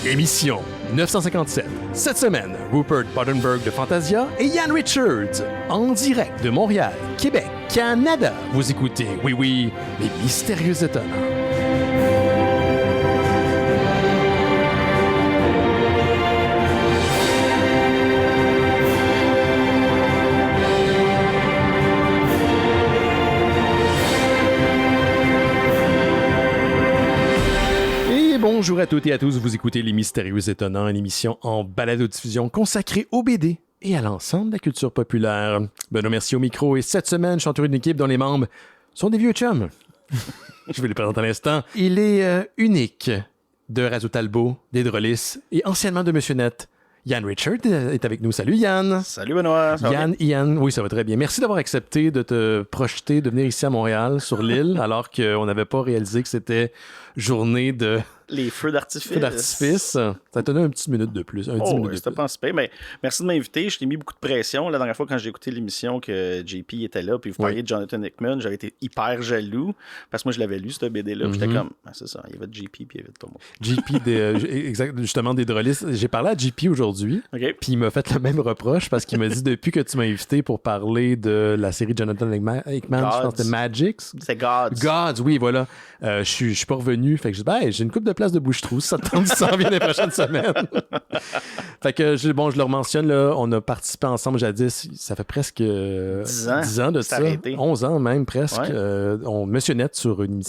Émission 957. Cette semaine, Rupert Bodenberg de Fantasia et Ian Richards, en direct de Montréal, Québec, Canada. Vous écoutez, oui, les Mystérieux Étonnants. Bonjour à toutes et à tous, vous écoutez Les Mystérieux Étonnants, une émission en balado-diffusion consacrée au BD et à l'ensemble de la culture populaire. Benoît Mercier au micro et cette semaine, je suis entouré d'une équipe dont les membres sont des vieux chums. Je vais les présenter à l'instant. Il est unique de Radio Talbot, des Drôlistes et anciennement de Monsieur Net. Ian Richard est avec nous. Salut Yann. Salut Benoît. Ian, oui, ça va très bien. Merci d'avoir accepté de te projeter, de venir ici à Montréal, sur l'île, alors qu'on n'avait pas réalisé que c'était journée de... Les feux d'artifice. Feux d'artifice. Ça te donne une petite minute de plus. 10 minutes de c'était plus. pas super. Mais merci de m'inviter. Je t'ai mis beaucoup de pression. La dernière fois, quand j'ai écouté l'émission que JP était là, puis vous parliez de Jonathan Hickman, j'avais été hyper jaloux parce que moi, je l'avais lu, cette BD-là. Puis j'étais comme, c'est ça, il y avait JP, puis il y avait pas moi. JP, justement, des Drôlistes. J'ai parlé à JP aujourd'hui, puis il m'a fait le même reproche parce qu'il m'a dit depuis que tu m'as invité pour parler de la série Jonathan Hickman, je pense que c'était Magic. C'est Gods. Gods, oui, voilà. Je suis pas revenu. Fait que j'ai une couple de places de bouche-trou. Ça te tente, ça vient les prochaines semaines. Fait que, je le mentionne, là, on a participé ensemble jadis. Ça fait presque 10 ans de ça. Arrêté. 11 ans même, presque. Ouais. On missionnait sur une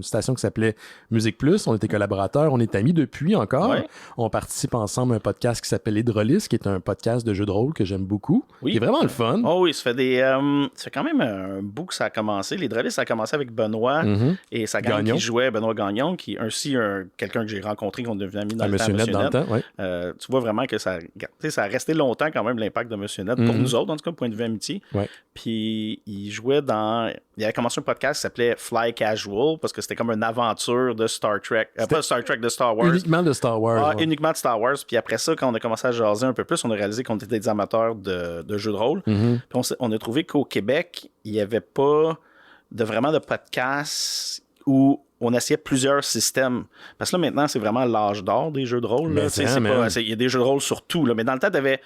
station qui s'appelait Musique Plus. On était collaborateurs. On est amis depuis encore. Ouais. On participe ensemble à un podcast qui s'appelle Les Drôlistes, qui est un podcast de jeux de rôle que j'aime beaucoup. Oui. Qui est vraiment le fun. Oh oui, ça fait quand même un bout que ça a commencé. Les Drôlistes, ça a commencé avec Benoît et sa gang qui jouait, Benoît Gagnon, qui est aussi quelqu'un que j'ai rencontré, qu'on est devenu ami dans le temps. Monsieur Net dans le temps, oui. Tu vois vraiment que ça a resté longtemps quand même l'impact de Monsieur Net, pour nous autres, en tout cas, point de vue amitié. Ouais. Puis il jouait il avait commencé un podcast qui s'appelait Fly Casual, parce que c'était comme une aventure de Star Trek. Pas de Star Trek, de Star Wars. Uniquement de Star Wars. Uniquement de Star Wars. Puis après ça, quand on a commencé à jaser un peu plus, on a réalisé qu'on était des amateurs de jeux de rôle. Puis on a trouvé qu'au Québec, il n'y avait pas vraiment de podcast où on essayait plusieurs systèmes. Parce que là, maintenant, c'est vraiment l'âge d'or des jeux de rôle. Il y a des jeux de rôle sur tout. Là. Mais dans le temps, tu avais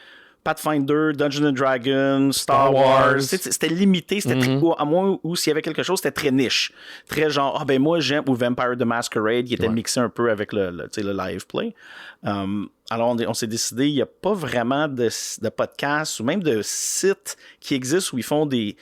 Pathfinder, Dungeons & Dragons, Star Wars. C'était limité. C'était à moins où s'il y avait quelque chose, c'était très niche. Très genre, moi, j'aime, ou Vampire the Masquerade, qui était mixé un peu avec le live play. Alors, on s'est décidé, il n'y a pas vraiment de podcasts ou même de sites qui existent où ils font des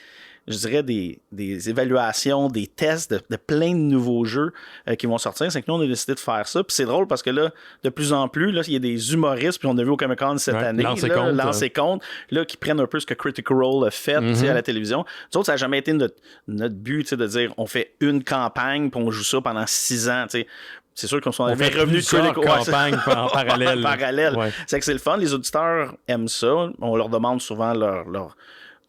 évaluations, des tests de plein de nouveaux jeux qui vont sortir. C'est que nous, on a décidé de faire ça. Puis c'est drôle parce que là, de plus en plus, là, il y a des humoristes, puis on a vu au Comic-Con cette année, Lancez compte, là, qui prennent un peu ce que Critical Role a fait à la télévision. Nous autres, ça n'a jamais été notre but de dire on fait une campagne, puis on joue ça pendant 6 ans. T'sais. C'est sûr qu'on soit revenu de campagne en parallèle. Ouais. C'est que c'est le fun. Les auditeurs aiment ça. On leur demande souvent leur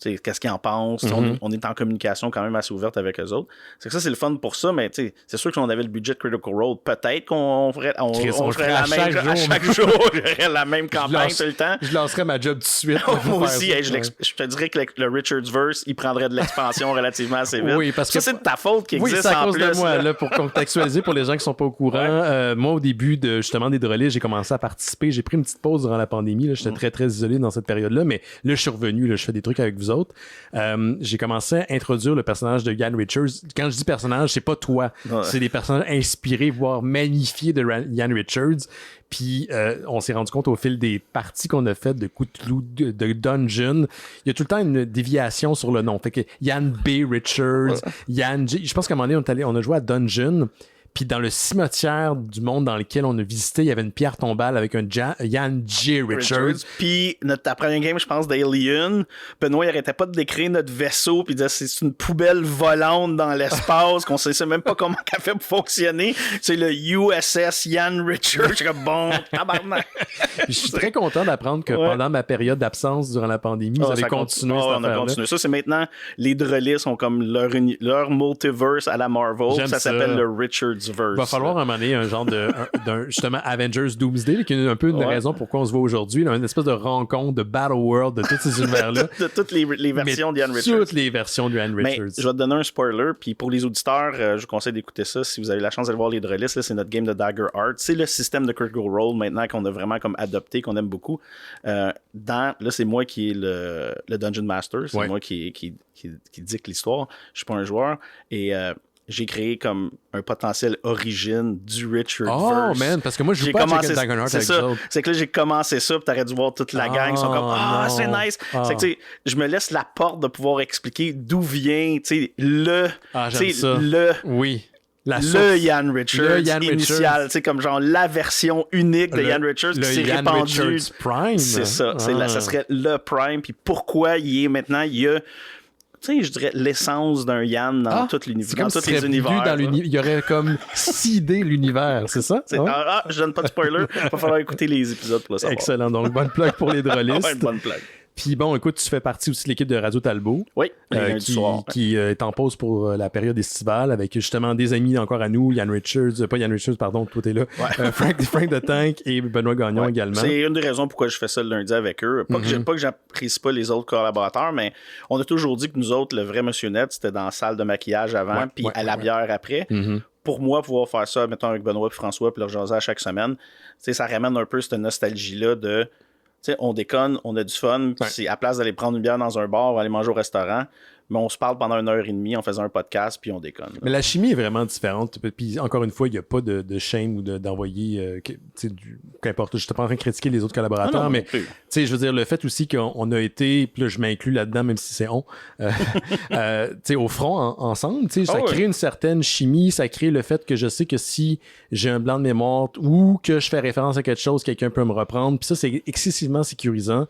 qu'est-ce qu'ils en pensent. On est en communication quand même assez ouverte avec eux autres. C'est que ça, c'est le fun pour ça, mais c'est sûr que si on avait le budget de Critical Role, peut-être qu'on ferait à chaque jour, j'aurais la même campagne tout le temps. Je lancerais ma job tout de suite. Moi aussi, je te dirais que le Richardsverse, il prendrait de l'expansion relativement assez vite. Oui, parce que c'est de ta faute qui existe c'est à en cause plus. De moi, là, pour contextualiser pour les gens qui sont pas au courant. Moi, au début justement des Drôlistes, j'ai commencé à participer. J'ai pris une petite pause durant la pandémie. Là, j'étais très, très isolé dans cette période-là, mais là, je suis revenu. Là, je fais des trucs avec vous autres. J'ai commencé à introduire le personnage de Ian Richards. Quand je dis personnage, c'est pas toi. Ouais. C'est des personnages inspirés, voire magnifiés de Ian Richards. Puis on s'est rendu compte au fil des parties qu'on a faites de Cthulhu, de Dungeon, il y a tout le temps une déviation sur le nom. Fait que Ian B. Richards, Ian G. Je pense qu'à un moment donné, on a joué à Dungeon. Puis dans le cimetière du monde dans lequel on a visité, il y avait une pierre tombale avec un Ian J. Richards. Puis ta première game, je pense, d'Alien, Benoît, il arrêtait pas de décrire notre vaisseau, puis il disait c'est une poubelle volante dans l'espace, qu'on sait même pas comment elle fait pour fonctionner. C'est le USS Ian Richards. Je suis comme, bon, tabarnak. Je suis très content d'apprendre que pendant ma période d'absence durant la pandémie, vous avez continué cette affaire-là. On a continué. Ça, c'est maintenant, les Drôlistes ont comme leur multiverse à la Marvel. Ça s'appelle le Richards Richards verse. Il va falloir un moment donné un genre d'un justement Avengers Doomsday, qui est un peu une raison pourquoi on se voit aujourd'hui, là, une espèce de rencontre de Battle World de tous ces univers-là. de toutes les versions d'Ian Richards. Toutes les versions d'Ian Richards. Mais je vais te donner un spoiler, puis pour les auditeurs, je vous conseille d'écouter ça si vous avez la chance d'aller voir les Drellis. Là, c'est notre game de Dagger Art. C'est le système de Critical Role maintenant qu'on a vraiment comme adopté, qu'on aime beaucoup. Là, c'est moi qui est le Dungeon Master. C'est moi qui dicte l'histoire. Je suis pas un joueur. Et j'ai créé comme un potentiel origine du Richardverse. Oh man, parce que moi je joue pas à Dagger Art avec ça. C'est que là j'ai commencé ça, puis t'aurais dû voir toute la gang, ils sont comme c'est nice. C'est que tu sais, je me laisse la porte de pouvoir expliquer d'où vient, tu sais, Ian Richards initial, tu sais, comme genre la version unique de Ian Richards qui s'est répandue. Richards Prime. C'est ça, ça serait le Prime, puis pourquoi il y a tu sais, je dirais l'essence d'un Yann dans tout l'univers, dans tous les univers. Il y aurait comme seedé l'univers, c'est ça? Je donne pas de spoiler. Il va falloir écouter les épisodes pour le savoir. Excellent. Donc, bonne plug pour les drôlistes. Bonne plug. Puis bon, écoute, tu fais partie aussi de l'équipe de Radio Talbot. Oui, qui est en pause pour la période estivale avec justement des amis encore à nous, Ian Richards, pas Ian Richards, pardon, toi t'es là, Frank de Tank et Benoît Gagnon également. C'est une des raisons pourquoi je fais ça le lundi avec eux. Pas que j'apprécie pas les autres collaborateurs, mais on a toujours dit que nous autres, le vrai Monsieur Net, c'était dans la salle de maquillage avant, puis à la bière après. Pour moi, pouvoir faire ça, mettons, avec Benoît et François, puis leur jaser à chaque semaine, ça ramène un peu cette nostalgie-là de... Tu sais, on déconne, on a du fun, puis à place d'aller prendre une bière dans un bar ou aller manger au restaurant, mais on se parle pendant 1h30 en faisant un podcast, puis on déconne. Mais la chimie est vraiment différente. Puis encore une fois, il n'y a pas de shame ou d'envoyer, qu'importe, je ne suis pas en train de critiquer les autres collaborateurs, mais je veux dire, le fait aussi qu'on a été, puis là je m'inclus là-dedans, même si c'est au front ensemble, ça crée une certaine chimie, ça crée le fait que je sais que si j'ai un blanc de mémoire ou que je fais référence à quelque chose, quelqu'un peut me reprendre, puis ça c'est excessivement sécurisant.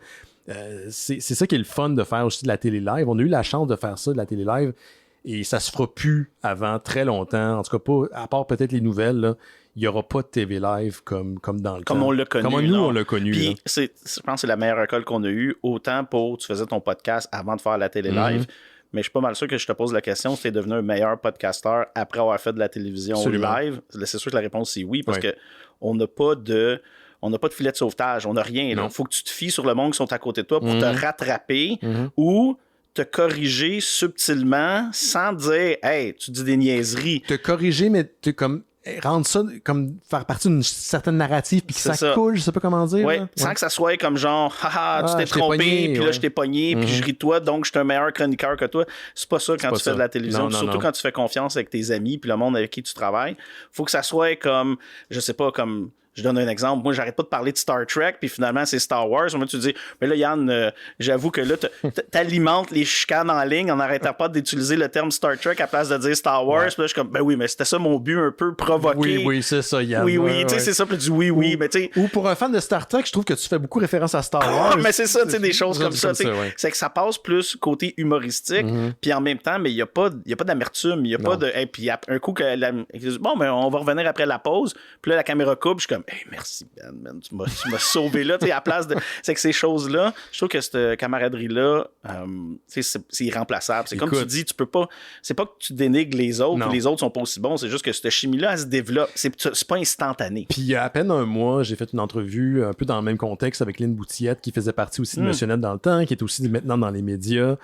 C'est ça qui est le fun de faire aussi de la télé live. On a eu la chance de faire ça, de la télé live, et ça se fera plus avant très longtemps. En tout cas, pas, à part peut-être les nouvelles, il n'y aura pas de TV live comme dans le temps. Comme on l'a connu. Comme nous, on l'a connu. Puis, je pense que c'est la meilleure école qu'on a eue, autant pour tu faisais ton podcast avant de faire la télé live, mais je suis pas mal sûr que je te pose la question si tu es devenu un meilleur podcasteur après avoir fait de la télévision live. C'est sûr que la réponse c'est oui, parce que on n'a pas de filet de sauvetage, on n'a rien. Il faut que tu te fies sur le monde qui sont à côté de toi pour te rattraper ou te corriger subtilement sans dire « Hey, tu dis des niaiseries ». Te corriger, mais comme rendre ça comme faire partie d'une certaine narrative puis que ça coule, je sais pas comment dire. Sans que ça soit comme genre « Haha, tu t'es trompé, puis là je t'ai pogné, puis je ris de toi, donc je suis un meilleur chroniqueur que toi ». C'est pas ça quand tu fais de la télévision, surtout quand tu fais confiance avec tes amis puis le monde avec qui tu travailles. Faut que ça soit comme, je sais pas, comme... Je donne un exemple. Moi, j'arrête pas de parler de Star Trek, puis finalement, c'est Star Wars. Moi, tu dis, mais là, Yann, j'avoue que là, t'alimentes les chicanes en ligne en n'arrêtant pas d'utiliser le terme Star Trek à place de dire Star Wars. Puis là, je suis comme, ben oui, mais c'était ça mon but, un peu provoqué. Oui, c'est ça, Yann. Oui, tu sais, c'est ça, puis du oui, mais tu sais. Ou pour un fan de Star Trek, je trouve que tu fais beaucoup référence à Star Wars. Mais c'est ça, tu sais, des choses comme ça. C'est que ça passe plus côté humoristique, puis en même temps, mais il n'y a pas d'amertume, il n'y a pas de. Et puis, un coup, bon, mais on va revenir après la pause, puis là, la caméra coupe, je suis comme, hey, merci, Ben, tu m'as sauvé là, tu sais, à place de. C'est que ces choses-là, je trouve que cette camaraderie-là, c'est irremplaçable. C'est comme tu dis, tu peux pas. C'est pas que tu dénigres les autres, ou les autres sont pas aussi bons, c'est juste que cette chimie-là, elle se développe. C'est pas instantané. Puis il y a à peine un mois, j'ai fait une entrevue un peu dans le même contexte avec Lynn Boutillette, qui faisait partie aussi de Monsieur Net dans le temps, qui est aussi maintenant dans les médias.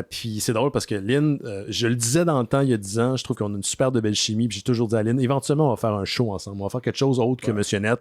Puis c'est drôle parce que Lynn, je le disais dans le temps, il y a 10 ans, je trouve qu'on a une super de belle chimie. Puis j'ai toujours dit à Lynn, éventuellement, on va faire un show ensemble. On va faire quelque chose autre que Monsieur Net.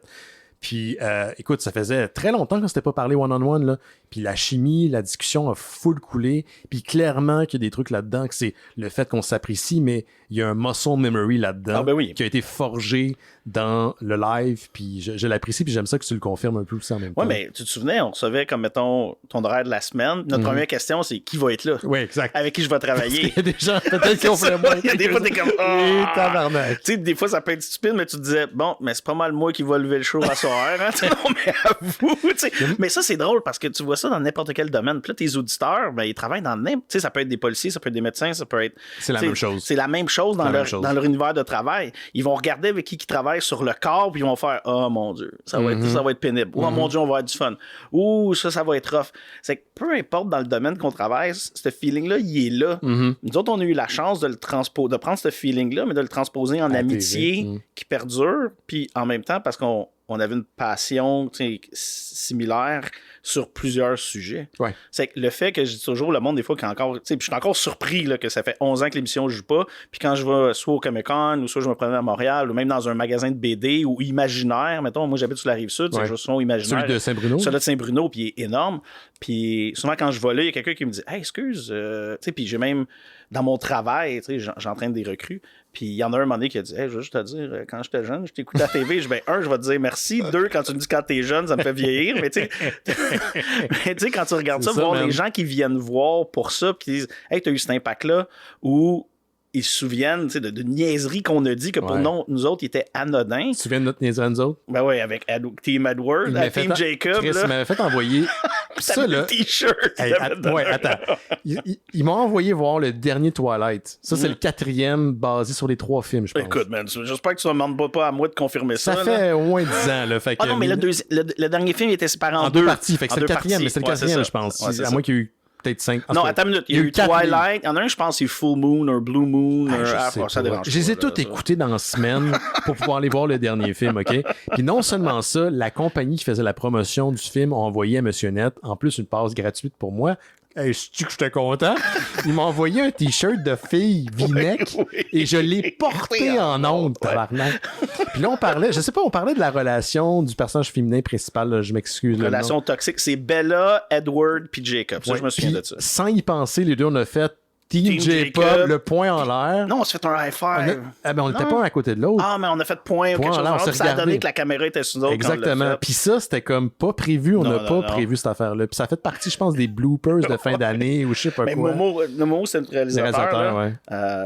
Puis, écoute, ça faisait très longtemps qu'on s'était pas parlé one-on-one, là. Puis la chimie, la discussion a full coulé. Puis clairement qu'il y a des trucs là-dedans, que c'est le fait qu'on s'apprécie, mais il y a un muscle memory là-dedans qui a été forgé dans le live. Puis je l'apprécie, puis j'aime ça que tu le confirmes un peu aussi en même temps. Oui, mais tu te souvenais, on recevait comme, mettons, ton horaire de la semaine. Notre première question, c'est qui va être là? Oui, exact. Avec qui je vais travailler? Il y a des gens, peut-être qu'ils ont fait moins. Il y a des fois, t'es comme, tabarnak. Tu sais, des fois, ça peut être stupide, mais tu te disais, bon, mais c'est pas mal moi qui va lever le show à soir. faire. Hein? Non, mais avoue. Mais ça, c'est drôle parce que tu vois ça dans n'importe quel domaine. Puis là, tes auditeurs, ben, ils travaillent dans n'importe. Ça peut être des policiers, ça peut être des médecins, ça peut être. C'est la même chose. C'est la même chose dans leur univers de travail. Ils vont regarder avec qui ils travaillent sur le corps, puis ils vont faire oh mon Dieu, ça va être pénible. Oh mon Dieu, on va avoir du fun. Ou ça va être rough. C'est que peu importe dans le domaine qu'on travaille, ce feeling-là, il est là. Nous autres, on a eu la chance de prendre ce feeling-là, mais de le transposer en amitié qui perdure, puis en même temps, parce qu'on avait une passion similaire sur plusieurs sujets. Ouais. C'est que le fait que je dis toujours, le monde, des fois, je suis encore surpris là, que ça fait 11 ans que l'émission ne joue pas, puis quand je vais soit au Comic-Con, ou soit je me promène à Montréal, ou même dans un magasin de BD, ou Imaginaire, mettons, moi j'habite sur la Rive-Sud, c'est juste son Imaginaire. Celui de Saint-Bruno. Celui de Saint-Bruno, puis il est énorme. Puis souvent, quand je vais là, il y a quelqu'un qui me dit « Hey, excuse, puis j'ai même, dans mon travail, j'entraîne des recrues, puis il y en a un moment donné qui a dit « Hey, je veux juste te dire, quand j'étais jeune, je t'écoutais à la TV, je je vais te dire merci. 2, quand tu me dis quand t'es jeune, ça me fait vieillir. » Mais tu sais, quand tu regardes ça, voir les gens qui viennent voir pour ça, puis qui disent « Hey, t'as eu cet impact-là » ou ils se souviennent de niaiseries qu'on a dit que pour nous autres, ils étaient anodins. Tu te souviens de notre niaiserie à nous autres? Ben oui, avec Team Edward, Team Jacob. Chris, il m'avait fait envoyer ça, là. T-shirt. Hey, attends. Ils m'ont envoyé voir le dernier Twilight. Ça, c'est le 4e basé sur les 3 films, je pense. Écoute, man, j'espère que tu ne me demandes pas à moi de confirmer ça. Ça fait au moins 10 ans, là. Fait que, non, mais le dernier film, il était séparé en 2 parties. Fait que c'est le 4e, mais c'est le 4e, je pense. Ouais, à moins qu'il y ait eu peut-être 5. Non, attends une minute. Il y a eu Twilight. Il y en a un, je pense, c'est Full Moon, un Blue Moon. Ça dérange. Je les ai tous écoutés dans la semaine pour pouvoir aller voir le dernier film, OK? Puis non seulement ça, la compagnie qui faisait la promotion du film a envoyé à Monsieur Net, en plus, une passe gratuite pour moi. Hey, je que j'étais content. Il m'a envoyé un t-shirt de fille V-neck et je l'ai porté en ondes, tabarnak. Puis là, on parlait de la relation du personnage féminin principal, là, je m'excuse. Relation toxique, c'est Bella, Edward puis Jacob. Ça, je me souviens de ça. Sans y penser, les deux, on a fait Team J-Pop, le point en l'air. Non, on s'est fait un high five. On n'était pas un à côté de l'autre. Ah, mais on a fait point ou quelque chose. On ça a donné que la caméra était sur nous autres. Exactement. Puis ça, c'était comme pas prévu. On n'a pas prévu cette affaire-là. Puis ça fait partie, je pense, des bloopers de fin d'année ou je sais pas quoi. Momo, c'est le réalisateur.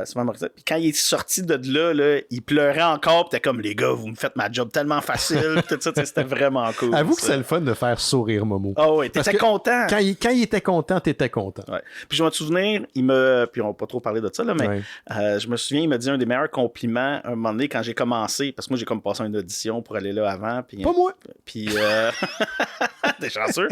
C'est vraiment Puis quand il est sorti de là, il pleurait encore. Puis t'es comme, les gars, vous me faites ma job tellement facile. Tout ça, c'était vraiment cool. Avoue que c'est le fun de faire sourire Momo. Ah oui, t'étais content. Quand il était content, t'étais content. Puis je me souviens, puis on n'a pas trop parlé de ça, là, mais je me souviens, il m'a dit un des meilleurs compliments un moment donné quand j'ai commencé, parce que moi, j'ai comme passé une audition pour aller là avant. Puis, pas moi! Puis, t'es chanceux.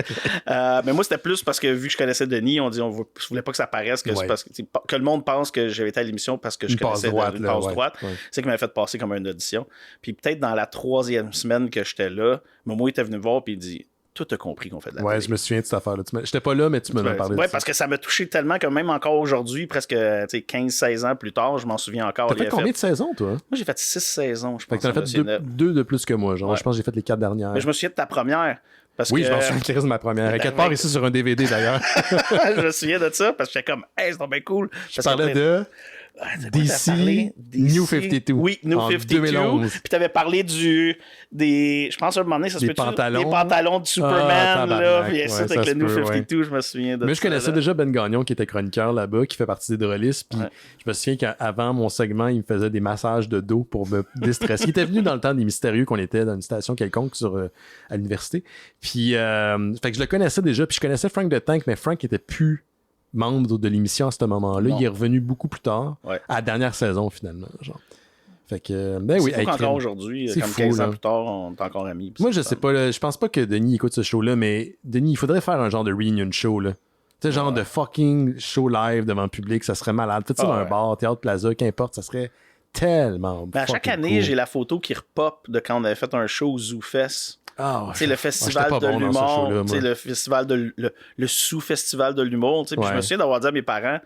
Mais moi, c'était plus parce que vu que je connaissais Denis, on voulait pas que ça paraisse, que, parce que le monde pense que j'avais été à l'émission parce que je connaissais une passe droite. C'est qu'il m'avait fait passer comme une audition. Puis peut-être dans la 3e semaine que j'étais là, Momo était venu me voir puis il dit... Tout a compris qu'on fait de la télé. Je me souviens de cette affaire-là. J'étais pas là, mais tu m'en as parlé de ça. Parce que ça m'a touché tellement que même encore aujourd'hui, presque 15-16 ans plus tard, je m'en souviens encore. T'as fait combien de saisons, toi? Moi, j'ai fait 6 saisons, je pense. Fait que t'en as fait 2 de plus que moi. Genre, je pense que j'ai fait les 4 dernières. Mais je me souviens de ta première. Je m'en souviens de ma première. À quelque part ici sur un DVD, d'ailleurs. Je me souviens de ça parce que j'étais comme, hey, c'est donc bien cool. Je parlais de... DC New 52. Oui, New 52. 2011. Puis t'avais parlé je pense à un moment donné, ça se peut pantalons. des pantalons de Superman, là. Puis ça, avec le New 52, je me souviens de ça. Mais je connaissais déjà Ben Gagnon, qui était chroniqueur là-bas, qui fait partie des Drôlistes. Puis je me souviens qu'avant mon segment, il me faisait des massages de dos pour me déstresser. Il était venu dans le temps des Mystérieux qu'on était dans une station quelconque à l'université. Puis, fait que je le connaissais déjà. Puis je connaissais Frank the Tank, mais Frank était plus membre de l'émission à ce moment-là. Il est revenu beaucoup plus tard, à la dernière saison, finalement. Genre. Fait que, c'est fou qu'encore aujourd'hui, comme 15 ans plus tard, on est encore amis. Moi, je sais pas, là, je pense pas que Denis écoute ce show-là, mais Denis, il faudrait faire un genre de reunion show, là. Tu sais, genre de fucking show live devant le public, ça serait malade. Faites ça dans un bar, théâtre, plaza, qu'importe, ça serait tellement à chaque année, cool. J'ai la photo qui repop de quand on avait fait un show au ZooFest. Le festival de l'humour, le festival le sous-festival de l'humour. Puis je me souviens d'avoir dit à mes parents,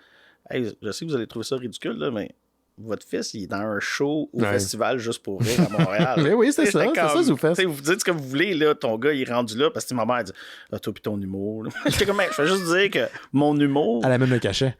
hey, je sais que vous allez trouver ça ridicule, là, mais votre fils, il est dans un show au festival juste pour rire à Montréal. Mais oui, c'est ça, ZooFest. Vous dites ce que vous voulez, là, ton gars, il est rendu là, parce que ma mère dit, toi pis ton humour. J'étais comme, je vais juste dire que mon humour. Elle a même le cachet.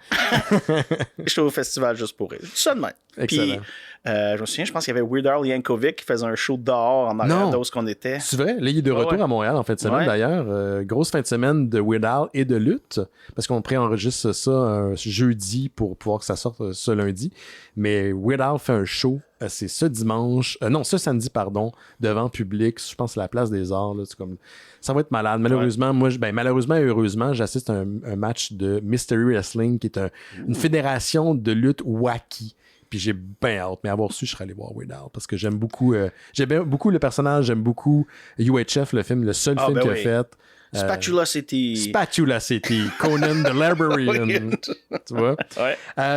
Je suis au festival juste pour rire. Tout ça de même. Excellent. Puis, je me souviens, je pense qu'il y avait Weird Al Yankovic qui faisait un show dehors en arrière d'où qu'on était. C'est vrai? Là, il est de retour à Montréal en fin de semaine, d'ailleurs. Grosse fin de semaine de Weird Al et de lutte, parce qu'on préenregistre ça un jeudi pour pouvoir que ça sorte ce lundi. Mais Weird Al fait un show, c'est ce dimanche, ce samedi, pardon, devant public, je pense à la Place des Arts. Là, c'est comme... Ça va être malade. Malheureusement, malheureusement et heureusement, j'assiste à un match de Mystery Wrestling, qui est une fédération de lutte wacky. Puis j'ai bien hâte, mais avoir su, je serais allé voir Weird Al parce que j'aime beaucoup le personnage, j'aime beaucoup UHF, le film, le seul film qu'il a fait. Spatula City, Conan the Librarian. Tu vois?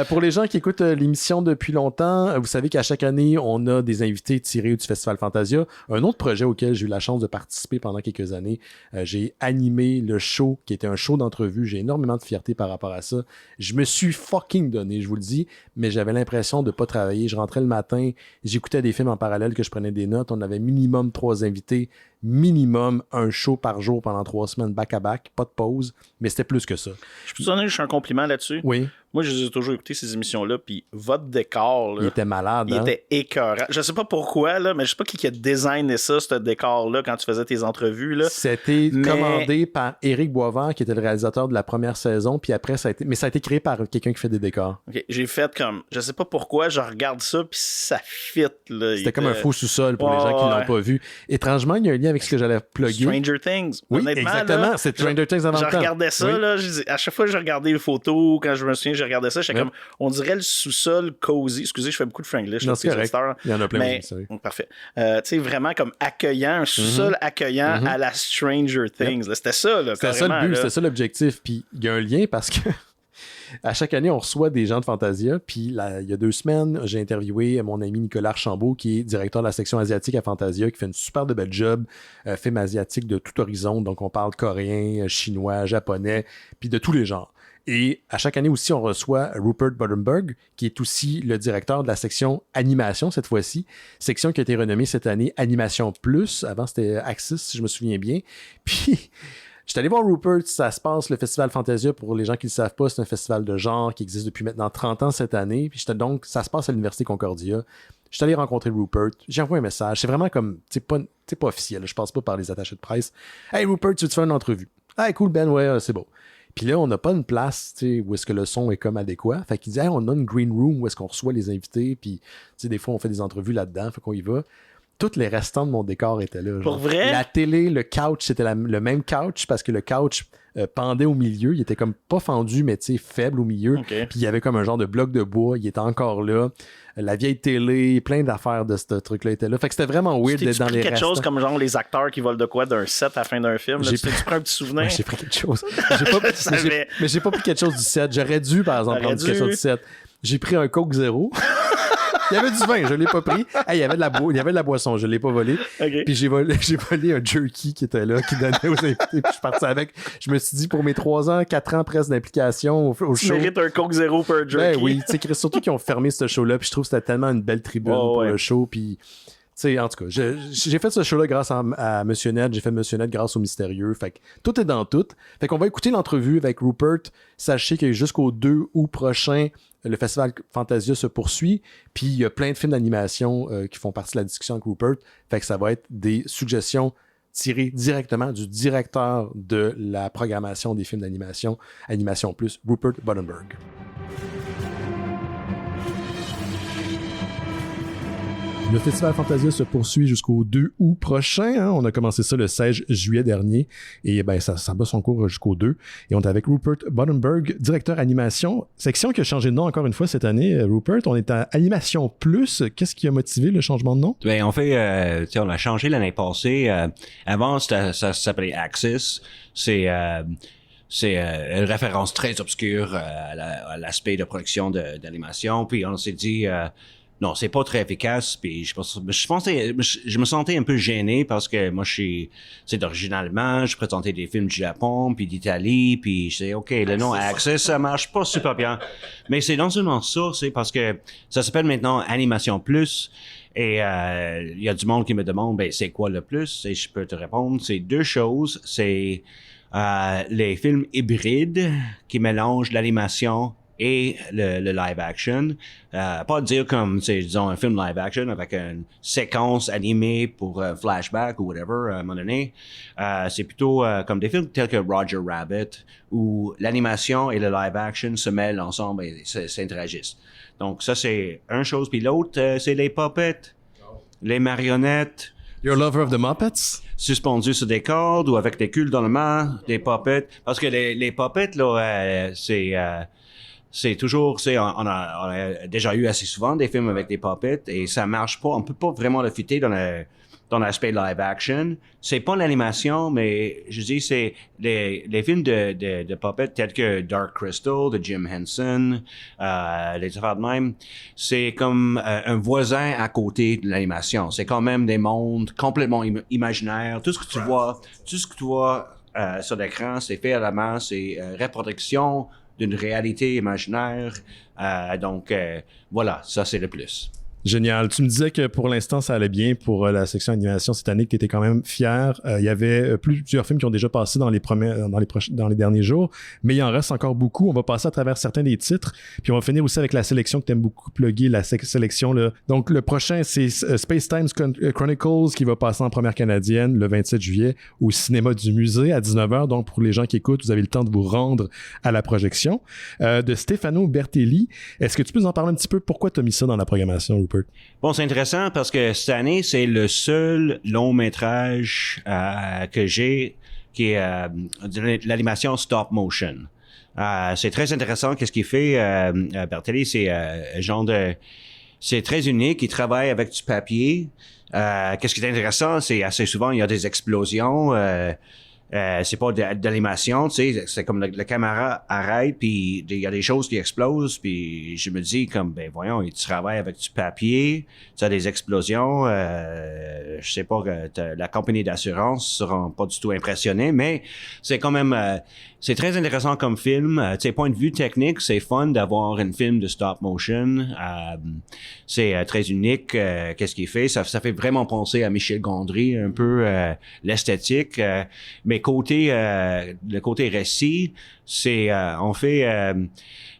Pour les gens qui écoutent l'émission depuis longtemps, vous savez qu'à chaque année, on a des invités tirés du Festival Fantasia. Un autre projet auquel j'ai eu la chance de participer pendant quelques années, j'ai animé le show, qui était un show d'entrevue. J'ai énormément de fierté par rapport à ça. Je me suis fucking donné, je vous le dis, mais j'avais l'impression de pas travailler. Je rentrais le matin, j'écoutais des films en parallèle, que je prenais des notes. On avait minimum 3 invités, minimum un show par jour pendant 3 semaines back-à-back, pas de pause, mais c'était plus que ça. Je peux te donner un compliment là-dessus? Oui. Moi, j'ai toujours écouté ces émissions-là, puis votre décor, là, il était malade. Il était écœurant. Je sais pas pourquoi, là, mais je sais pas qui a designé ça, ce décor-là, quand tu faisais tes entrevues. Là. C'était commandé par Éric Boisvert, qui était le réalisateur de la première saison, puis après, ça a été créé par quelqu'un qui fait des décors. Okay. J'ai fait comme, je sais pas pourquoi, je regarde ça, puis ça fit. Là. C'était comme un faux sous-sol pour les gens qui l'ont pas vu. Étrangement, il y a un lien avec ce que j'allais plugger. Stranger Things. Oui, honnêtement, exactement. Là, c'est Stranger Things avant le temps. Je regardais ça, là, à chaque fois que je regardais les photos, quand je me souviens, je regardais ça, j'étais comme, on dirait le sous-sol cosy. Excusez, je fais beaucoup de franglish. Non, c'est correct. Il y en a plein mais, aussi. Parfait. Tu sais, vraiment comme accueillant, un sous-sol accueillant à la Stranger Things. Là, c'était ça, là, c'était ça le but, c'était ça l'objectif. Puis il y a un lien parce que à chaque année, on reçoit des gens de Fantasia. Puis il y a 2 semaines, j'ai interviewé mon ami Nicolas Archambault, qui est directeur de la section asiatique à Fantasia, qui fait une super de belle job, film asiatique de tout horizon. Donc on parle coréen, chinois, japonais, puis de tous les genres. Et à chaque année aussi, on reçoit Rupert Buddenberg, qui est aussi le directeur de la section animation cette fois-ci. Section qui a été renommée cette année Animation Plus. Avant, c'était Axis, si je me souviens bien. Puis, j'étais allé voir Rupert. Ça se passe, le Festival Fantasia, pour les gens qui ne le savent pas, c'est un festival de genre qui existe depuis maintenant 30 ans cette année. Puis, donc, ça se passe à l'Université Concordia. J'étais allé rencontrer Rupert. J'ai envoyé un message. C'est vraiment comme, c'est pas officiel. Je passe pas par les attachés de presse. Hey, Rupert, tu veux te faire une entrevue? Ah, cool, Ben, ouais, c'est beau. Puis là, on n'a pas une place où est-ce que le son est comme adéquat. Fait qu'il dit, hey, on a une green room où est-ce qu'on reçoit les invités. Puis, des fois, on fait des entrevues là-dedans. Fait qu'on y va. Tous les restants de mon décor étaient là. Genre. Pour vrai? La télé, le couch, c'était le même couch parce que le couch pendait au milieu. Il était comme pas fendu, mais faible au milieu. Okay. Puis il y avait comme un genre de bloc de bois. Il était encore là. La vieille télé, plein d'affaires de ce truc-là étaient là. Fait que c'était vraiment weird d'être dans les restants. quelque chose comme genre les acteurs qui volent de quoi d'un set à la fin d'un film. Là, tu prends un petit souvenir? J'ai pris quelque chose. Mais j'ai pas pris quelque chose du set. J'aurais dû, par exemple, prendre quelque chose du set. J'ai pris un Coke Zéro. Il y avait du vin, je l'ai pas pris. Hey, il y avait de la boisson, je l'ai pas volé. Okay. Puis j'ai volé un jerky qui était là, qui donnait aux invités. Puis je suis parti avec. Je me suis dit, pour mes 3 ans, 4 ans presque d'implication au show. Tu mérites un Coke Zéro per jerky. Ben oui, tu sais, surtout qu'ils ont fermé ce show-là. Puis je trouve que c'était tellement une belle tribune pour le show. Puis, tu sais, en tout cas, j'ai fait ce show-là grâce à Monsieur Net. J'ai fait Monsieur Net grâce au Mystérieux. Fait que tout est dans tout. Fait qu'on va écouter l'entrevue avec Rupert. Sachez que jusqu'au 2 août prochain, le Festival Fantasia se poursuit, puis il y a plein de films d'animation qui font partie de la discussion avec Rupert. Fait que ça va être des suggestions tirées directement du directeur de la programmation des films d'animation, Animation Plus, Rupert Buddenberg. Le Festival Fantasia se poursuit jusqu'au 2 août prochain. Hein. On a commencé ça le 16 juillet dernier. Et ben ça bat son cours jusqu'au 2. Et on est avec Rupert Buddenberg, directeur animation. Section qui a changé de nom encore une fois cette année. Rupert, on est à Animation Plus. Qu'est-ce qui a motivé le changement de nom? Ben, on a changé l'année passée. Avant, ça s'appelait Axis. C'est une référence très obscure à l'aspect de production d'animation. Puis on s'est dit... non, c'est pas très efficace. Puis je me sentais un peu gêné parce que moi, c'est originalement, je présentais des films du Japon, puis d'Italie, puis je sais, OK, le nom Access, ça marche pas super bien. Mais c'est non seulement ça, c'est parce que ça s'appelle maintenant Animation Plus. Et il y a du monde qui me demande, ben c'est quoi le plus? Et je peux te répondre, c'est 2 choses. C'est les films hybrides qui mélangent l'animation et le live action. Pas dire comme, disons, un film live action avec une séquence animée pour flashback ou whatever à un moment donné. C'est plutôt comme des films tels que Roger Rabbit, où l'animation et le live action se mêlent ensemble et s'interagissent. Donc ça, c'est une chose. Puis l'autre, c'est les puppets, les marionnettes. You're a lover of the Muppets? Suspendus sur des cordes ou avec des culs dans le main, des puppets. Parce que les puppets, là, c'est toujours, on a déjà eu assez souvent des films avec des puppets et ça marche pas. On peut pas vraiment le fitter dans l'aspect live action. C'est pas l'animation, mais je dis c'est les films de puppets tels que Dark Crystal de Jim Henson, les affaires de même. C'est comme un voisin à côté de l'animation. C'est quand même des mondes complètement imaginaires. Tout ce que tu vois sur l'écran, c'est fait à la main, c'est reproduction d'une réalité imaginaire. Donc voilà, ça c'est le plus. Génial. Tu me disais que pour l'instant, ça allait bien pour la section animation cette année, que tu étais quand même fier. Il y avait plusieurs films qui ont déjà passé dans les derniers jours, mais il en reste encore beaucoup. On va passer à travers certains des titres, puis on va finir aussi avec la sélection que tu aimes beaucoup plugger, la sélection là. Donc le prochain, c'est Space Time Chronicles qui va passer en première canadienne le 27 juillet au cinéma du musée à 19h. Donc pour les gens qui écoutent, vous avez le temps de vous rendre à la projection. De Stefano Bertelli. Est-ce que tu peux nous en parler un petit peu? Pourquoi tu as mis ça dans la programmation, Rupert? Bon, c'est intéressant parce que cette année, c'est le seul long métrage que j'ai qui est de l'animation stop motion. C'est très intéressant qu'est-ce qu'il fait. Bertelli, c'est c'est très unique. Il travaille avec du papier. Qu'est-ce qui est intéressant, c'est assez souvent il y a des explosions. C'est pas d'animation, tu sais, c'est comme la caméra arrête puis il y a des choses qui explosent puis je me dis comme ben voyons, il travaille avec du papier, tu as des explosions, je sais pas que la compagnie d'assurance seront pas du tout impressionnés, mais c'est quand même c'est très intéressant comme film, tu sais, point de vue technique, c'est fun d'avoir un film de stop motion, c'est très unique, qu'est-ce qu'il fait, ça fait vraiment penser à Michel Gondry un peu l'esthétique, mais le côté récit, c'est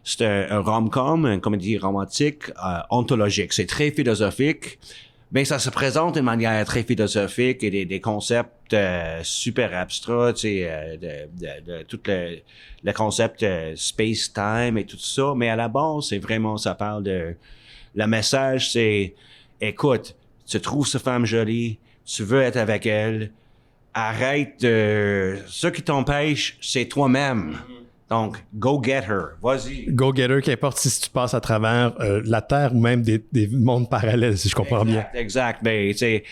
c'est un rom-com, une comédie romantique ontologique. C'est très philosophique, mais ça se présente d'une manière très philosophique et des concepts super abstraits, tu sais, de tout le concept space-time et tout ça. Mais à la base, c'est vraiment, ça parle le message, c'est écoute, tu trouves cette femme jolie, tu veux être avec elle. Arrête ce qui t'empêche, c'est toi-même. Donc, go get her. Vas-y. Go get her, qu'importe si tu passes à travers la Terre ou même des mondes parallèles, si je comprends bien. Exact. Mais, tu sais,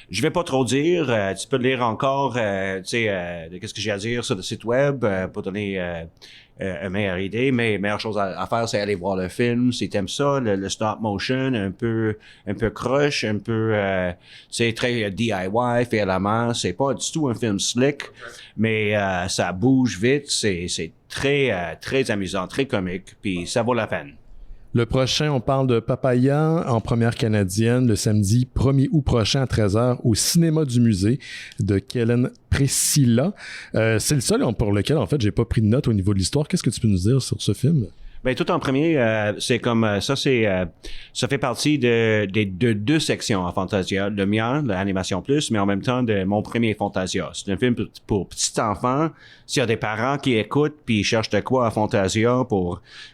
je vais pas trop dire. Tu peux lire encore, tu sais, qu'est-ce que j'ai à dire sur le site web pour donner une meilleure idée. Mais meilleure chose à faire, c'est aller voir le film. Si t'aimes ça, le stop motion, un peu crush, un peu, c'est très DIY, fait à la main. C'est pas du tout un film slick, mais ça bouge vite. C'est très amusant, très comique, puis ça vaut la peine. Le prochain, on parle de Papaya en première canadienne le samedi 1er août prochain à 13h au cinéma du musée de Kellen Priscilla. C'est le seul pour lequel, en fait, j'ai pas pris de note au niveau de l'histoire. Qu'est-ce que tu peux nous dire sur ce film? Ben tout en premier, c'est comme ça, ça fait partie de deux sections en Fantasia, le mien, l'animation plus, mais en même temps de mon premier Fantasia. C'est un film pour petits enfants. S'il y a des parents qui écoutent puis ils cherchent de quoi à Fantasia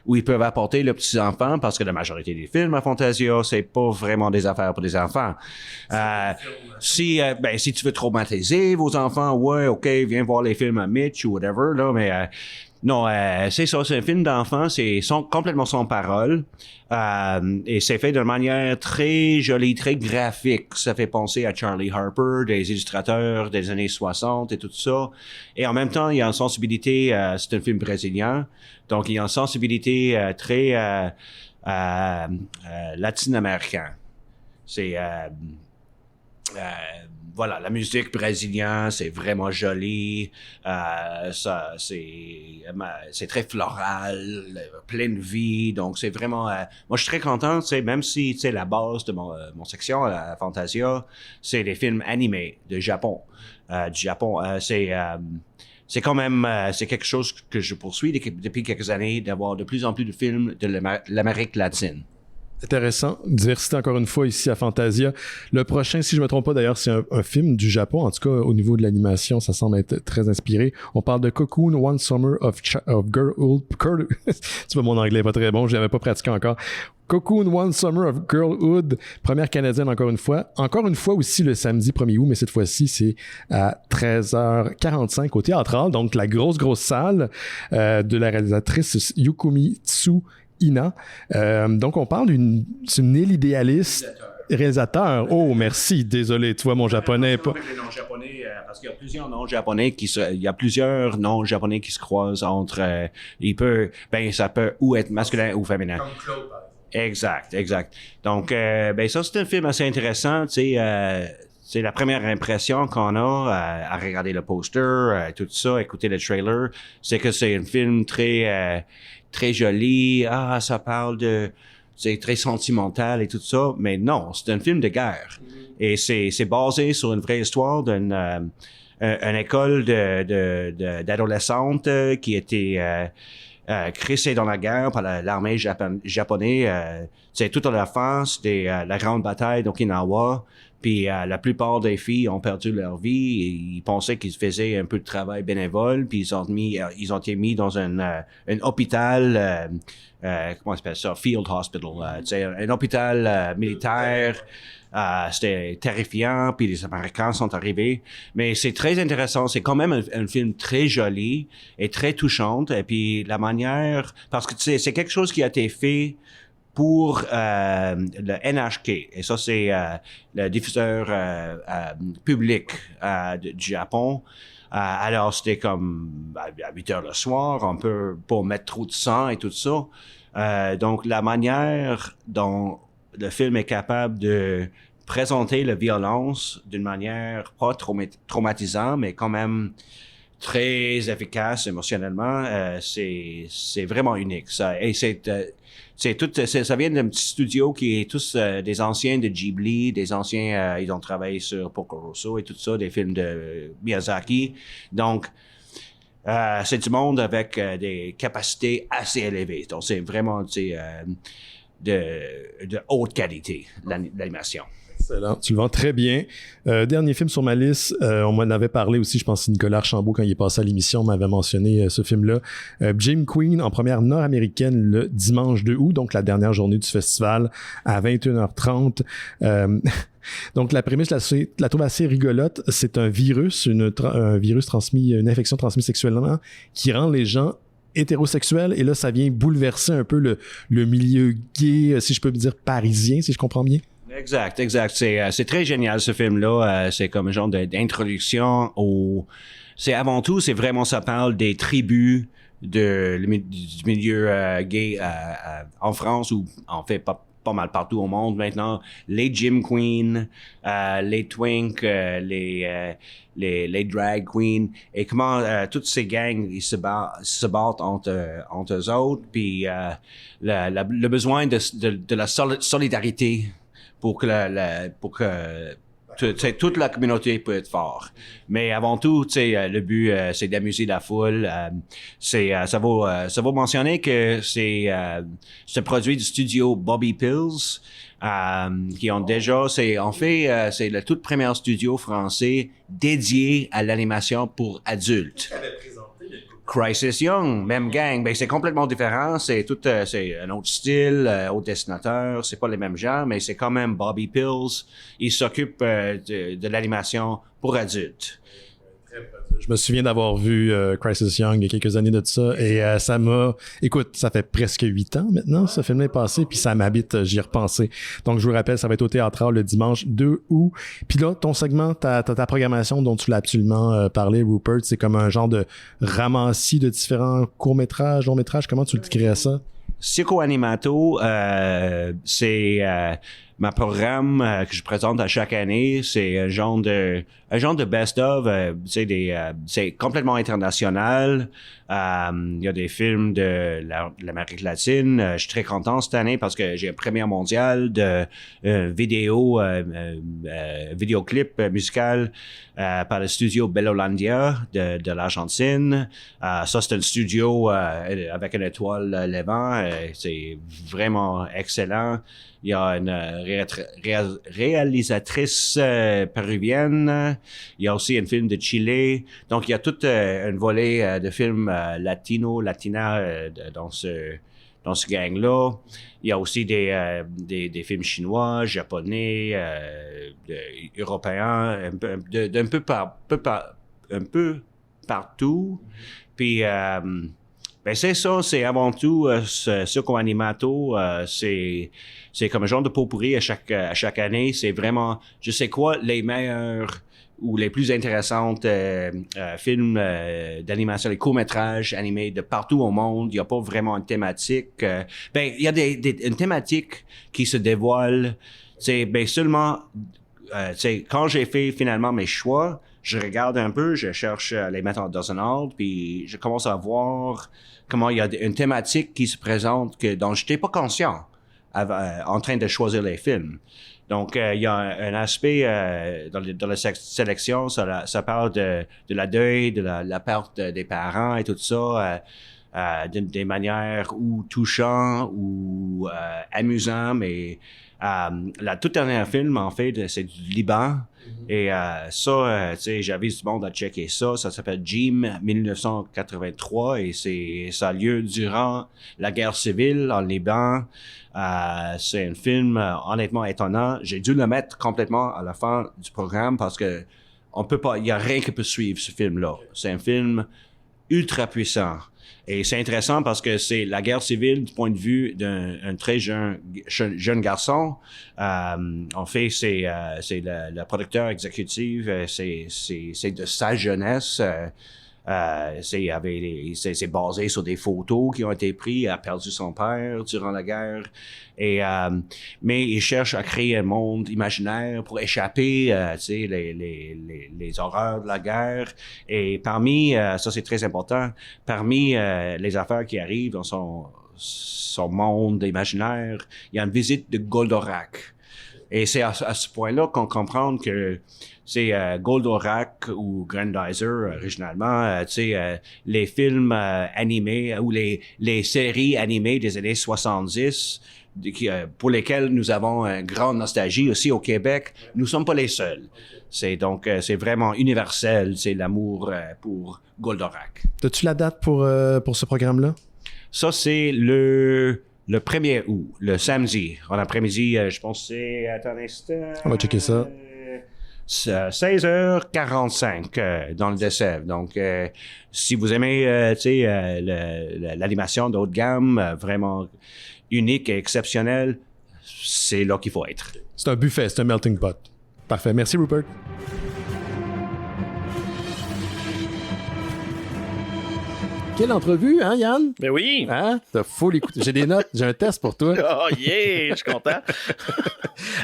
où ils peuvent apporter leurs petits enfants, parce que la majorité des films à Fantasia, c'est pas vraiment des affaires pour des enfants. Si tu veux traumatiser vos enfants, ouais, ok, viens voir les films à Mitch ou whatever là, mais non, c'est ça, c'est un film d'enfant, c'est complètement sans parole, et c'est fait d'une manière très jolie, très graphique. Ça fait penser à Charlie Harper, des illustrateurs des années 60 et tout ça. Et en même temps, il y a une sensibilité, c'est un film brésilien, donc il y a une sensibilité très latino-américaine. C'est voilà, la musique brésilienne, c'est vraiment joli. Ça, c'est très floral, plein de vie. Donc, c'est vraiment... moi, je suis très content, tu sais, même si, tu sais, la base de mon section, la Fantasia, c'est des films animés du Japon. c'est quand même c'est quelque chose que je poursuis depuis quelques années, d'avoir de plus en plus de films de l'Amérique latine. Intéressant. Diversité encore une fois ici à Fantasia. Le prochain, si je me trompe pas d'ailleurs, c'est un film du Japon. En tout cas, au niveau de l'animation, ça semble être très inspiré. On parle de Cocoon, One Summer of Girlhood. Tu vois, mon anglais est pas très bon, je l'avais pas pratiqué encore. Cocoon, One Summer of Girlhood, première canadienne encore une fois. Encore une fois aussi le samedi 1er août, mais cette fois-ci, c'est à 13h45 au Théâtral, donc la grosse salle de la réalisatrice Yukumi Ina. Donc, on parle c'est une île idéaliste. Réalisateur. Oh, merci. Désolé. Tu vois, mon japonais pas. Les noms japonais, parce qu'il y a plusieurs noms japonais il y a plusieurs noms japonais qui se croisent entre. Ça peut ou être masculin ou féminin. Comme Claude, par exemple. Exact. Donc, ça, c'est un film assez intéressant. Tu sais, c'est la première impression qu'on a à regarder le poster, tout ça, écouter le trailer. C'est que c'est un film très joli. Ça parle c'est très sentimental et tout ça. Mais non, c'est un film de guerre. Et c'est basé sur une vraie histoire d'une école d'adolescentes qui était crissée dans la guerre par l'armée japonaise. C'est toute la face de la grande bataille d'Okinawa. Puis la plupart des filles ont perdu leur vie et ils pensaient qu'ils faisaient un peu de travail bénévole. Puis ils ont été mis dans un hôpital, comment on appelle ça, field hospital, un hôpital militaire. C'était terrifiant. Puis les Américains sont arrivés. Mais c'est très intéressant. C'est quand même un film très joli et très touchant. Et puis la manière, parce que c'est quelque chose qui a été fait pour le NHK. Et ça, c'est le diffuseur public du Japon. Alors, c'était comme à 8 heures le soir, on peut pas mettre trop de sang et tout ça. Donc, la manière dont le film est capable de présenter la violence d'une manière pas traumatisante, mais quand même très efficace émotionnellement, c'est vraiment unique. Ça. Et ça vient d'un petit studio qui est tous des anciens de Ghibli, des anciens, ils ont travaillé sur Porco Rosso et tout ça, des films de Miyazaki. Donc, c'est du monde avec des capacités assez élevées. Donc, c'est vraiment de haute qualité, l'animation. Excellent. Tu le vends très bien. Dernier film sur ma liste, on m'en avait parlé aussi, je pense que Nicolas Archambault, quand il est passé à l'émission, m'avait mentionné ce film-là. Jim Queen, en première nord-américaine, le dimanche 2 août, donc la dernière journée du festival, à 21h30. Donc, la prémisse, la trouve assez rigolote. C'est un virus, un virus transmis, une infection transmise sexuellement, qui rend les gens hétérosexuels, et là, ça vient bouleverser un peu le milieu gay, si je peux me dire parisien, si je comprends bien. Exact. C'est très génial, ce film-là. C'est comme un genre d'introduction c'est avant tout, c'est vraiment, ça parle des tribus du milieu gay en France, ou en fait pas mal partout au monde maintenant. Les gym queens, les twink, les drag queens, et comment toutes ces gangs ils se battent entre eux autres, puis le besoin de la solidarité pour que toute la communauté peut être forte. Mais avant tout, le but, c'est d'amuser la foule. Ça vaut mentionner que c'est un produit du studio Bobby Pills, qui ont déjà, c'est le tout premier studio français dédié à l'animation pour adultes. Crisis Young, même gang, c'est complètement différent, c'est un autre style, autre dessinateur, c'est pas les mêmes genres, mais c'est quand même Bobby Pills. Il s'occupe de l'animation pour adultes. Je me souviens d'avoir vu Crisis Young il y a quelques années de ça, et écoute, ça fait presque 8 ans maintenant, ce film est passé, puis ça m'habite, j'y ai repensé. Donc, je vous rappelle, ça va être au Théâtral le dimanche 2 août. Puis là, ton segment, ta programmation dont tu l'as absolument parlé, Rupert, c'est comme un genre de ramassis de différents courts-métrages, longs-métrages, comment tu le décrirais ça? Circo Animato, c'est ma programme que je présente à chaque année, c'est un genre de best-of, c'est complètement international. Il y a des films de l'Amérique latine. Je suis très content cette année parce que j'ai un première mondial de vidéoclip musical par le studio Bellolandia de l'Argentine. Ça, c'est un studio avec une étoile levant. C'est vraiment excellent. Il y a une réalisatrice péruvienne. Il y a aussi un film de Chili. Donc, il y a tout un volet de films latina dans ce gang-là. Il y a aussi des films chinois, japonais, européens, un peu partout. Puis, c'est ça, c'est avant tout Circo Animato, c'est comme un genre de pot pourri à chaque année. C'est vraiment, je sais quoi, les meilleurs ou les plus intéressantes films d'animation, les courts-métrages animés de partout au monde. Il n'y a pas vraiment une thématique. Il y a une thématique qui se dévoile. Seulement, quand j'ai fait finalement mes choix, je regarde un peu, je cherche à les mettre dans un ordre, puis je commence à voir comment il y a une thématique qui se présente dont je n'étais pas conscient en train de choisir les films. Donc, il y a un aspect dans la sélection, ça parle de la deuil, de la perte des parents et tout ça, des manières ou touchantes ou amusantes, mais la toute dernière film, en fait, c'est du Liban. Et ça, tu sais, j'avise du monde à checker ça. Ça s'appelle Jim 1983 et ça a lieu durant la guerre civile en Liban. C'est un film honnêtement étonnant. J'ai dû le mettre complètement à la fin du programme parce que on peut pas, il y a rien qui peut suivre ce film-là. C'est un film ultra puissant. Et c'est intéressant parce que c'est la guerre civile du point de vue d'un très jeune garçon. En fait, c'est le producteur exécutif, c'est de sa jeunesse. C'est basé sur des photos qui ont été prises. Il a perdu son père durant la guerre. Mais il cherche à créer un monde imaginaire pour échapper, les horreurs de la guerre. Et parmi, ça c'est très important, parmi les affaires qui arrivent dans son monde imaginaire, il y a une visite de Goldorak. Et c'est à ce point-là qu'on comprend que c'est Goldorak ou Grandizer originalement, les films animés ou les séries animées des années 70 pour lesquelles nous avons une grande nostalgie aussi au Québec. Nous sommes pas les seuls. C'est vraiment universel, c'est l'amour pour Goldorak. As-tu la date pour ce programme-là? Ça, c'est le 1er août, le samedi. En après-midi, je pense que c'est... Attends un instant. On va checker ça. 16h45 dans le DCF. Donc, si vous aimez l'animation de haute gamme, vraiment unique et exceptionnelle, c'est là qu'il faut être. C'est un buffet, c'est un melting pot. Parfait. Merci, Rupert. Quelle entrevue, hein, Yann? Ben oui! Hein? T'as full l'écouter. J'ai des notes, j'ai un test pour toi. Oh yeah! Je suis content.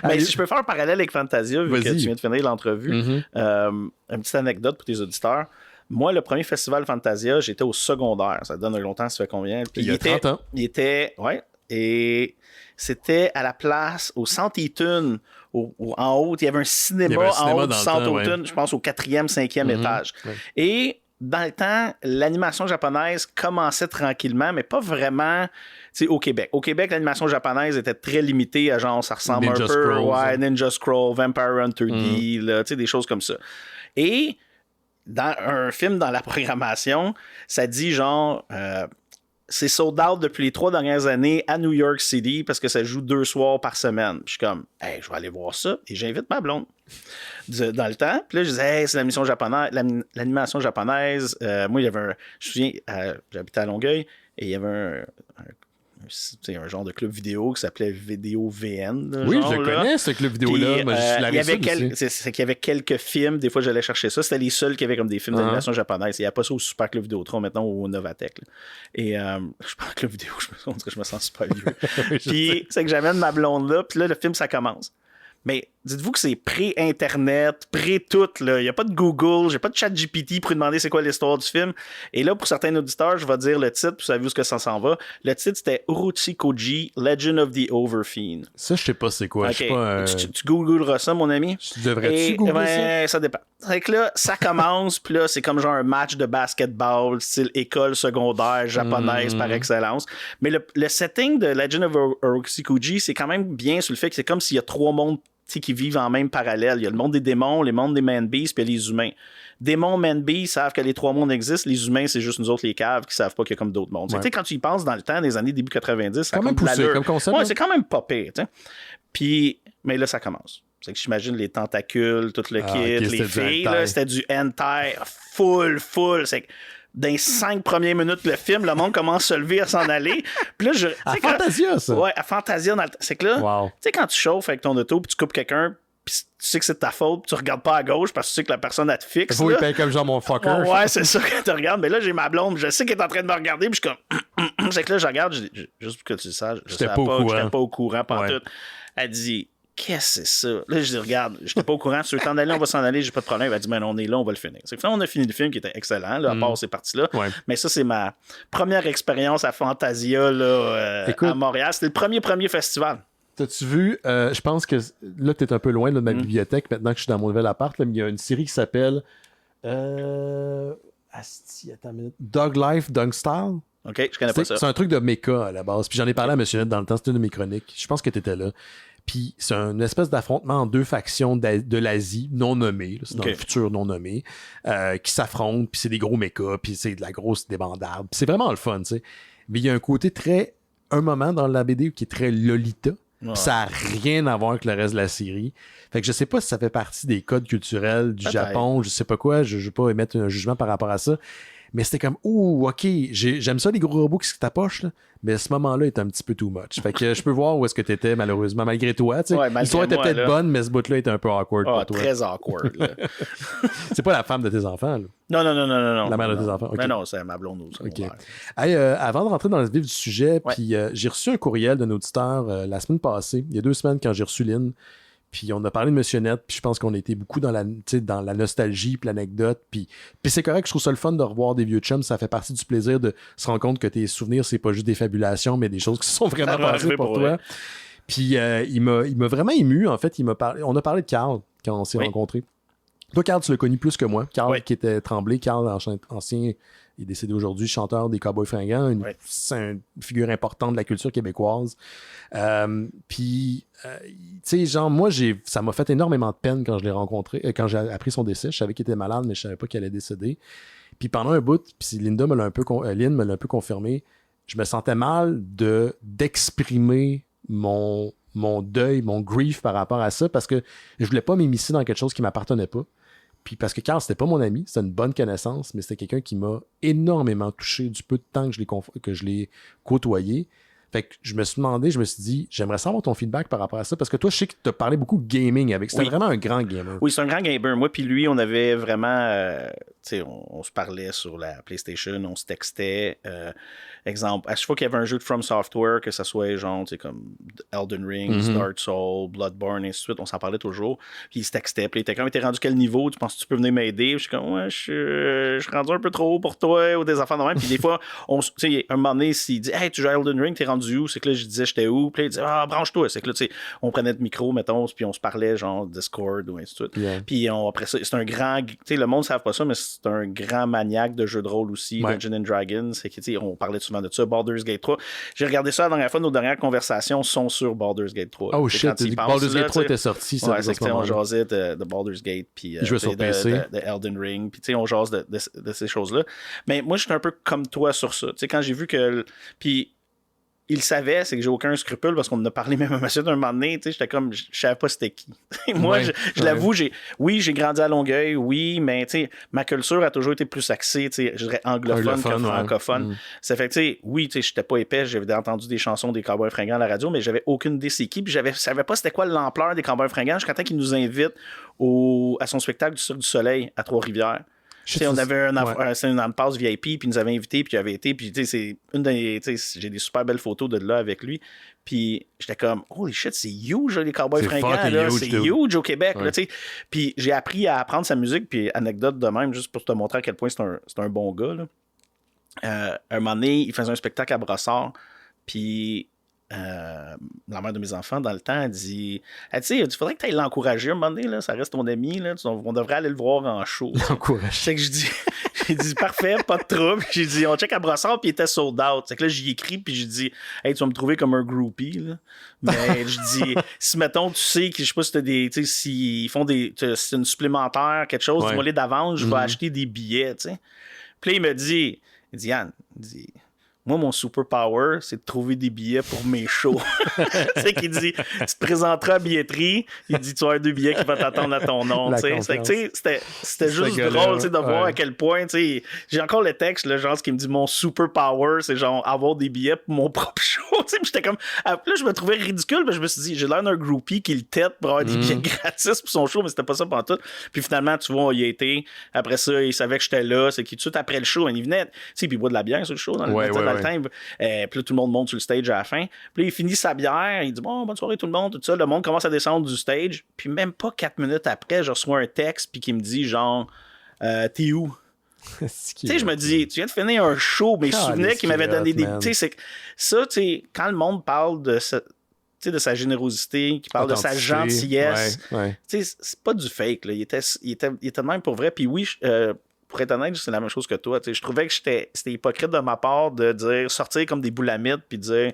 Mais si je peux faire un parallèle avec Fantasia, vu que tu viens de finir l'entrevue, une petite anecdote pour tes auditeurs. Moi, le premier festival Fantasia, j'étais au secondaire. Ça te donne longtemps, ça fait combien? Puis il y a 30 ans. Il était... Ouais. Et c'était à la place, au Centre Eaton, en haut. Il y avait un cinéma en haut du Centre Eaton, je pense au 4e, 5e étage. Ouais. Et... dans le temps, l'animation japonaise commençait tranquillement, mais pas vraiment au Québec. Au Québec, l'animation japonaise était très limitée à genre, ça ressemble Ninja un peu Scrolls, Ninja Scroll, Vampire Hunter D, là, des choses comme ça. Et dans un film dans la programmation, ça dit genre... c'est sold out depuis les 3 dernières années à New York City parce que ça joue 2 soirs par semaine. Puis je suis comme, hey, je vais aller voir ça. Et j'invite ma blonde dans le temps. Puis là, je disais, hey, c'est l'animation japonaise. Moi, il y avait je me souviens, j'habitais à Longueuil et il y avait un genre de club vidéo qui s'appelait Vidéo VN. Là, oui, genre, je le connais, ce club vidéo-là. Puis, Moi, je l'avais c'est qu'il y avait quelques films, des fois j'allais chercher ça. C'était les seuls qui avaient comme des films d'animation japonaise. Il n'y a pas ça au Super Club Vidéotron maintenant ou au Novatech. Là. Et je parle de club vidéo, je me sens super vieux. Puis c'est que j'amène ma blonde là, puis là, le film, ça commence. Mais dites-vous que c'est pré-Internet, pré-tout. Il n'y a pas de Google, j'ai pas de chat GPT pour lui demander c'est quoi l'histoire du film. Et là, pour certains auditeurs, je vais dire le titre, puis vous savez où ce que ça s'en va. Le titre, c'était Urochi Koji, Legend of the Overfiend. Ça, je sais pas c'est quoi. Okay. Pas, tu googleras ça, mon ami? Devrais-tu googler ça dépend. C'est que là, ça commence, puis là, c'est comme genre un match de basketball, style école secondaire japonaise par excellence. Mais le setting de Legend of Urochi Koji, c'est quand même bien sur le fait que c'est comme s'il y a 3 mondes qui vivent en même parallèle. Il y a le monde des démons, le monde des man-beasts, puis les humains. Démons, man-beasts savent que les 3 mondes existent. Les humains, c'est juste nous autres, les caves, qui savent pas qu'il y a comme d'autres mondes. Ouais. Quand tu y penses dans le temps, des années début 90, c'est quand même poussé comme concept. Ouais, c'est quand même pas pire. Puis, mais là, ça commence. C'est que j'imagine les tentacules, tout le kit, les filles, là, c'était du hentai full. C'est que dans les 5 premières minutes le film, le monde commence à se lever, à s'en aller. Puis là, à Fantasia, ça. Ouais, à Fantasia. C'est que là, tu sais, quand tu chauffes avec ton auto, puis tu coupes quelqu'un, puis tu sais que c'est de ta faute, puis tu regardes pas à gauche parce que tu sais que la personne, elle te fixe. Faut y payer comme genre mon fucker. Ouais, c'est ça que tu regardes. Mais là, j'ai ma blonde, je sais qu'elle est en train de me regarder, puis je suis comme. C'est que là, je regarde, juste pour que tu le saches, j'étais pas au courant pantoute. Elle dit. Qu'est-ce que c'est ça? Là, je dis, regarde, j'étais pas au courant. Si tu veux t'en aller, on va s'en aller, j'ai pas de problème. Elle va dire, mais on est là, on va le finir. C'est que finalement, on a fini le film qui était excellent, là, à part ces parties-là. Ouais. Mais ça, c'est ma première expérience à Fantasia là, à Montréal. C'était le premier festival. T'as-tu vu, je pense que là, t'es un peu loin là, de ma bibliothèque maintenant que je suis dans mon nouvel appart, là, mais il y a une série qui s'appelle attends une minute. Dog Life, Dog Style. OK, je connais pas ça. C'est un truc de méca à la base. Puis j'en ai parlé à Monsieur Net dans le temps, c'était une de mes chroniques. Je pense que t'étais là. Puis c'est une espèce d'affrontement en 2 factions de l'Asie, non nommées, là, c'est dans le futur non nommé, qui s'affrontent, puis c'est des gros mechas, puis c'est de la grosse débandade. Puis c'est vraiment le fun, tu sais. Mais il y a un côté un moment dans la BD qui est très Lolita, puis ça n'a rien à voir avec le reste de la série. Fait que je sais pas si ça fait partie des codes culturels du Japon, je sais pas quoi, je veux pas émettre un jugement par rapport à ça. Mais c'était comme, ok, j'aime ça les gros robots qui se tapochent, là, mais ce moment-là est un petit peu too much. Fait que je peux voir où est-ce que t'étais, malheureusement, malgré toi. L'histoire était peut-être bonne, mais ce bout-là était un peu awkward pour toi. Très awkward. Là. C'est pas la femme de tes enfants, là. Non. La mère de tes enfants. Okay. Non, c'est ma blonde aussi. Okay. Hey, avant de rentrer dans le vif du sujet, puis j'ai reçu un courriel d'un auditeur la semaine passée, il y a 2 semaines, quand j'ai reçu Lynn. Puis on a parlé de Monsieur Net, puis je pense qu'on a été beaucoup dans la nostalgie, puis l'anecdote. Puis c'est correct, je trouve ça le fun de revoir des vieux chums. Ça fait partie du plaisir de se rendre compte que tes souvenirs, c'est pas juste des fabulations, mais des choses qui se sont vraiment passées pour toi. Puis il m'a vraiment ému, en fait. On a parlé de Carl quand on s'est rencontrés. Toi, Carl, tu l'as connu plus que moi. Carl qui était Tremblay, Carl, ancien, il est décédé aujourd'hui, chanteur des Cowboys Fringants, c'est une figure importante de la culture québécoise. Puis, tu sais, genre, moi, ça m'a fait énormément de peine quand je l'ai rencontré, quand j'ai appris son décès. Je savais qu'il était malade, mais je savais pas qu'il allait décéder. Puis pendant un bout, puis Lynn me l'a un peu confirmé, je me sentais mal d'exprimer mon deuil, mon grief par rapport à ça, parce que je voulais pas m'immiscer dans quelque chose qui m'appartenait pas. Puis parce que Carl, c'était pas mon ami, c'était une bonne connaissance, mais c'était quelqu'un qui m'a énormément touché du peu de temps que je l'ai côtoyé. Fait que je me suis dit, j'aimerais savoir ton feedback par rapport à ça, parce que toi, je sais que tu as parlé beaucoup de gaming avec. C'était vraiment un grand gamer. Oui, c'est un grand gamer. Moi puis lui, on avait vraiment... tu sais, on se parlait sur la PlayStation, on se textait. Exemple, à chaque fois qu'il y avait un jeu de From Software, que ça soit genre, tu sais, comme Elden Ring, Dark Souls, Bloodborne, et ainsi de suite, on s'en parlait toujours. Puis il se textait. Puis il était comme, t'es rendu quel niveau? Tu penses que tu peux venir m'aider? Je suis comme, ouais, je suis rendu un peu trop haut pour toi, ou des enfants de même. Puis des fois, tu sais, un moment donné, s'il dit, hey, tu joues à Elden Ring, t'es rendu où? C'est que là, je disais, j'étais où? Puis là, il disait, branche-toi. C'est que là, tu sais, on prenait le micro, mettons, puis on se parlait, genre, Discord, ou ainsi de suite. Yeah. Puis après ça, c'est un grand, tu sais, le monde ne savent pas ça, mais c'est un grand maniaque de jeux de rôle aussi, Dungeons and Dragons. C'est que, tu sais, on parlait souvent de ça, Baldur's Gate 3. J'ai regardé ça la dernière fois, nos dernières conversations sont sur Baldur's Gate 3. Oh shit, Baldur's Gate 3 était sorti, ça. Ouais, c'est que on jasait de Baldur's Gate, puis de Elden Ring, puis tu sais, on jase de ces choses-là. Mais moi, je suis un peu comme toi sur ça. Tu sais, quand j'ai vu que... Puis il le savait, c'est que j'ai aucun scrupule parce qu'on en a parlé même à monsieur d'un moment donné, tu sais, j'étais comme, je savais pas c'était qui. Moi, Ouais, je l'avoue, j'ai grandi à Longueuil, oui, mais tu sais, ma culture a toujours été plus axée, tu sais, je dirais anglophone que francophone. Ça fait que, tu sais, oui, tu sais, j'étais pas épais, j'avais entendu des chansons des Cowboys Fringants à la radio, mais j'avais aucune idée c'est qui, puis je savais pas c'était quoi l'ampleur des Cowboys Fringants jusqu'à temps qu'ils nous invitent à son spectacle du Cirque du Soleil à Trois-Rivières. On avait une passe VIP, puis il nous avait invités, puis il avait été, puis c'est une des. J'ai des super belles photos de là avec lui. Puis j'étais comme, holy shit, c'est huge, les Cowboys Fringants, c'est huge au Québec. Là, puis j'ai appris à apprendre sa musique, puis anecdote de même, juste pour te montrer à quel point c'est un bon gars. Là. Un moment donné, il faisait un spectacle à Brossard, puis. La mère de mes enfants, dans le temps, elle dit il faudrait que tu ailles l'encourager un moment donné, là, ça reste ton ami, là, on devrait aller le voir en show. C'est que j'ai dit parfait, pas de trouble. J'ai dit on check à Brossard, puis il était sold out. C'est que là, j'y écris, puis j'ai dit hey, tu vas me trouver comme un groupie. Là. Mais je dis si mettons, tu sais que je sais pas si t'as des. Tu sais, s'ils font c'est une supplémentaire, quelque chose, dis-moi les d'avance, je vais acheter des billets. T'sais. Puis là, il me dit Yann, moi, mon superpower, c'est de trouver des billets pour mes shows. Tu sais, qu'il dit, tu te présenteras à la billetterie, il dit, tu vas avoir 2 billets qui vont t'attendre à ton nom. C'était juste drôle de voir à quel point, tu sais, j'ai encore le texte, là, genre, ce qui me dit, mon superpower, c'est genre avoir des billets pour mon propre show. Tu sais, j'étais comme, là, je me trouvais ridicule, mais je me suis dit, j'ai l'air d'un groupie qui le tête pour avoir des billets gratis pour son show, mais c'était pas ça pendant tout. Puis finalement, tu vois, il a été, après ça, il savait que j'étais là, c'est qu'il tout de suite après le show, il venait, tu sais, puis il boit de la bière sur le show, dans le temps. Puis là, tout le monde monte sur le stage à la fin. Puis là, il finit sa bière. Il dit bon, bonne soirée tout le monde, tout ça. Le monde commence à descendre du stage. Puis même pas 4 minutes après, je reçois un texte puis qui me dit genre t'es où? Tu sais, je me dis, tu viens de finir un show, mais je me souvenais qu'il m'avait donné des. Tu sais, c'est ça, tu sais, quand le monde parle de de sa générosité, qui parle de sa gentillesse, tu sais, c'est pas du fake. Là. Il était de même pour vrai. Puis oui, pour être honnête, c'est la même chose que toi. Je trouvais que c'était hypocrite de ma part de dire sortir comme des boulamites puis dire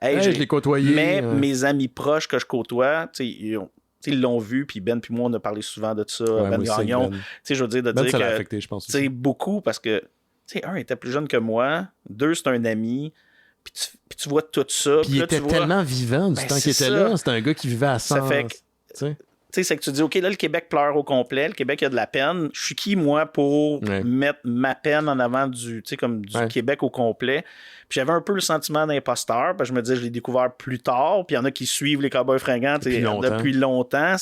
hey, je l'ai côtoyé. Mais mes amis proches que je côtoie, ils l'ont vu, puis Ben puis moi, on a parlé souvent de ça. Ben Gagnon. Je veux dire, ça l'a affecté, je pense. Beaucoup parce que, un, il était plus jeune que moi. 2, c'est un ami. Puis tu vois tout ça. Puis il était tellement vivant du temps qu'il était là. C'était un gars qui vivait à 100. Ça fait que, c'est que tu dis, OK, là, le Québec pleure au complet, le Québec a de la peine. Je suis qui, moi, pour mettre ma peine en avant du Québec au complet? Puis j'avais un peu le sentiment d'imposteur, parce que je me disais, je l'ai découvert plus tard, puis il y en a qui suivent les Cowboys Fringants depuis longtemps.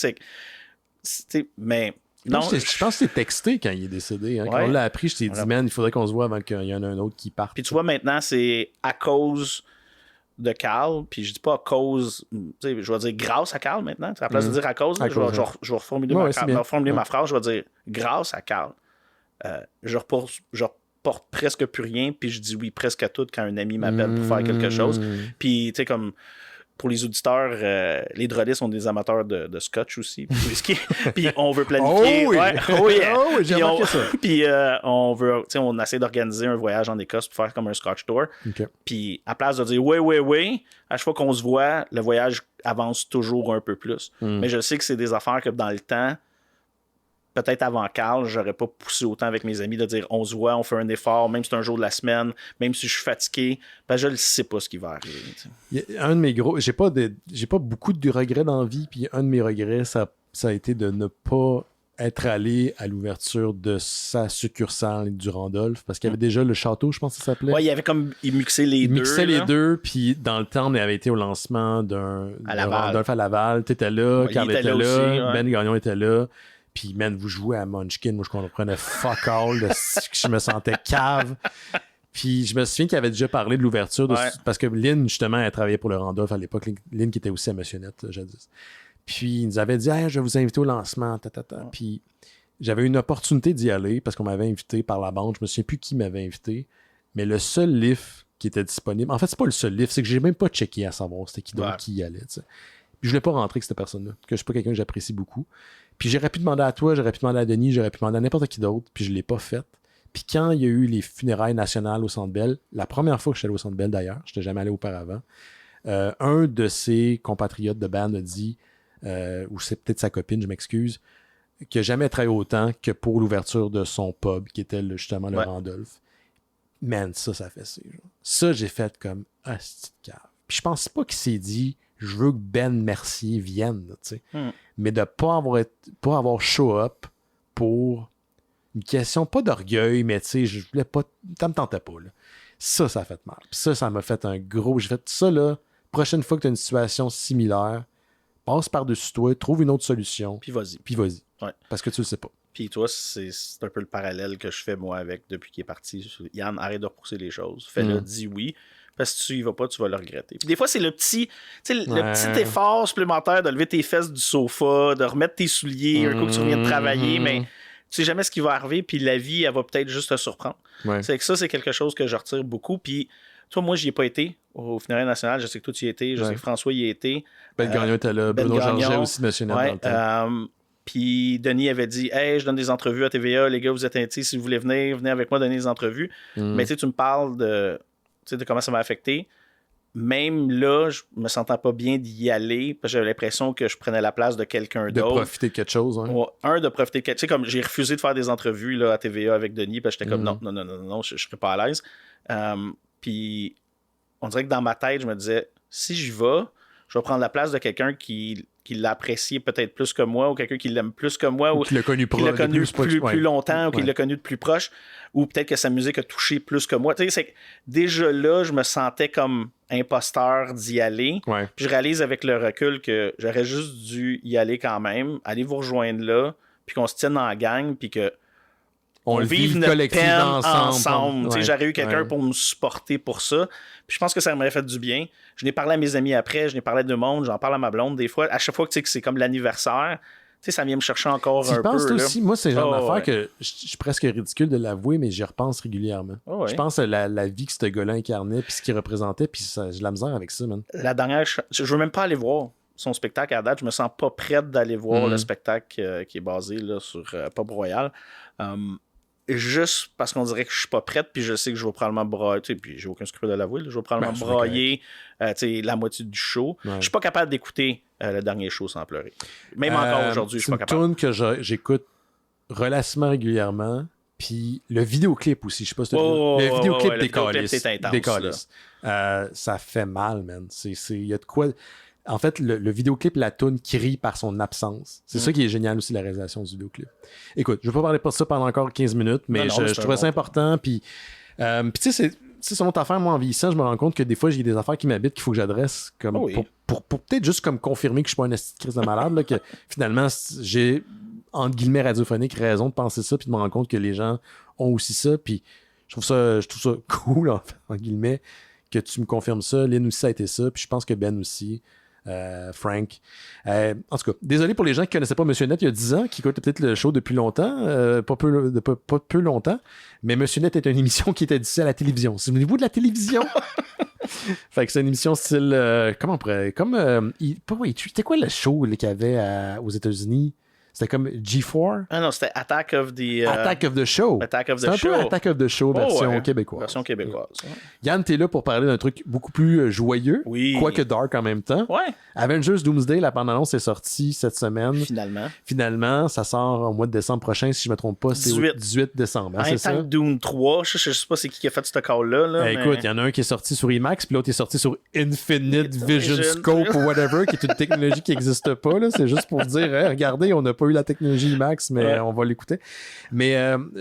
Mais non. Je pense que c'est texté quand il est décédé. Hein. Quand on l'a appris, je t'ai dit, man, il faudrait qu'on se voit avant qu'il y en ait un autre qui parte. Puis tu vois, maintenant, c'est à cause de Carl, puis je dis pas à cause, je vais dire grâce à Carl maintenant, à la place de dire à cause, je vais reformuler ma phrase, je vais dire grâce à Carl. Je reporte presque plus rien, puis je dis oui presque à tout quand un ami m'appelle pour faire quelque chose. Puis tu sais, comme pour les auditeurs, les drôlistes sont des amateurs de scotch aussi. Puis on veut planifier. J'ai remarqué ça. Puis on essaie d'organiser un voyage en Écosse pour faire comme un scotch tour. Okay. Puis à place de dire oui, à chaque fois qu'on se voit, le voyage avance toujours un peu plus. Mais je sais que c'est des affaires que dans le temps, peut-être avant Carl, j'aurais pas poussé autant avec mes amis de dire on se voit, on fait un effort, même si c'est un jour de la semaine, même si je suis fatigué, ben je ne sais pas ce qui va arriver. Un de mes gros, j'ai pas beaucoup de regrets dans la vie, puis un de mes regrets, ça a été de ne pas être allé à l'ouverture de sa succursale du Randolph, parce qu'il y avait déjà le château, je pense que ça s'appelait. Ouais, il y avait comme il mixait les deux. Il mixait les deux, puis dans le temps, on avait été au lancement d'un Randolph à Laval. T'étais là, Carl était là, aussi, Ben Gagnon était là. Puis, man, vous jouez à Munchkin. Moi, je comprenais fuck all. Je me sentais cave. Puis, je me souviens qu'il avait déjà parlé de l'ouverture. Parce que Lynn, justement, elle travaillait pour le Randolph à l'époque. Lynn qui était aussi à Monsieur Net, jadis. Puis, il nous avait dit hey, je vais vous inviter au lancement. Puis, j'avais une opportunité d'y aller parce qu'on m'avait invité par la bande. Je me souviens plus qui m'avait invité. Mais le seul lift qui était disponible... En fait, c'est pas le seul lift. C'est que j'ai même pas checké à savoir c'était qui d'autre qui y allait. T'sais. Puis, je voulais pas rentrer avec cette personne-là. Parce que je suis pas quelqu'un que j'apprécie beaucoup. Puis j'aurais pu demander à toi, j'aurais pu demander à Denis, j'aurais pu demander à n'importe qui d'autre, puis je l'ai pas fait. Puis quand il y a eu les funérailles nationales au Centre Bell, la première fois que je suis allé au Centre Bell d'ailleurs, je n'étais jamais allé auparavant, un de ses compatriotes de band a dit, ou c'est peut-être sa copine, je m'excuse, qu'il n'a jamais travaillé autant que pour l'ouverture de son pub, qui était justement le Randolph. Man, ça fait ça. Ça, j'ai fait comme, c'est de cave. Puis je pense pas qu'il s'est dit je veux que Ben Mercier vienne, tu sais. Mais de pas avoir show up pour une question, pas d'orgueil, mais tu sais, je voulais pas, ça me tentait pas, là. Ça a fait mal. Puis ça m'a fait un gros... J'ai fait ça, là, prochaine fois que tu as une situation similaire, passe par-dessus toi, trouve une autre solution. Puis vas-y. Ouais. Parce que tu le sais pas. Puis toi, c'est un peu le parallèle que je fais, moi, avec depuis qu'il est parti. Yann, arrête de repousser les choses. Fais-le, dis oui. Parce que si tu y vas pas, tu vas le regretter. Puis des fois, c'est le petit effort supplémentaire de lever tes fesses du sofa, de remettre tes souliers un coup que tu reviens de travailler, mais tu sais jamais ce qui va arriver, puis la vie, elle va peut-être juste te surprendre. C'est que ça, c'est quelque chose que je retire beaucoup. Puis toi, moi, j'y ai pas été au funérailles nationales. Je sais que toi, tu y étais. Je sais que François y était. Ben Gagnon était là. Bruno Georget aussi, national. Puis Denis avait dit hey, je donne des entrevues à TVA, les gars, vous êtes intimes, si vous voulez venir, venez avec moi donner des entrevues. Mais tu me parles de comment ça m'a affecté. Même là, je me sentais pas bien d'y aller parce que j'avais l'impression que je prenais la place de quelqu'un d'autre. De profiter de quelque chose. Hein? De profiter de quelque chose. Tu sais, comme j'ai refusé de faire des entrevues là, à TVA avec Denis parce que j'étais comme non, je serais pas à l'aise. Puis on dirait que dans ma tête, je me disais si j'y vais, je vais prendre la place de quelqu'un qui l'appréciait peut-être plus que moi, ou quelqu'un qui l'aime plus que moi, ou qui l'a connu plus longtemps, ou qui l'a connu de plus proche, ou peut-être que sa musique a touché plus que moi. Tu sais, c'est que déjà là, je me sentais comme imposteur d'y aller. Puis je réalise avec le recul que j'aurais juste dû y aller quand même, aller vous rejoindre là, puis qu'on se tienne dans la gang, puis que on vive notre peine ensemble. J'aurais eu quelqu'un pour me supporter pour ça. Puis je pense que ça m'aurait fait du bien. Je n'ai parlé à mes amis après, je n'ai parlé à deux mondes, j'en parle à ma blonde des fois. À chaque fois que c'est comme l'anniversaire, ça vient me chercher encore un peu. Tu penses aussi, moi, c'est le genre d'affaire que je suis presque ridicule de l'avouer, mais j'y repense régulièrement. Je pense à la vie que ce gars-là incarnait, puis ce qu'il représentait, puis j'ai de la misère avec ça, man. La dernière, je veux même pas aller voir son spectacle à date. Je me sens pas prête d'aller voir le spectacle qui est basé là, sur Pop Royal. Juste parce qu'on dirait que je suis pas prête, puis je sais que je vais probablement brailler, puis j'ai aucun scrupule de l'avouer, je vais probablement brailler la moitié du show. Je suis pas capable d'écouter le dernier show sans pleurer. Même encore aujourd'hui, je suis pas capable. C'est une tune que j'écoute relativement régulièrement, puis le vidéoclip aussi, je sais pas si le vidéoclip des calices. Ça fait mal, man. Il y a de quoi... En fait, le vidéoclip, la toune crie par son absence. C'est ça qui est génial aussi, la réalisation du vidéoclip. Écoute, je vais pas parler de ça pendant encore 15 minutes, mais je trouvais ça important. Puis tu sais, c'est son autre affaire. Moi, en vieillissant, je me rends compte que des fois, j'ai des affaires qui m'habitent qu'il faut que j'adresse comme pour peut-être juste comme confirmer que je suis pas un esti de crise de malade, là, que finalement, j'ai, entre guillemets, radiophonique, raison de penser ça, puis de me rendre compte que les gens ont aussi ça. Puis je trouve ça cool, en guillemets, que tu me confirmes ça. Lynn aussi, ça a été ça. Puis je pense que Ben aussi. Frank. En tout cas, désolé pour les gens qui connaissaient pas Monsieur Net il y a 10 ans, qui écoutent peut-être le show depuis longtemps, pas peu longtemps, mais Monsieur Net est une émission qui était diffusée à la télévision. Souvenez-vous de la télévision? Fait que c'est une émission style... comment on pourrait... c'était quoi le show qu'il y avait aux États-Unis? C'était comme G4? Ah non, c'était Attack of the Show. C'est un peu Attack of the Show version québécoise. Version québécoise. Yann, t'es là pour parler d'un truc beaucoup plus joyeux, quoique dark en même temps. Avengers Doomsday, la bande-annonce est sortie cette semaine. Finalement, ça sort au mois de décembre prochain, si je me trompe pas. C'est 18 décembre. C'est ça? Doom 3, je sais pas c'est qui a fait ce call-là. Écoute, il y en a un qui est sorti sur IMAX, puis l'autre est sorti sur Infinite Vision Scope ou whatever, qui est une technologie qui n'existe pas. Là. C'est juste pour vous dire, regardez, on n'a pas eu la technologie IMAX, mais on va l'écouter. Mais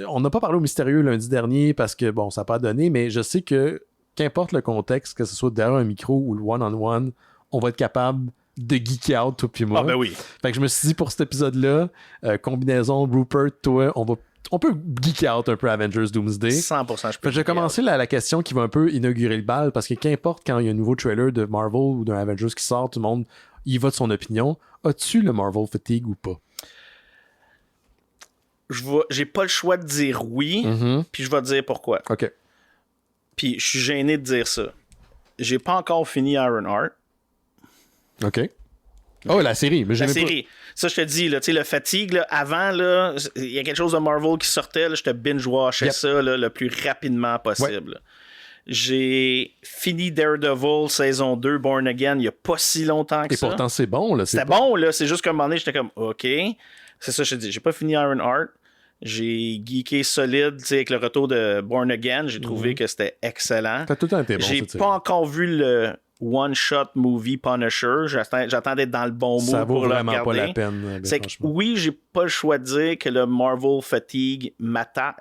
on n'a pas parlé au Mystérieux lundi dernier parce que, bon, ça n'a pas donné, mais je sais que, qu'importe le contexte, que ce soit derrière un micro ou le one-on-one, on va être capable de geeker out, toi puis moi. Ah ben oui. Fait que je me suis dit, pour cet épisode-là, combinaison, Rupert, toi, on peut geek out un peu Avengers Doomsday. 100%, je peux. Je vais commencer la question qui va un peu inaugurer le bal, parce que qu'importe quand il y a un nouveau trailer de Marvel ou d'un Avengers qui sort, tout le monde y va de son opinion. As-tu le Marvel fatigue ou pas? J'ai pas le choix de dire oui, puis je vais te dire pourquoi. OK. Puis je suis gêné de dire ça. J'ai pas encore fini Ironheart. OK. Oh, la série. Mais la série. Pas... Ça, je te dis, là, le fatigue, là, avant, il y a quelque chose de Marvel qui sortait, là, je te binge-watchais ça là, le plus rapidement possible. Ouais. J'ai fini Daredevil saison 2 Born Again il n'y a pas si longtemps que ça. Et pourtant, c'est bon. Là, C'était bon, là. C'est juste qu'à un moment donné, j'étais comme, OK. C'est ça, je te dis. J'ai pas fini Ironheart. J'ai geeké solide avec le retour de Born Again. J'ai trouvé que c'était excellent. T'as tout le temps été bon. J'ai pas encore vu one-shot movie Punisher. J'attends d'être dans le bon mood Ça vaut pour le vraiment regarder. pas la peine. C'est que oui, j'ai pas le choix de dire que le Marvel fatigue m'attaque.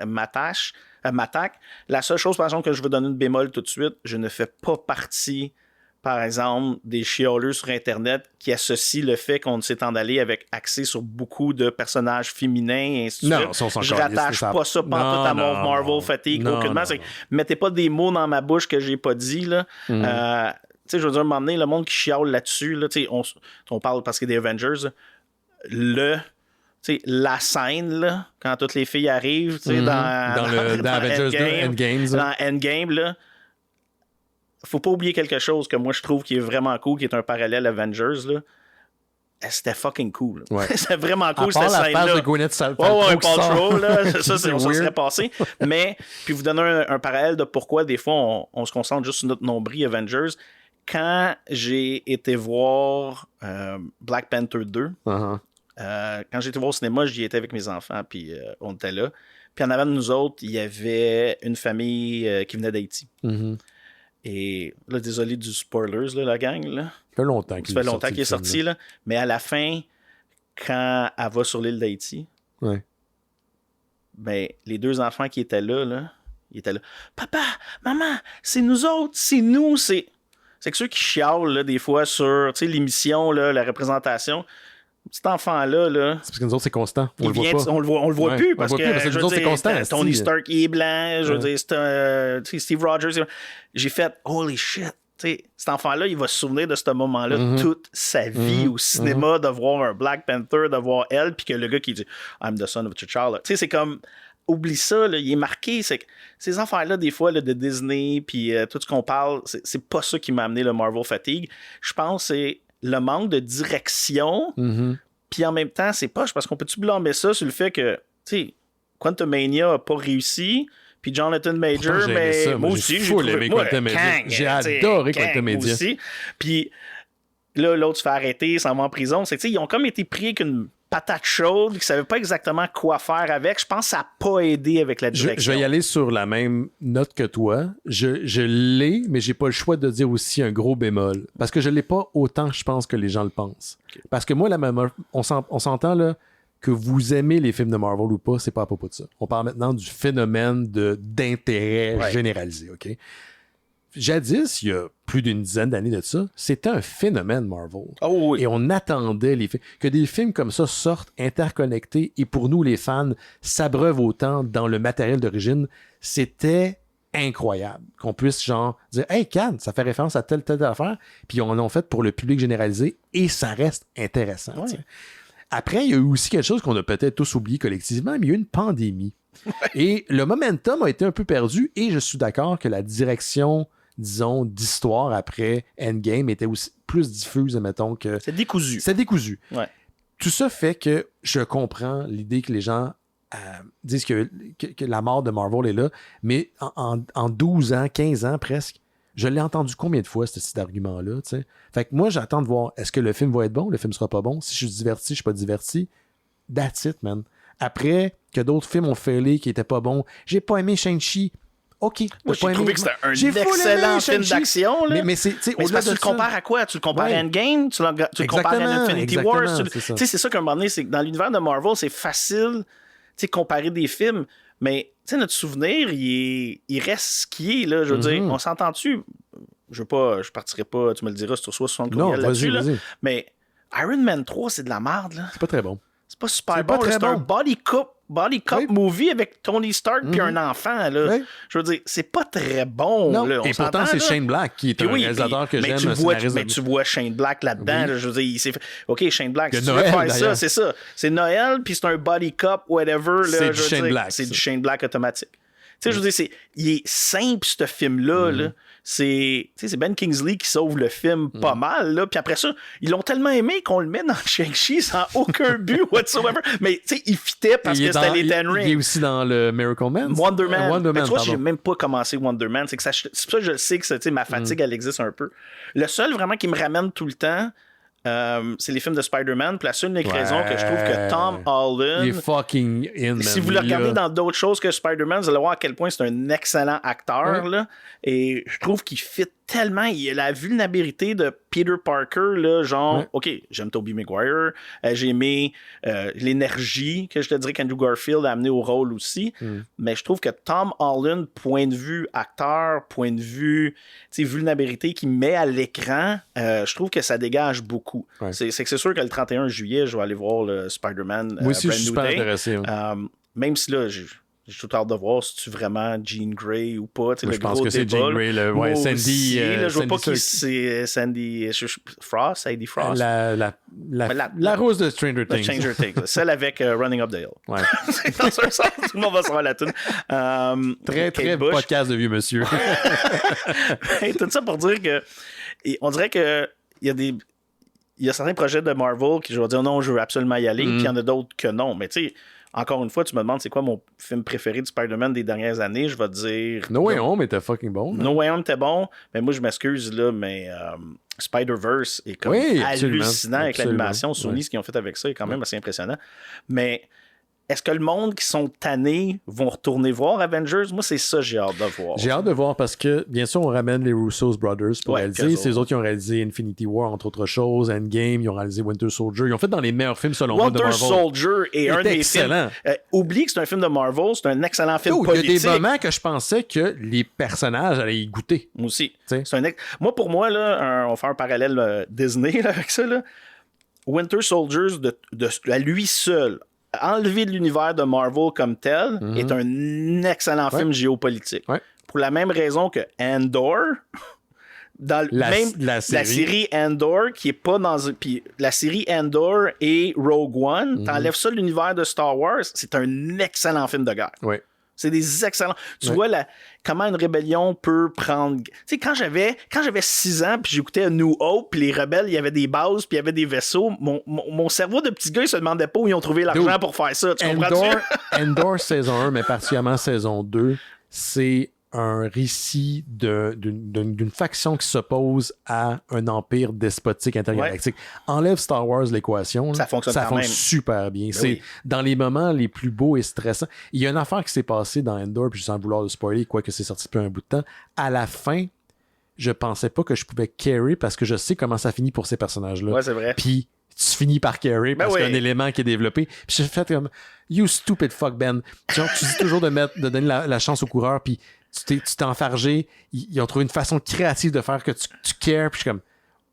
La seule chose, par exemple, que je veux donner une bémol tout de suite, je ne fais pas partie, par exemple, des chialeux sur Internet qui associent le fait qu'on s'est en allé avec axé sur beaucoup de personnages féminins et ainsi de suite. Non, je rattache pas ça pantoute à mon Marvel fatigue aucunement. Mettez pas des mots dans ma bouche que j'ai pas dit, là. Tu sais, je veux dire, à un moment donné, le monde qui chiale là-dessus, là, on parle parce qu'il y a des Avengers, la scène, là, quand toutes les filles arrivent, dans Avengers Endgame, dans Endgame, là, faut pas oublier quelque chose que moi je trouve qui est vraiment cool, qui est un parallèle Avengers, là. C'était fucking cool. Ouais. C'était vraiment cool, à part cette la scène-là. phase de Gwyneth Paltrow, là, ça weird. serait passé. Mais, puis vous donner un parallèle de pourquoi des fois on se concentre juste sur notre nombril Avengers. Quand j'ai été voir Black Panther 2, quand j'ai été voir au cinéma, j'y étais avec mes enfants, puis on était là. Puis en avant de nous autres, il y avait une famille qui venait d'Haïti. Et là, désolé du spoilers, là, la gang. Là. Ça fait longtemps qu'il est sorti. Là. Mais à la fin, quand elle va sur l'île d'Haïti, ben, les deux enfants qui étaient là, ils étaient là. Papa, maman, c'est nous autres, c'est nous. C'est que ceux qui chialent là, des fois sur l'émission, là, la représentation. Cet enfant-là, c'est parce que nous autres, c'est constant. On le voit plus parce que nous autres, c'est constant. Tony Stark, il est blanc. Je veux dire, Steve Rogers. J'ai fait, holy shit. Cet enfant-là, il va se souvenir de ce moment-là toute sa vie au cinéma, de voir un Black Panther, de voir elle, puis que le gars qui dit I'm the son of T'Challa. C'est comme, oublie ça, là, il est marqué. C'est que ces enfants-là, des fois, là, de Disney, puis tout ce qu'on parle, c'est pas ça qui m'a amené le Marvel fatigue. Je pense que c'est le manque de direction, puis en même temps, c'est poche, parce qu'on peut-tu blâmer ça sur le fait que, tu sais, Quantumania a pas réussi, puis Jonathan Major, mais moi aussi, j'ai trouvé... J'ai adoré Quantumania. Puis là, l'autre se fait arrêter, s'en va en prison. C'est que, tu sais, ils ont comme été pris avec une patate chaude, qui savaient pas exactement quoi faire avec. Je pense que ça n'a pas aidé avec la direction. Je vais y aller sur la même note que toi. Je l'ai, mais j'ai pas le choix de dire aussi un gros bémol. Parce que je l'ai pas autant, je pense, que les gens le pensent. Okay. Parce que moi, on s'entend là que vous aimez les films de Marvel ou pas, c'est pas à propos de ça. On parle maintenant du phénomène d'intérêt généralisé, OK? Jadis, il y a plus d'une dizaine d'années de ça, c'était un phénomène Marvel. Oh oui. Et on attendait que des films comme ça sortent interconnectés et pour nous, les fans, s'abreuvent autant dans le matériel d'origine. C'était incroyable qu'on puisse genre dire « Hey, Cannes, ça fait référence à telle affaire. » Puis on en fait pour le public généralisé et ça reste intéressant. Ouais. Après, il y a eu aussi quelque chose qu'on a peut-être tous oublié collectivement, mais il y a eu une pandémie. Et le momentum a été un peu perdu et je suis d'accord que la direction, disons, d'histoire après Endgame était aussi plus diffuse, mettons, que... C'est décousu. C'est décousu. Ouais. Tout ça fait que je comprends l'idée que les gens disent que la mort de Marvel est là, mais en 12 ans, 15 ans presque, je l'ai entendu combien de fois, cet argument-là, tu sais. Fait que moi, j'attends de voir, est-ce que le film va être bon, le film sera pas bon? Si je suis diverti, je suis pas diverti. That's it, man. Après, que d'autres films ont failé qui étaient pas bons, j'ai pas aimé Shang-Chi. OK. Moi, j'ai trouvé que c'était un excellent film d'action. Là. Mais c'est parce que tu le compares à quoi? Tu le compares à Endgame? Tu le compares à Infinity War? C'est ça qu'à un moment donné, c'est que dans l'univers de Marvel, c'est facile de comparer des films. Mais notre souvenir, il reste ce qui est. Là, je veux dire, on s'entend-tu? Je partirai pas, tu me le diras si tu reçois 60 courriels là-dessus. Là. Mais Iron Man 3, c'est de la merde. Là. C'est pas très bon. C'est pas super bon. C'est un body cop movie avec Tony Stark puis un enfant. Là. Je veux dire, c'est pas très bon. Non. Là. Et pourtant, c'est Shane Black qui est un réalisateur que j'aime. Mais tu vois Shane Black là-dedans. Là, je veux dire, il s'est fait... OK, Shane Black, si tu veux Noël, faire ça, c'est ça. C'est Noël, puis c'est un body cop, whatever. C'est du Shane Black. C'est du Shane Black automatique. Tu sais, je veux dire, il est simple, ce film-là. Là. C'est Ben Kingsley qui sauve le film pas mal. Là. Puis après ça, ils l'ont tellement aimé qu'on le met dans Shang-Chi sans aucun but whatsoever. Mais tu sais, il fitait parce que c'était les Ten Rings. Il est aussi dans le Miracle Man. Wonder Man. Mais tu vois, j'ai même pas commencé Wonder Man. C'est pour ça que je sais que ma fatigue, elle existe un peu. Le seul vraiment qui me ramène tout le temps, c'est les films de Spider-Man. Puis la seule raison que je trouve que Tom Holland... Il est fucking in, si vous le regardez dans d'autres choses que Spider-Man, vous allez voir à quel point c'est un excellent acteur. Là, et je trouve qu'il fit tellement, il y a la vulnérabilité de Peter Parker, là, genre, OK, j'aime Tobey Maguire, j'ai aimé l'énergie que je te dirais qu'Andrew Garfield a amené au rôle aussi, mais je trouve que Tom Holland, point de vue acteur, point de vue vulnérabilité qu'il met à l'écran, je trouve que ça dégage beaucoup. C'est sûr que le 31 juillet, je vais aller voir le Spider-Man Moi aussi, Brand je suis New super Day. intéressé. Même si là, j'ai tout hâte de voir si tu vraiment Jean Grey ou pas. Je pense que c'est Jean Grey. Sandy. Aussi, là, je vois pas qui Cirque. c'est Sandy Frost. La rose de Stranger Things. Stranger Things. Celle avec Running Up the Hill. Ouais. Dans un sens, tout le monde va savoir la tune. Très, très podcast de vieux monsieur. Tout ça pour dire que on dirait que il y a certains projets de Marvel qui je vais dire non, je veux absolument y aller, puis il y en a d'autres que non. Mais tu sais, encore une fois, tu me demandes c'est quoi mon film préféré du Spider-Man des dernières années, je vais te dire... No Way Home était fucking bon. No Way Home était bon, mais moi je m'excuse là, mais Spider-Verse est comme hallucinant avec l'animation. Sony, ce qu'ils ont fait avec ça est quand même assez impressionnant. Mais est-ce que le monde qui sont tannés vont retourner voir Avengers? Moi, c'est ça que j'ai hâte de voir. J'ai hâte de voir parce que, bien sûr, on ramène les Russo's Brothers pour réaliser. C'est eux autres qui ont réalisé Infinity War, entre autres choses, Endgame, ils ont réalisé Winter Soldier. Ils ont fait dans les meilleurs films, selon moi, de Marvel. Winter Soldier est un des excellent. Films... oublie que c'est un film de Marvel, c'est un excellent film politique. Il y a des moments que je pensais que les personnages allaient y goûter. Moi aussi. Moi, pour moi, là, on va faire un parallèle Disney là, avec ça. Là. Winter Soldier, à lui seul, enlevé de l'univers de Marvel comme tel, est un excellent film géopolitique. Pour la même raison que Andor, dans la série Andor, qui est pas dans... Puis la série Andor et Rogue One, t'enlèves ça de l'univers de Star Wars, c'est un excellent film de guerre. C'est des excellents... Tu vois comment une rébellion peut prendre... Tu sais, quand j'avais 6 ans, puis j'écoutais New Hope, puis les rebelles, il y avait des bases, puis il y avait des vaisseaux, mon cerveau de petit gars, il se demandait pas où ils ont trouvé l'argent pour faire ça. Tu comprends-tu? Andor saison 1, mais particulièrement saison 2, c'est un récit d'une faction qui s'oppose à un empire despotique intergalactique. Enlève Star Wars l'équation. Ça fonctionne ça fonctionne super bien. Ben c'est dans les moments les plus beaux et stressants. Il y a une affaire qui s'est passée dans Endor, puis sans vouloir le spoiler, quoique c'est sorti depuis un bout de temps. À la fin, je pensais pas que je pouvais carry parce que je sais comment ça finit pour ces personnages-là. Ouais, c'est vrai. Puis tu finis par carry parce qu'il y a un élément qui est développé. Puis j'ai fait comme you stupid fuck Ben. Genre, tu dis toujours de donner la chance au coureur, puis tu t'es enfargé. Ils ont trouvé une façon créative de faire que tu cares. Puis je suis comme,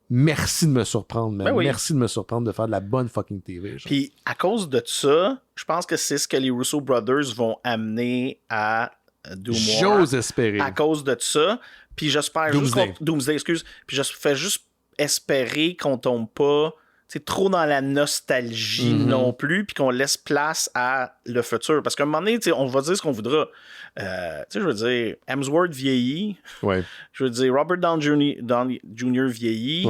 merci de me surprendre, man. Merci de me surprendre de faire de la bonne fucking TV. Genre. Puis à cause de ça, je pense que c'est ce que les Russo Brothers vont amener à Doomsday. J'ose espérer. À cause de ça. Puis j'espère Doomsday, excuse. Puis je fais juste espérer qu'on tombe pas trop dans la nostalgie non plus, puis qu'on laisse place à le futur. Parce qu'à un moment donné, on va dire ce qu'on voudra. Je veux dire, Hemsworth vieillit. Je veux dire, Robert Downey Jr. vieillit.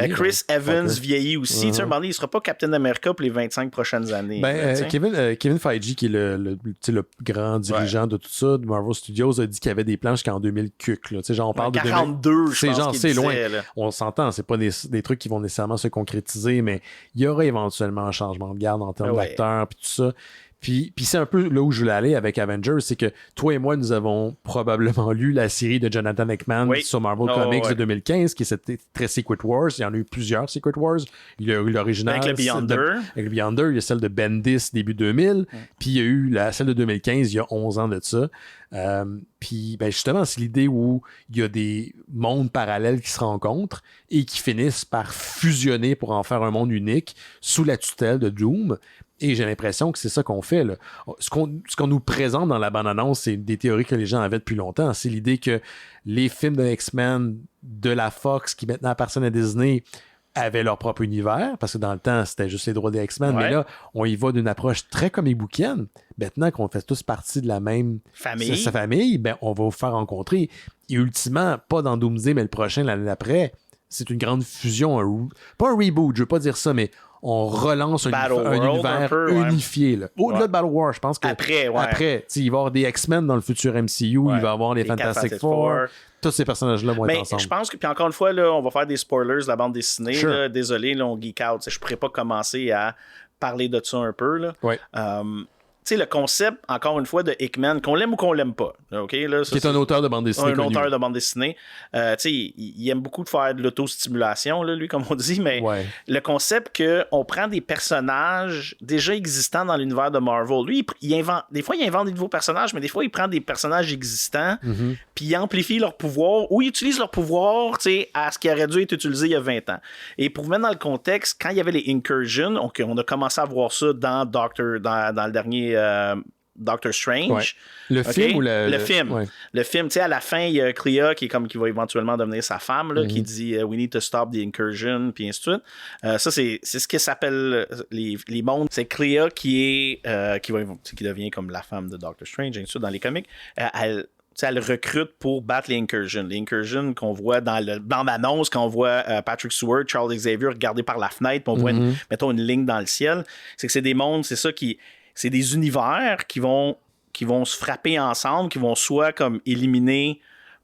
Chris Evans vieillit aussi. À un moment donné, il ne sera pas Captain America pour les 25 prochaines années. Kevin Feige, qui est le grand dirigeant de tout ça, de Marvel Studios, a dit qu'il y avait des plans jusqu'en 2000 cuc. Genre, on parle 42, je pense c'est loin. Là. On s'entend, c'est pas des trucs qui vont nécessairement se concrétiser, mais il y aura éventuellement un changement de garde en termes d'acteurs puis tout ça. Puis c'est un peu là où je voulais aller avec Avengers, c'est que toi et moi, nous avons probablement lu la série de Jonathan Hickman sur Marvel Comics de 2015, qui est très Secret Wars. Il y en a eu plusieurs Secret Wars. Il y a eu l'original. Avec le Beyonder. Avec le Beyonder, il y a celle de Bendis début 2000. Puis il y a eu celle de 2015, il y a 11 ans de ça. Puis justement, c'est l'idée où il y a des mondes parallèles qui se rencontrent et qui finissent par fusionner pour en faire un monde unique sous la tutelle de Doom. Et j'ai l'impression que c'est ça qu'on fait. Là. Ce qu'on nous présente dans la bande-annonce, c'est des théories que les gens avaient depuis longtemps. C'est l'idée que les films de X-Men de la Fox, qui maintenant appartiennent à Disney, avaient leur propre univers, parce que dans le temps, c'était juste les droits des X-Men. Mais là, on y va d'une approche très comic bookienne. Maintenant qu'on fait tous partie de la même famille, on va vous faire rencontrer. Et ultimement, pas dans Doomsday, mais le prochain, l'année d'après, c'est une grande fusion. Pas un reboot, je veux pas dire ça, mais on relance un univers unifié. Au-delà de Battle War, je pense que après, il va y avoir des X-Men dans le futur MCU, il va y avoir des Fantastic Four. Tous ces personnages-là vont être ensemble. Je pense que, puis encore une fois, là, on va faire des spoilers de la bande dessinée. Là, désolé, là, on geek out. Je pourrais pas commencer à parler de ça un peu. Là. sais, le concept, encore une fois, de Hickman, qu'on l'aime ou qu'on l'aime pas, OK? Là, ça, qui est un auteur de bande dessinée un connu. auteur de bande dessinée. Tu sais, il aime beaucoup de faire de l'autostimulation, là, lui, comme on dit, mais le concept qu'on prend des personnages déjà existants dans l'univers de Marvel. Lui, des fois, il invente des nouveaux personnages, mais des fois, il prend des personnages existants, puis il amplifie leur pouvoir, ou il utilise leur pouvoir, tu sais, à ce qui aurait dû être utilisé il y a 20 ans. Et pour vous mettre dans le contexte, quand il y avait les Incursions, on a commencé à voir ça dans le dernier Doctor Strange. Ouais. Le film ou le film. Ouais. Le film, tu sais, à la fin, il y a Clea qui va éventuellement devenir sa femme, là, qui dit We need to stop the incursion, puis ainsi de suite. Ça, c'est ce que s'appelle les mondes. C'est Clea qui devient comme la femme de Doctor Strange, ainsi de suite, dans les comics. Elle recrute pour battre les Incursions. Les Incursions qu'on voit dans l'annonce, quand on voit Patrick Stewart, Charles Xavier regarder par la fenêtre, puis on voit une ligne dans le ciel. C'est que c'est des mondes, c'est des univers qui vont se frapper ensemble, qui vont soit comme éliminer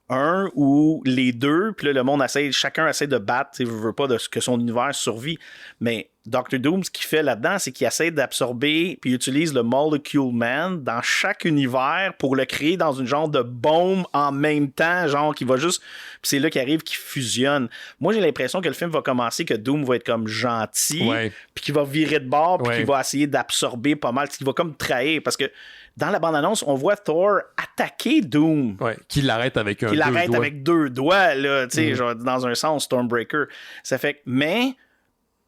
un ou les deux, puis là, le monde chacun essaie de battre, veut pas que son univers survit. Mais Dr. Doom, ce qu'il fait là-dedans, c'est qu'il essaie d'absorber, puis il utilise le Molecule Man dans chaque univers pour le créer dans une genre de bombe en même temps, genre qui va juste... Puis c'est là qu'il arrive, qu'il fusionne. Moi, j'ai l'impression que le film va commencer, que Doom va être comme gentil, puis qu'il va virer de bord, puis qu'il va essayer d'absorber pas mal, qu'il va comme trahir, parce que dans la bande-annonce, on voit Thor attaquer Doom. Ouais, qui l'arrête avec deux doigts, là, tu sais, genre, dans un sens, Stormbreaker. Ça fait que... Mais,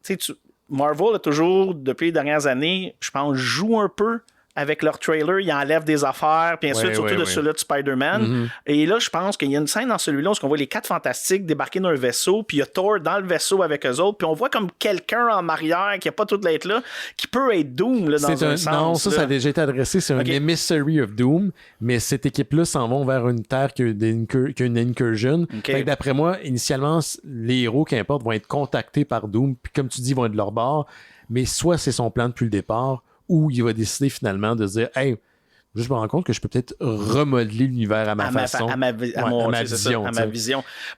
tu sais, Marvel a toujours, depuis les dernières années, je pense, joue un peu avec leur trailer, ils enlèvent des affaires, puis ensuite, surtout de celui-là de Spider-Man. Et là, je pense qu'il y a une scène dans celui-là où on voit les 4 Fantastiques débarquer dans un vaisseau, puis il y a Thor dans le vaisseau avec eux autres, puis on voit comme quelqu'un en arrière qui n'a pas tout l'être là, qui peut être Doom là, dans un sens. Non, ça a déjà été adressé, c'est un emissary of Doom, mais cette équipe-là s'en vont vers une terre qui a une incursion. Fait que d'après moi, initialement, les héros, qu'importe, vont être contactés par Doom, puis comme tu dis, ils vont être de leur bord, mais soit c'est son plan depuis le départ, ou il va décider finalement de se dire « Hey, je me rends compte que je peux peut-être remodeler l'univers à ma façon. » À ma vision.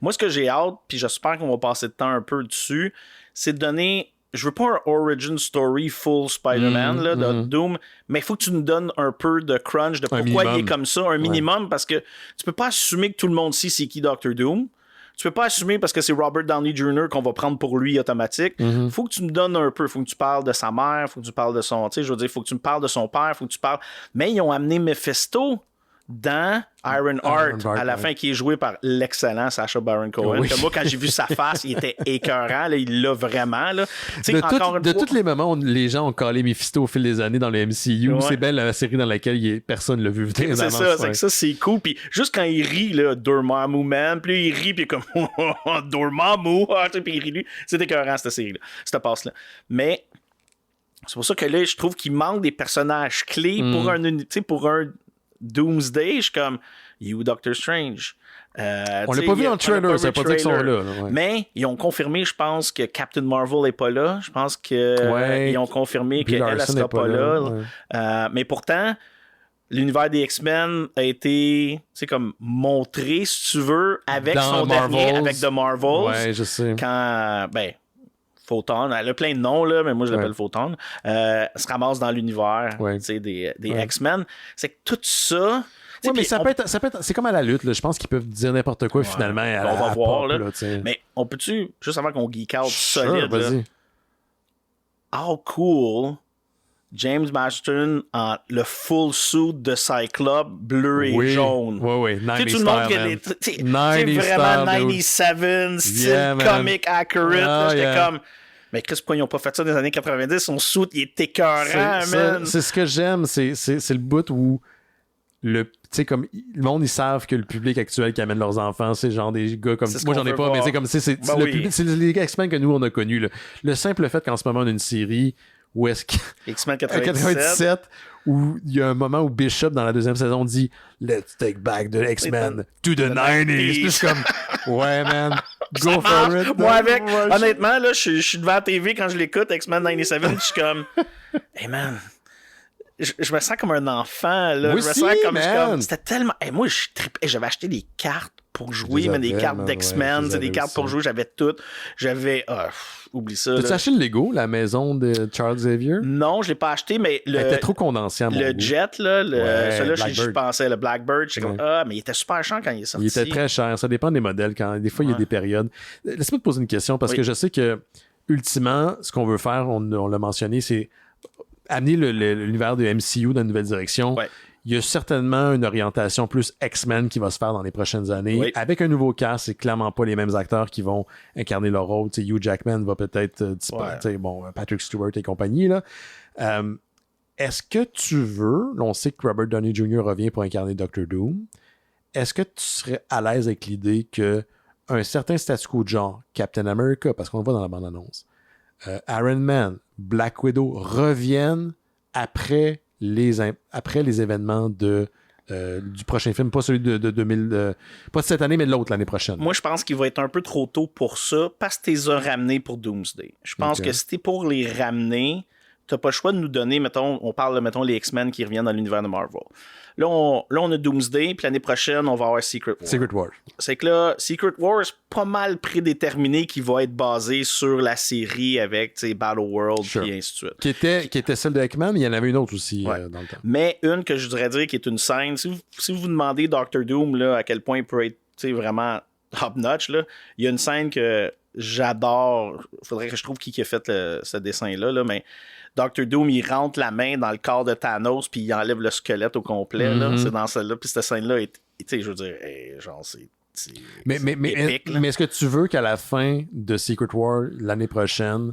Moi, ce que j'ai hâte, puis j'espère qu'on va passer de temps un peu dessus, c'est de donner... Je veux pas un origin story full Spider-Man de Doom, mais il faut que tu nous donnes un peu de crunch de pourquoi il est comme ça, un minimum, parce que tu peux pas assumer que tout le monde sait c'est qui Dr. Doom. Tu peux pas assumer parce que c'est Robert Downey Jr. qu'on va prendre pour lui automatique. Faut que tu me donnes un peu. Faut que tu parles de sa mère. Faut que tu parles de son... Tu sais, je veux dire, faut que tu me parles de son père. Faut que tu parles... Mais ils ont amené Mephisto dans Ironheart à la fin, qui est joué par l'excellent Sacha Baron Cohen. Oui. Moi, quand j'ai vu sa face, il était écœurant. Là, il l'a vraiment. Là. De tous les moments où les gens ont collé Mephisto au fil des années dans le MCU, c'est belle la série dans laquelle personne ne l'a vu venir. C'est ça, c'est que ça, c'est cool. Puis juste quand il rit, là, Dormammu Man, puis il rit, puis comme Dormammu, puis il rit lui. C'est écœurant, cette série-là, cette passe-là. Mais c'est pour ça que là, je trouve qu'il manque des personnages clés pour un Doomsday. Je suis comme, you Doctor Strange. On l'a pas vu dans le trailer, ça veut pas dire qu'ils sont là. Mais ils ont confirmé, je pense, que Captain Marvel n'est pas là. Je pense qu'ils ont confirmé qu'elle ne sera pas là. Mais pourtant, l'univers des X-Men a été comme montré, si tu veux, avec son dernier, avec The Marvels. Ouais, je sais. Quand, Photon, elle a plein de noms, là, mais moi je l'appelle Photon, se ramasse dans l'univers des X-Men. C'est que tout ça... Oui, mais ça peut être, c'est comme à la lutte, là. Je pense qu'ils peuvent dire n'importe quoi finalement. On va voir. Là. Mais on peut-tu, juste avant qu'on geek out solide, vas-y. How cool James Marsden en le full suit de Cyclope bleu et jaune. Oui. 90 tout le monde qui est vraiment 97 style comic accurate. J'étais comme... Mais Chris, pourquoi ils n'ont pas fait ça dans les années 90? Son suit, il est écœurant, man. C'est ce que j'aime. C'est le bout où comme le monde, ils savent que le public actuel qui amène leurs enfants, c'est genre des gars comme... Moi, j'en ai pas, mais c'est comme... C'est les X-Men que nous, on a connus. Là. Le simple fait qu'en ce moment, on a une série où est-ce que... X-Men 97, où il y a un moment où Bishop, dans la deuxième saison, dit « Let's take back the X-Men to the 90s ». Plus comme... Ouais, man. Go for it. Moi, honnêtement, là, je suis devant la TV quand je l'écoute, X-Men 97, je suis comme... Hey, man... Je me sens comme un enfant, là. Moi je me aussi, sens comme c'était tellement. Moi, j'avais acheté des cartes pour jouer, mais des cartes d'X-Men, des cartes pour jouer, j'avais toutes. J'avais... oublie ça. T'as-tu acheté le Lego, la maison de Charles Xavier? Non, je l'ai pas acheté, mais Elle était trop condensée à mon le goût. Jet, là, celui-là, je pensais, le Blackbird, j'étais comme, mais il était super cher quand il est sorti. Il était très cher, ça dépend des modèles. Des fois, il y a des périodes. Laisse-moi te poser une question, parce que je sais que, ultimement, ce qu'on veut faire, on l'a mentionné, c'est amener l'univers de MCU dans une nouvelle direction. Ouais. Il y a certainement une orientation plus X-Men qui va se faire dans les prochaines années. Avec un nouveau cast, c'est clairement pas les mêmes acteurs qui vont incarner leur rôle. T'sais, Hugh Jackman va peut-être disparaître. Patrick Stewart et compagnie. Là. Est-ce que tu veux, là, on sait que Robert Downey Jr. revient pour incarner Doctor Doom, est-ce que tu serais à l'aise avec l'idée que un certain statu quo de genre Captain America, parce qu'on le voit dans la bande-annonce, Iron Man, Black Widow reviennent après les événements du prochain film, pas celui de 2000, pas de cette année, mais de l'autre l'année prochaine. Moi, je pense qu'il va être un peu trop tôt pour ça, parce que tu les as ramenés pour Doomsday. Je pense que si t'es pour les ramener, t'as pas le choix de nous donner, mettons, on parle, mettons, les X-Men qui reviennent dans l'univers de Marvel. Là, on a Doomsday, puis l'année prochaine, on va avoir Secret War. C'est que là, Secret War, c'est pas mal prédéterminé qu'il va être basé sur la série avec, tu sais, Battle World, puis ainsi de suite. Qui était celle de Hickman, mais il y en avait une autre aussi dans le temps. Mais une que je voudrais dire qui est une scène, si vous vous demandez Doctor Doom, là, à quel point il peut être, tu sais, vraiment top-notch, là, il y a une scène que j'adore. Faudrait que je trouve qui a fait ce dessin-là, mais Doctor Doom, il rentre la main dans le corps de Thanos, puis il enlève le squelette au complet. Là. C'est dans celle-là. Puis cette scène-là, tu sais, je veux dire, genre, c'est épique. Mais est-ce que tu veux qu'à la fin de Secret War, l'année prochaine,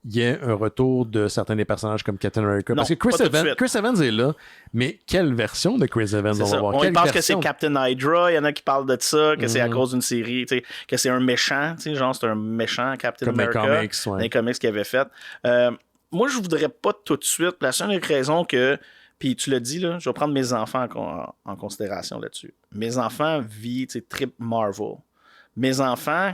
il y ait un retour de certains des personnages comme Captain America? Non, parce que Chris Evans est là, mais quelle version de Chris Evans on va voir? On pense que c'est Captain Hydra, il y en a qui parlent de ça, que c'est à cause d'une série, que c'est un méchant, genre c'est un méchant Captain comme America. Comme les comics qu'il avait fait. Moi, je voudrais pas tout de suite. La seule raison que, puis tu l'as dit, là, je vais prendre mes enfants en considération là-dessus. Mes enfants vivent trip Marvel. Mes enfants,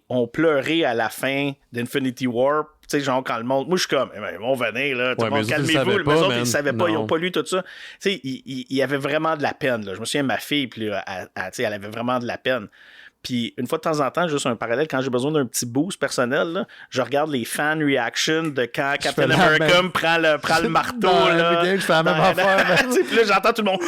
ont pleuré à la fin d'Infinity War. Genre quand le monde. Moi, je suis comme, ils vont venir, là. Tout le monde, calmez-vous. Les autres, ils ne savaient pas, ils n'ont pas lu tout ça. Il y avait vraiment de la peine. Là. Je me souviens, ma fille, puis elle avait vraiment de la peine. Puis, une fois de temps en temps, juste un parallèle, quand j'ai besoin d'un petit boost personnel, là, je regarde les fan reactions de quand Captain America prend le marteau. Là, je fais la même affaire. Puis là, j'entends tout le monde.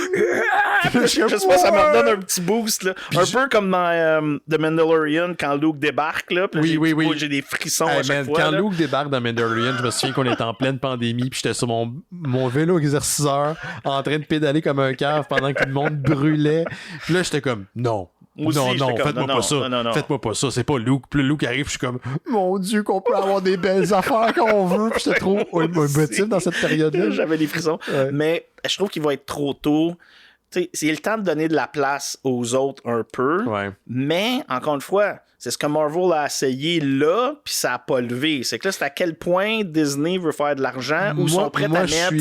Je sais pas, ça me redonne un petit boost. Là. Un peu comme dans The Mandalorian, quand Luke débarque. Là, puis j'ai des frissons à chaque fois. Quand là. Luke débarque dans Mandalorian, je me souviens qu'on était en pleine pandémie, puis j'étais sur mon vélo exerciceur, en train de pédaler comme un cave pendant que le monde brûlait. Puis là, j'étais comme, non. Non, faites-moi pas ça. Faites-moi pas ça. C'est pas Luke. Puis Luke arrive, je suis comme, mon Dieu, qu'on peut avoir des belles affaires quand on veut. Puis j'étais trop émotif dans cette période-là. J'avais des frissons. Ouais. Mais je trouve qu'il va être trop tôt. C'est le temps de donner de la place aux autres un peu. Ouais. Mais, encore une fois, c'est ce que Marvel a essayé là, puis ça n'a pas levé. C'est que là, c'est à quel point Disney veut faire de l'argent ou sont prêts à mettre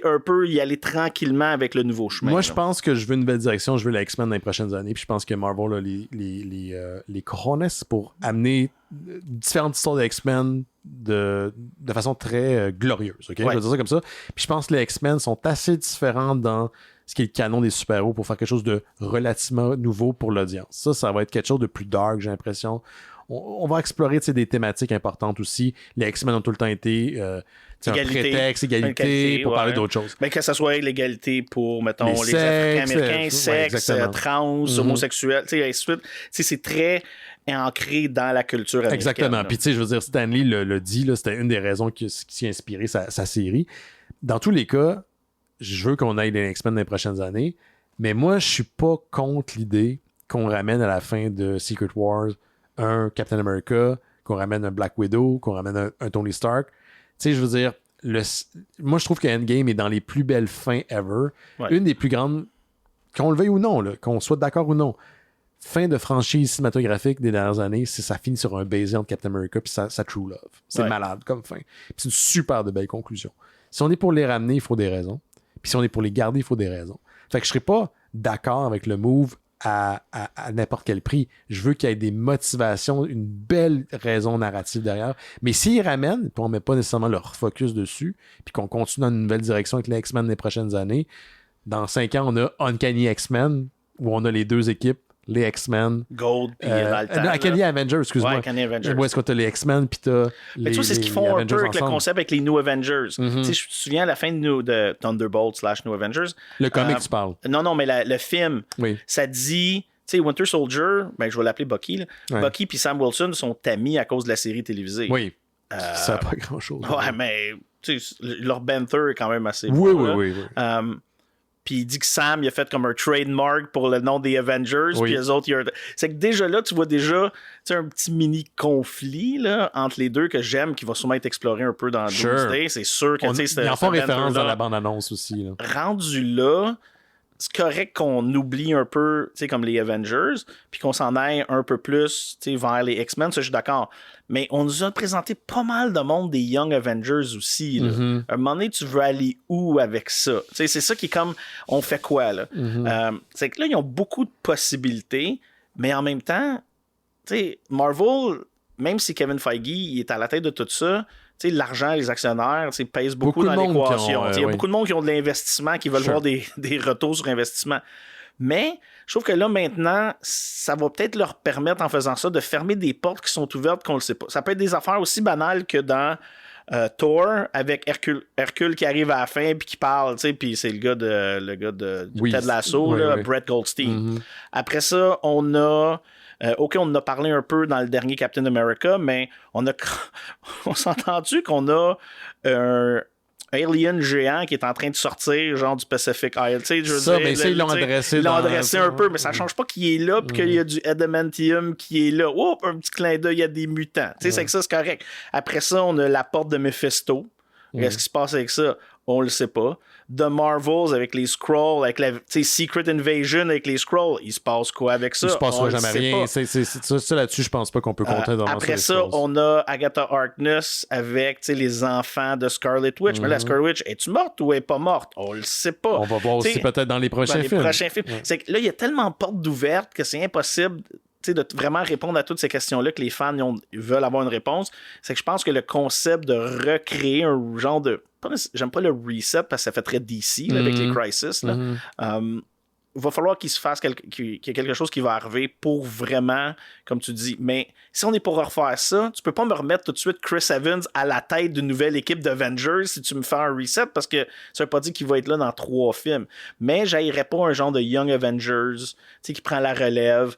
un peu y aller tranquillement avec le nouveau chemin. Moi, je pense que je veux une nouvelle direction. Je veux la X-Men dans les prochaines années. Puis je pense que Marvel a les cojones pour amener différentes histoires de X-Men de façon très glorieuse. Okay? Ouais. Je veux dire ça comme ça. Puis je pense que les X-Men sont assez différents dans ce qui est le canon des super-héros pour faire quelque chose de relativement nouveau pour l'audience. Ça va être quelque chose de plus dark, j'ai l'impression. On va explorer des thématiques importantes aussi. Les X-Men ont tout le temps été un prétexte, égalité, pour parler d'autres choses. Mais que ce soit l'égalité pour, mettons, les Africains-Américains, sexe, trans, homosexuels, et ainsi de suite. C'est très ancré dans la culture américaine. Exactement. Puis, je veux dire, Stanley le dit, là, c'était une des raisons qui a inspiré sa série. Dans tous les cas, je veux qu'on aille les X-Men dans les prochaines années, mais moi, je suis pas contre l'idée qu'on ramène à la fin de Secret Wars un Captain America, qu'on ramène un Black Widow, qu'on ramène un Tony Stark. Tu sais, je veux dire, moi, je trouve que Endgame est dans les plus belles fins ever. Ouais. Une des plus grandes, qu'on le veuille ou non, là, qu'on soit d'accord ou non, fin de franchise cinématographique des dernières années, ça finit sur un baiser entre Captain America et sa True Love. C'est malade comme fin. Puis c'est une super de belle conclusion. Si on est pour les ramener, il faut des raisons. Puis si on est pour les garder, il faut des raisons. Fait que je serais pas d'accord avec le move à n'importe quel prix. Je veux qu'il y ait des motivations, une belle raison narrative derrière. Mais s'ils ramènent, puis on met pas nécessairement leur focus dessus, puis qu'on continue dans une nouvelle direction avec les X-Men des prochaines années, dans 5 ans, on a Uncanny X-Men, où on a les deux équipes les X-Men. Gold, puis dans le temps. Uncanny Avengers, excuse-moi. Ouais, Uncanny Avengers. Où est-ce que t'as les X-Men, puis t'as Mais tu vois, c'est ce qu'ils les font un Avengers peu avec ensemble. le concept avec les New Avengers. Tu sais, je me souviens à la fin de Thunderbolt / New Avengers. Le comic, tu parles. Non, mais le film, Oui. ça dit... Tu sais, Winter Soldier, ben, je vais l'appeler Bucky. Là. Ouais. Bucky et Sam Wilson sont amis à cause de la série télévisée. Oui. Ça n'a pas grand-chose. Ouais, mais tu sais, leur banter est quand même assez Oui, bon, là. oui. Puis il dit que Sam, il a fait comme un trademark pour le nom des Avengers. Oui. Puis les autres, c'est que déjà là, tu vois déjà un petit mini conflit là, entre les deux que j'aime, qui va sûrement être exploré un peu dans Doomsday. C'est sûr que tu sais, Ils en font référence dans la bande-annonce aussi. Là. Rendu là, c'est correct qu'on oublie un peu, tu sais, comme les Avengers, puis qu'on s'en aille un peu plus, tu sais, vers les X-Men, ça, je suis d'accord. Mais on nous a présenté pas mal de monde des Young Avengers aussi, là. À un moment donné, tu veux aller où avec ça? Tu sais, c'est ça qui est comme, on fait quoi, là? C'est que là, ils ont beaucoup de possibilités, mais en même temps, tu sais, Marvel, même si Kevin Feige il est à la tête de tout ça, tu sais, l'argent, les actionnaires, tu sais, pèsent beaucoup dans l'équation. Il y a beaucoup de monde qui ont de l'investissement, qui veulent voir des retours sur investissement. Mais je trouve que là, maintenant, ça va peut-être leur permettre, en faisant ça, de fermer des portes qui sont ouvertes qu'on ne le sait pas. Ça peut être des affaires aussi banales que dans Thor, avec Hercule qui arrive à la fin puis qui parle, tu sais, puis c'est le gars de Ted Lasso, là, Brett Goldstein. Après ça, on a... OK, on en a parlé un peu dans le dernier Captain America, mais on s'est entendu qu'on a un alien géant qui est en train de sortir, genre du Pacific Isle. Mais ça, ils l'ont adressé. Ils l'ont adressé un peu, mais ça change pas qu'il est là, puis qu'il y a du adamantium qui est là. Oh, un petit clin d'œil, il y a des mutants. C'est que ça, c'est correct. Après ça, on a la porte de Mephisto. Qu'est-ce qui se passe avec ça? On le sait pas. The Marvels avec les Skrulls, avec la Secret Invasion avec les Skrulls, il se passe quoi avec ça? Il se passera jamais rien. Ça, là-dessus, je pense pas qu'on peut compter dans après ça, on a Agatha Harkness avec les enfants de Scarlet Witch. Mais la Scarlet Witch, es-tu morte ou est pas morte? On le sait pas. On va voir aussi peut-être dans les prochains films. C'est que là, il y a tellement de portes d'ouvertes que c'est impossible de vraiment répondre à toutes ces questions-là que les fans veulent avoir une réponse. C'est que je pense que le concept de recréer un genre de... J'aime pas le reset parce que ça fait très DC là, avec les Crisis. Là. Il va falloir qu'il se fasse qu'il y ait quelque chose qui va arriver pour vraiment, comme tu dis. Mais si on est pour refaire ça, tu peux pas me remettre tout de suite Chris Evans à la tête d'une nouvelle équipe d'Avengers si tu me fais un reset, parce que ça veut pas dire qu'il va être là dans 3 films. Mais j'haïrais pas un genre de Young Avengers qui prend la relève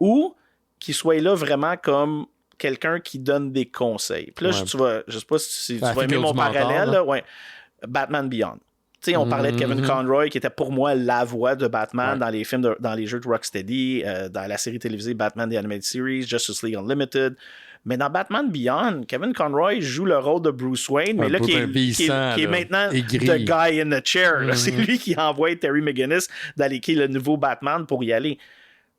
ou qu'il soit là vraiment comme quelqu'un qui donne des conseils. Puis là, je sais pas si tu vas aimer mon parallèle. Là. Ouais. Batman Beyond. On parlait de Kevin Conroy, qui était pour moi la voix de Batman dans les films, dans les jeux de Rocksteady, dans la série télévisée Batman The Animated Series, Justice League Unlimited. Mais dans Batman Beyond, Kevin Conroy joue le rôle de Bruce Wayne, mais là, qui est maintenant the guy in the chair. C'est lui qui envoie Terry McGinnis qui est le nouveau Batman pour y aller.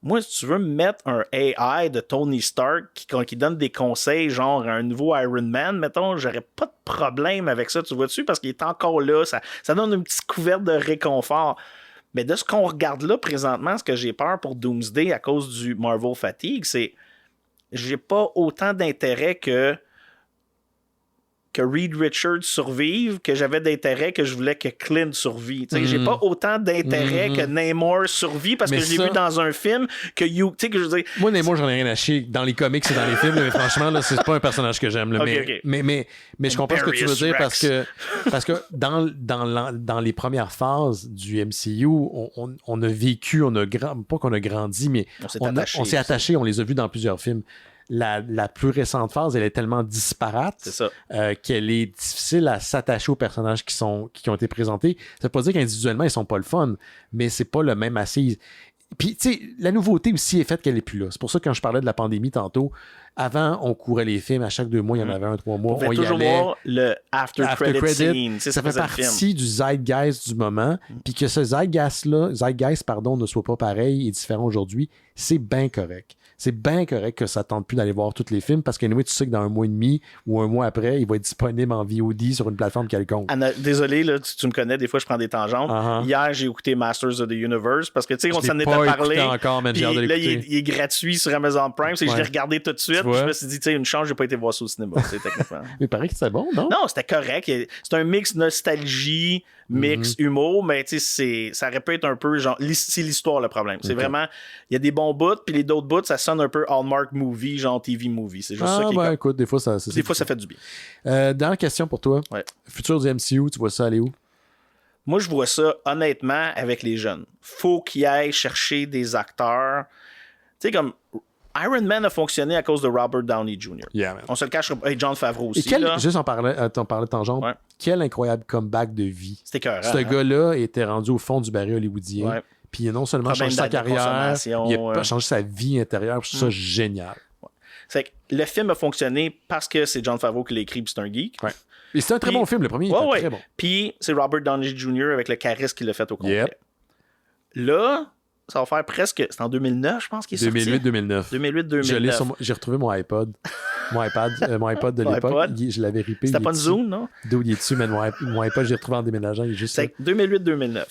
Moi, si tu veux me mettre un AI de Tony Stark qui donne des conseils, genre un nouveau Iron Man, mettons, j'aurais pas de problème avec ça, tu vois dessus, parce qu'il est encore là, ça donne une petite couverte de réconfort. Mais de ce qu'on regarde là présentement, ce que j'ai peur pour Doomsday à cause du Marvel fatigue, c'est j'ai pas autant d'intérêt que Reed Richards survive, que j'avais d'intérêt que je voulais que Clint survive. J'ai pas autant d'intérêt que Namor survive parce que je l'ai vu dans un film que je veux dire... Moi, Namor, j'en ai rien à chier. Dans les comics et dans les films, mais franchement, là, c'est pas un personnage que j'aime. Mais je comprends ce que tu veux dire parce que dans les premières phases du MCU, on a vécu, pas qu'on a grandi, mais on s'est attaché, on les a vus dans plusieurs films. La plus récente phase, elle est tellement disparate qu'elle est difficile à s'attacher aux personnages qui ont été présentés. Ça veut pas dire qu'individuellement, ils sont pas le fun, mais c'est pas le même assise. Puis, tu sais, la nouveauté aussi est faite qu'elle est plus là. C'est pour ça que quand je parlais de la pandémie tantôt, avant, on courait les films. À chaque 2 mois, il y en avait 1, 3 mois. On y toujours allait. Voir le after credit scene. Ça fait partie du zeitgeist du moment. Puis que ce zeitgeist, ne soit pas pareil et différent aujourd'hui, c'est bien correct. C'est bien correct que ça ne tente plus d'aller voir tous les films parce que tu sais que dans 1 mois et demi ou 1 mois après, il va être disponible en VOD sur une plateforme quelconque. Désolé, là, tu me connais, des fois je prends des tangentes. Hier, j'ai écouté Masters of the Universe parce que tu sais, on s'en était parlé. Encore, mais là, il est gratuit sur Amazon Prime. Je l'ai regardé tout de suite. Je me suis dit, tu sais, une chance, j'ai pas été voir ça au cinéma. Mais il paraît que c'était bon, non? Non, c'était correct. C'est un mix nostalgie, mix humour, mais tu sais, ça aurait pu être un peu genre, c'est l'histoire le problème. C'est vraiment, il y a des bons bouts, puis les d'autres bouts, ça sonne un peu Hallmark movie, genre TV movie. C'est juste ça qui est écoute, des fois, ça fait du bien. Dernière question pour toi. Ouais. Futur du MCU, tu vois ça aller où? Moi, je vois ça, honnêtement, avec les jeunes. Faut qu'ils aillent chercher des acteurs. Tu sais, comme Iron Man a fonctionné à cause de Robert Downey Jr. Yeah, on se le cache, et John Favreau aussi. Juste on parlait de tangente, quel incroyable comeback de vie. C'était écœurant. Ce gars-là était rendu au fond du baril hollywoodien. Ouais. Puis il a non seulement changé sa carrière, il a changé sa vie intérieure. Je trouve ça génial. Ouais. C'est que le film a fonctionné parce que c'est John Favreau qui l'a écrit, puis c'est un geek. Ouais. Et c'est un très bon film, le premier était très bon. Puis c'est Robert Downey Jr. avec le charisme qu'il a fait au complet. Yep. Là, ça va faire presque... C'est en 2009, je pense, qu'il est 2008-2009. 2008-2009. J'ai retrouvé mon iPod. Mon iPod de l'époque. Je l'avais ripé. C'était pas une Zune, non? D'où il est dessus, mais mon iPod, j'ai retrouvé en déménageant. C'est 2008-2009. Ouais.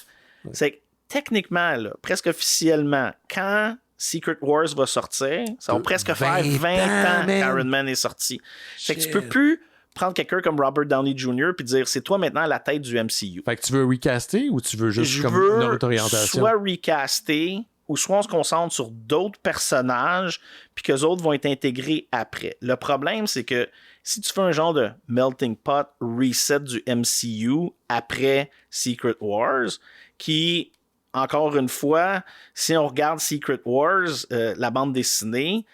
C'est que, techniquement, là, presque officiellement, quand Secret Wars va sortir, ça va presque faire 20 ans qu'Iron Man est sorti. C'est que tu peux plus prendre quelqu'un comme Robert Downey Jr. puis dire c'est toi maintenant à la tête du MCU. Fait que tu veux recaster ou tu veux juste comme une autre orientation? Soit recaster ou soit on se concentre sur d'autres personnages puis qu'eux autres vont être intégrés après. Le problème, c'est que si tu fais un genre de melting pot reset du MCU après Secret Wars, qui, encore une fois, si on regarde Secret Wars, la bande dessinée,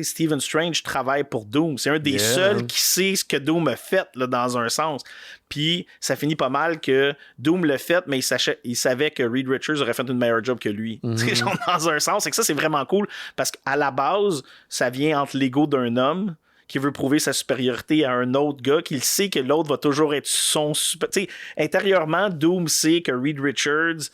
Stephen Strange travaille pour Doom. C'est un des seuls qui sait ce que Doom a fait, là, dans un sens. Puis ça finit pas mal que Doom l'a fait, mais il savait que Reed Richards aurait fait une meilleure job que lui. Genre, dans un sens. C'est que ça, c'est vraiment cool parce qu'à la base, ça vient entre l'ego d'un homme qui veut prouver sa supériorité à un autre gars, qu'il sait que l'autre va toujours être son super... Intérieurement, Doom sait que Reed Richards,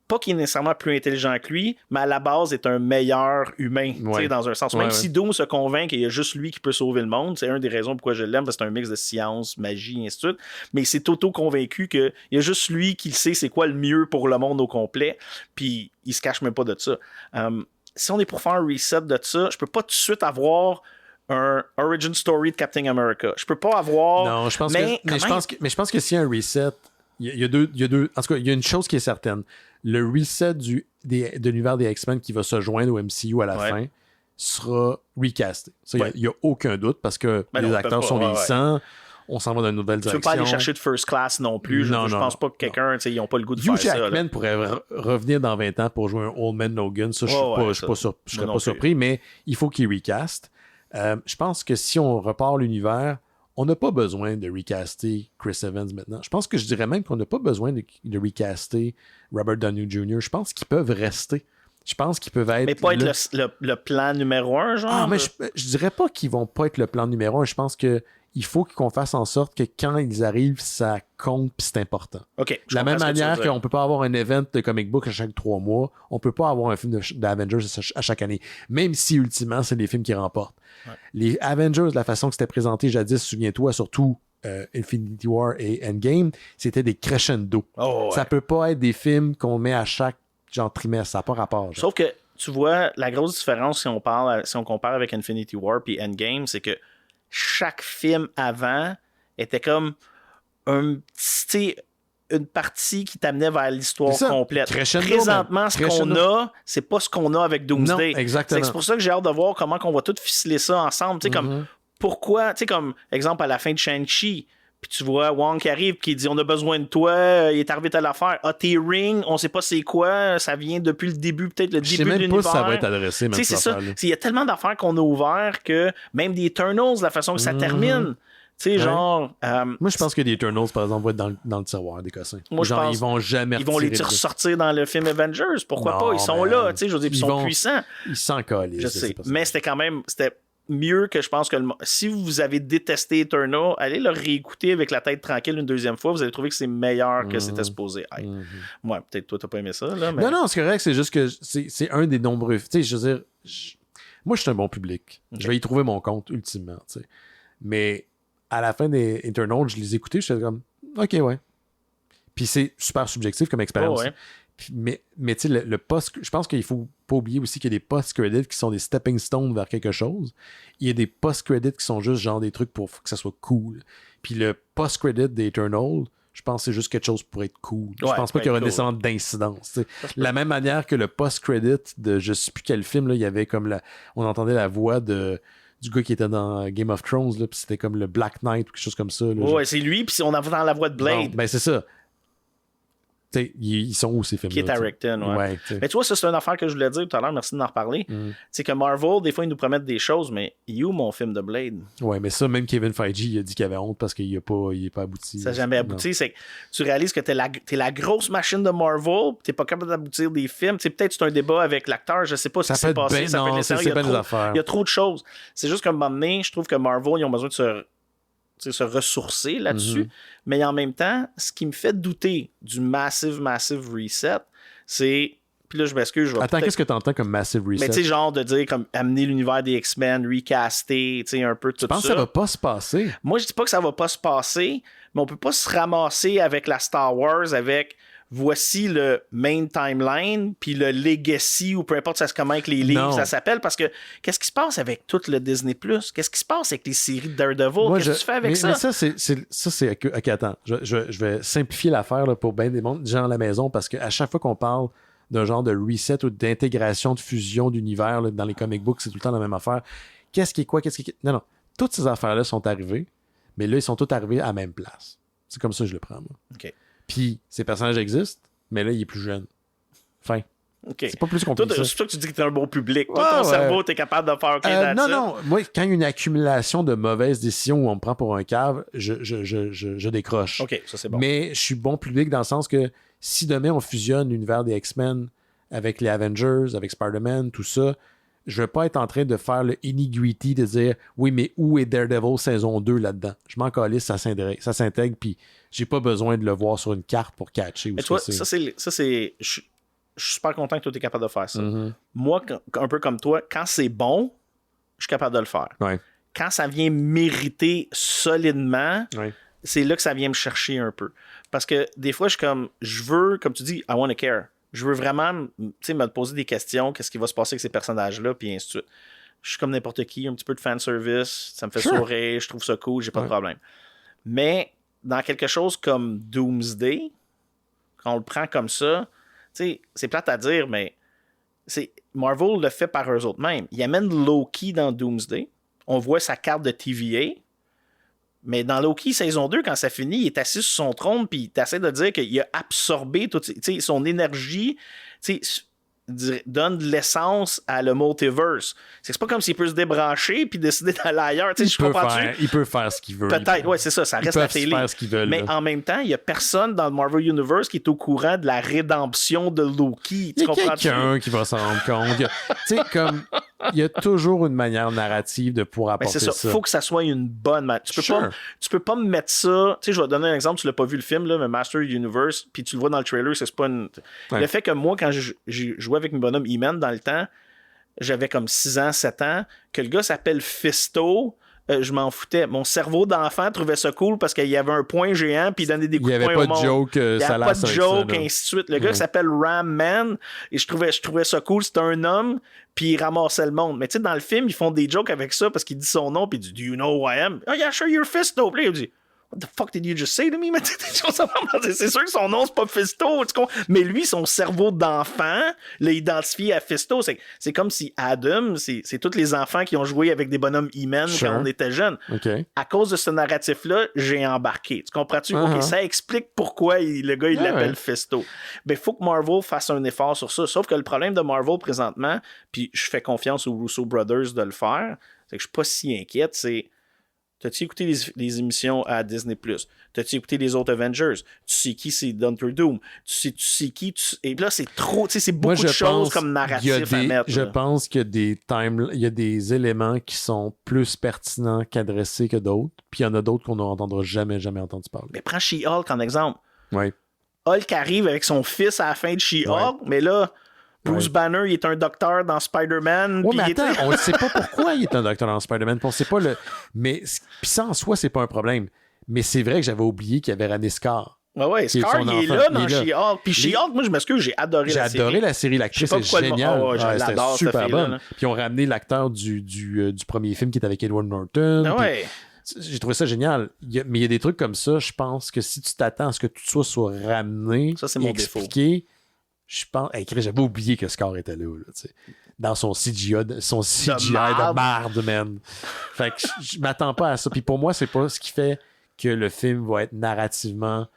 pas qu'il est nécessairement plus intelligent que lui, mais à la base est un meilleur humain, dans un sens. Même si Doom se convainc qu'il y a juste lui qui peut sauver le monde, c'est une des raisons pourquoi je l'aime, parce que c'est un mix de science, magie, et ainsi de suite, mais il s'est auto-convaincu qu'il y a juste lui qui sait c'est quoi le mieux pour le monde au complet, puis il se cache même pas de ça. Si on est pour faire un reset de ça, je peux pas tout de suite avoir un origin story de Captain America. Je peux pas avoir... Non, je pense je pense que s'il y a un reset, il y a deux... En tout cas, il y a une chose qui est certaine. Le reset de l'univers des X-Men qui va se joindre au MCU à la fin sera recasté. Ça, il n'y a aucun doute parce que les acteurs sont vieillissants. On s'en va dans une nouvelle direction. Tu peux pas aller chercher de first class non plus. Je pense pas que quelqu'un, ils n'ont pas le goût de faire ça. Hugh Jackman pourrait revenir dans 20 ans pour jouer un Old Man Logan. Ça, je ne serais pas surpris, mais il faut qu'il recast. Je pense que si on repart l'univers, on n'a pas besoin de recaster Chris Evans maintenant. Je pense que je dirais même qu'on n'a pas besoin de recaster Robert Downey Jr. Je pense qu'ils peuvent rester. Je pense qu'ils peuvent être... Mais pas être le plan numéro 1, genre? Ah, mais je dirais pas qu'ils vont pas être le plan numéro 1. Je pense que il faut qu'on fasse en sorte que quand ils arrivent, ça compte et c'est important. Okay, de la même manière qu'on peut pas avoir un event de comic book à chaque 3 mois, on peut pas avoir un film d'Avengers à chaque année. Même si, ultimement, c'est les films qui remportent. Ouais. Les Avengers, la façon que c'était présenté jadis, souviens-toi, surtout Infinity War et Endgame, c'était des crescendo. Ça peut pas être des films qu'on met à chaque trimestre. Ça n'a pas rapport. Sauf que, tu vois, la grosse différence si on compare avec Infinity War et Endgame, c'est que chaque film avant était comme une partie qui t'amenait vers l'histoire complète. Présentement, ce qu'on a, c'est pas ce qu'on a avec Doomsday. Non, exactement. C'est pour ça que j'ai hâte de voir comment on va tout ficeler ça ensemble. Comme, pourquoi, comme exemple à la fin de Shang-Chi, puis tu vois Wong qui arrive qui dit on a besoin de toi, il est arrivé telle affaire, tes rings, on sait pas c'est quoi, ça vient depuis le début, peut-être le début de l'univers. Je sais même pas si ça va être adressé. C'est ça. Il y a tellement d'affaires qu'on a ouvert que même des Eternals, la façon que ça termine, genre... Moi, je pense que les Eternals, par exemple, vont être dans le tiroir des cossins. Moi, je pense, ils vont jamais ils vont les ressortir dans le film Avengers. Pourquoi pas? Ils sont là, je veux dire, ils sont puissants. Ils s'en collent. Je sais, mais c'était quand même... mieux que je pense que si vous avez détesté Eternal, allez le réécouter avec la tête tranquille une deuxième fois, vous allez trouver que c'est meilleur que c'était supposé être. Ouais, peut-être toi t'as pas aimé ça là, mais... Non, c'est correct, c'est juste que c'est un des nombreux, tu sais, je veux dire, moi je suis un bon public, je vais y trouver mon compte ultimement, tu sais, mais à la fin des Eternal, je les écoutais, je suis comme ok, ouais, puis c'est super subjectif comme expérience. Mais tu sais, le post, je pense qu'il faut pas oublier aussi qu'il y a des post-credits qui sont des stepping stones vers quelque chose. Il y a des post-credits qui sont juste genre des trucs pour que ça soit cool. Puis le post-credit d'Eternal, Je pense que c'est juste quelque chose pour être cool. Je Ouais, pense pas qu'il y aura cool. nécessairement d'incidence. Tu sais. La même manière que le post-credit de je sais plus quel film, là, il y avait comme on entendait la voix du gars qui était dans Game of Thrones, là, puis c'était comme le Black Knight ou quelque chose comme ça. Là, Ouais, c'est lui, puis on entend la voix de Blade. Bon, ben c'est ça. T'sais, ils sont où ces films-là? Kit Harington, ouais. Mais tu vois, ça, c'est une affaire que je voulais dire tout à l'heure, merci d'en reparler. C'est que Marvel, des fois, ils nous promettent des choses, mais you, mon film de Blade? Ouais, mais ça, même Kevin Feige, il a dit qu'il avait honte parce qu'il n'est pas abouti. Ça n'a jamais abouti. C'est que tu réalises que t'es la grosse machine de Marvel, t'es pas capable d'aboutir des films. T'sais, peut-être c'est un débat avec l'acteur, je sais pas ce qui s'est passé. Ben, non, c'est bien des affaires. Il y a trop de choses. C'est juste qu'à un moment donné, je trouve que Marvel, ils ont besoin de se ressourcer là-dessus. Mais en même temps, ce qui me fait douter du massive reset, c'est... Puis là, je m'excuse. Attends, qu'est-ce que tu entends comme massive reset? Mais tu sais, genre de dire, comme amener l'univers des X-Men, recaster, tu sais, un peu tout ça. Tu penses que ça va pas se passer? Moi, je dis pas que ça va pas se passer, mais on peut pas se ramasser avec la Star Wars, avec voici le main timeline, puis le legacy, ou peu importe comment avec les livres, ça s'appelle, parce que qu'est-ce qui se passe avec tout le Disney+? Qu'est-ce qui se passe avec les séries de Daredevil? Qu'est-ce que tu fais avec ça? Mais ça, c'est... OK, attends. Je vais simplifier l'affaire là, pour bien des gens à la maison, parce qu'à chaque fois qu'on parle d'un genre de reset ou d'intégration, de fusion d'univers là, dans les comic books, c'est tout le temps la même affaire. Qu'est-ce qui est quoi? Non. Toutes ces affaires-là sont arrivées, mais là, ils sont toutes arrivés à la même place. C'est comme ça que je le prends, moi. OK. Puis, ces personnages existent, mais là, il est plus jeune. Fin. Okay. C'est pas plus compliqué. C'est pour ça que tu dis que t'es un bon public. Toi, ton cerveau, t'es capable de faire non. Moi, quand il y a une accumulation de mauvaises décisions où on me prend pour un cave, je décroche. OK, ça c'est bon. Mais je suis bon public dans le sens que si demain on fusionne l'univers des X-Men avec les Avengers, avec Spider-Man, tout ça, je vais pas être en train de faire le nitty-gritty de dire oui, mais où est Daredevil saison 2 là-dedans? Je m'en calisse, ça s'intègre, puis j'ai pas besoin de le voir sur une carte pour catcher. Mais toi, ça c'est. Je suis super content que toi, tu es capable de faire ça. Moi, un peu comme toi, quand c'est bon, je suis capable de le faire. Ouais. Quand ça vient mériter solidement, c'est là que ça vient me chercher un peu. Parce que des fois, je veux, comme tu dis, I want to care. Je veux vraiment me poser des questions, qu'est-ce qui va se passer avec ces personnages-là, puis ainsi de suite. Je suis comme n'importe qui, un petit peu de fanservice, ça me fait sourire, je trouve ça cool, j'ai pas de problème. Mais dans quelque chose comme Doomsday, quand on le prend comme ça, c'est plate à dire, mais Marvel le fait par eux autres mêmes. Ils amènent Loki dans Doomsday, on voit sa carte de TVA, mais dans Loki saison 2, quand ça finit, il est assis sur son trône puis il essaie de dire qu'il a absorbé toute son énergie, donne de l'essence à le multiverse. C'est pas comme s'il peut se débrancher puis décider d'aller ailleurs. Il peut faire ce qu'il veut. Peut-être, ouais, c'est ça reste la télé. Faire ce qu'ils veulent, mais en même temps, il y a personne dans le Marvel Universe qui est au courant de la rédemption de Loki. Il y a quelqu'un qui va s'en rendre compte. Il y a toujours une manière narrative de pouvoir apporter ça. Il faut que ça soit une bonne... Tu peux pas me mettre ça... Je vais te donner un exemple, tu l'as pas vu le film, là, mais Master Universe, puis tu le vois dans le trailer, c'est pas une... Ouais. Le fait que moi, quand j'ai joué avec mes bonhommes E-Man dans le temps, j'avais comme 6 ans, 7 ans, que le gars s'appelle Fisto... je m'en foutais. Mon cerveau d'enfant trouvait ça cool parce qu'il y avait un point géant puis il donnait des coups de poing au monde. Il n'y avait pas de joke, ainsi de suite. Le gars qui s'appelle Ram Man, et je trouvais ça cool. C'était un homme, puis il ramassait le monde. Mais tu sais, dans le film, ils font des jokes avec ça parce qu'il dit son nom, puis il dit « Do you know who I am? »« Oh yeah, sure, you're Fisto. » Puis il dit « What the fuck did you just say to me? » C'est sûr que son nom, c'est pas Fisto. Mais lui, son cerveau d'enfant l'a identifié à Fisto. C'est comme si Adam, c'est tous les enfants qui ont joué avec des bonhommes E-Man quand on était jeunes. Okay. À cause de ce narratif-là, j'ai embarqué. Tu comprends-tu? Okay, ça explique pourquoi le gars, il l'appelle Fisto. Mais il faut que Marvel fasse un effort sur ça. Sauf que le problème de Marvel présentement, puis je fais confiance aux Russo Brothers de le faire, c'est que je suis pas si inquiète, c'est... T'as-tu écouté les émissions à Disney+? T'as-tu écouté les autres Avengers? Tu sais qui c'est Doctor Doom? Tu sais qui... Et là, c'est trop... C'est beaucoup de choses comme narratif à mettre. Je pense qu'il y a des éléments qui sont plus pertinents qu'adressés que d'autres. Puis il y en a d'autres qu'on n'entendra jamais entendu parler. Mais prends She-Hulk en exemple. Oui. Hulk arrive avec son fils à la fin de She-Hulk, mais là... Bruce Banner, il est un docteur dans Spider-Man. Oui, mais attends, on ne sait pas pourquoi il est un docteur dans Spider-Man. On sait pas le... Mais puis ça, en soi, c'est pas un problème. Mais c'est vrai que j'avais oublié qu'il y avait Rhané Scar. Ouais, Scar, il est là dans She-Hulk. Puis She-Hulk, moi, je m'excuse, j'ai adoré la série. J'ai adoré la série. L'actrice est géniale. C'était super bonne. Puis ils ont ramené l'acteur du premier film qui était avec Edward Norton. Ouais. j'ai trouvé ça génial. Mais il y a des trucs comme ça, je pense que si tu t'attends à ce que tout ça soit ramené, Ça, c'est mon expliqué, je pense... J'avais oublié que Scar était là, tu sais. Dans son CGI de marde, man. Fait que je m'attends pas à ça. Puis pour moi, c'est pas ce qui fait que le film va être narrativement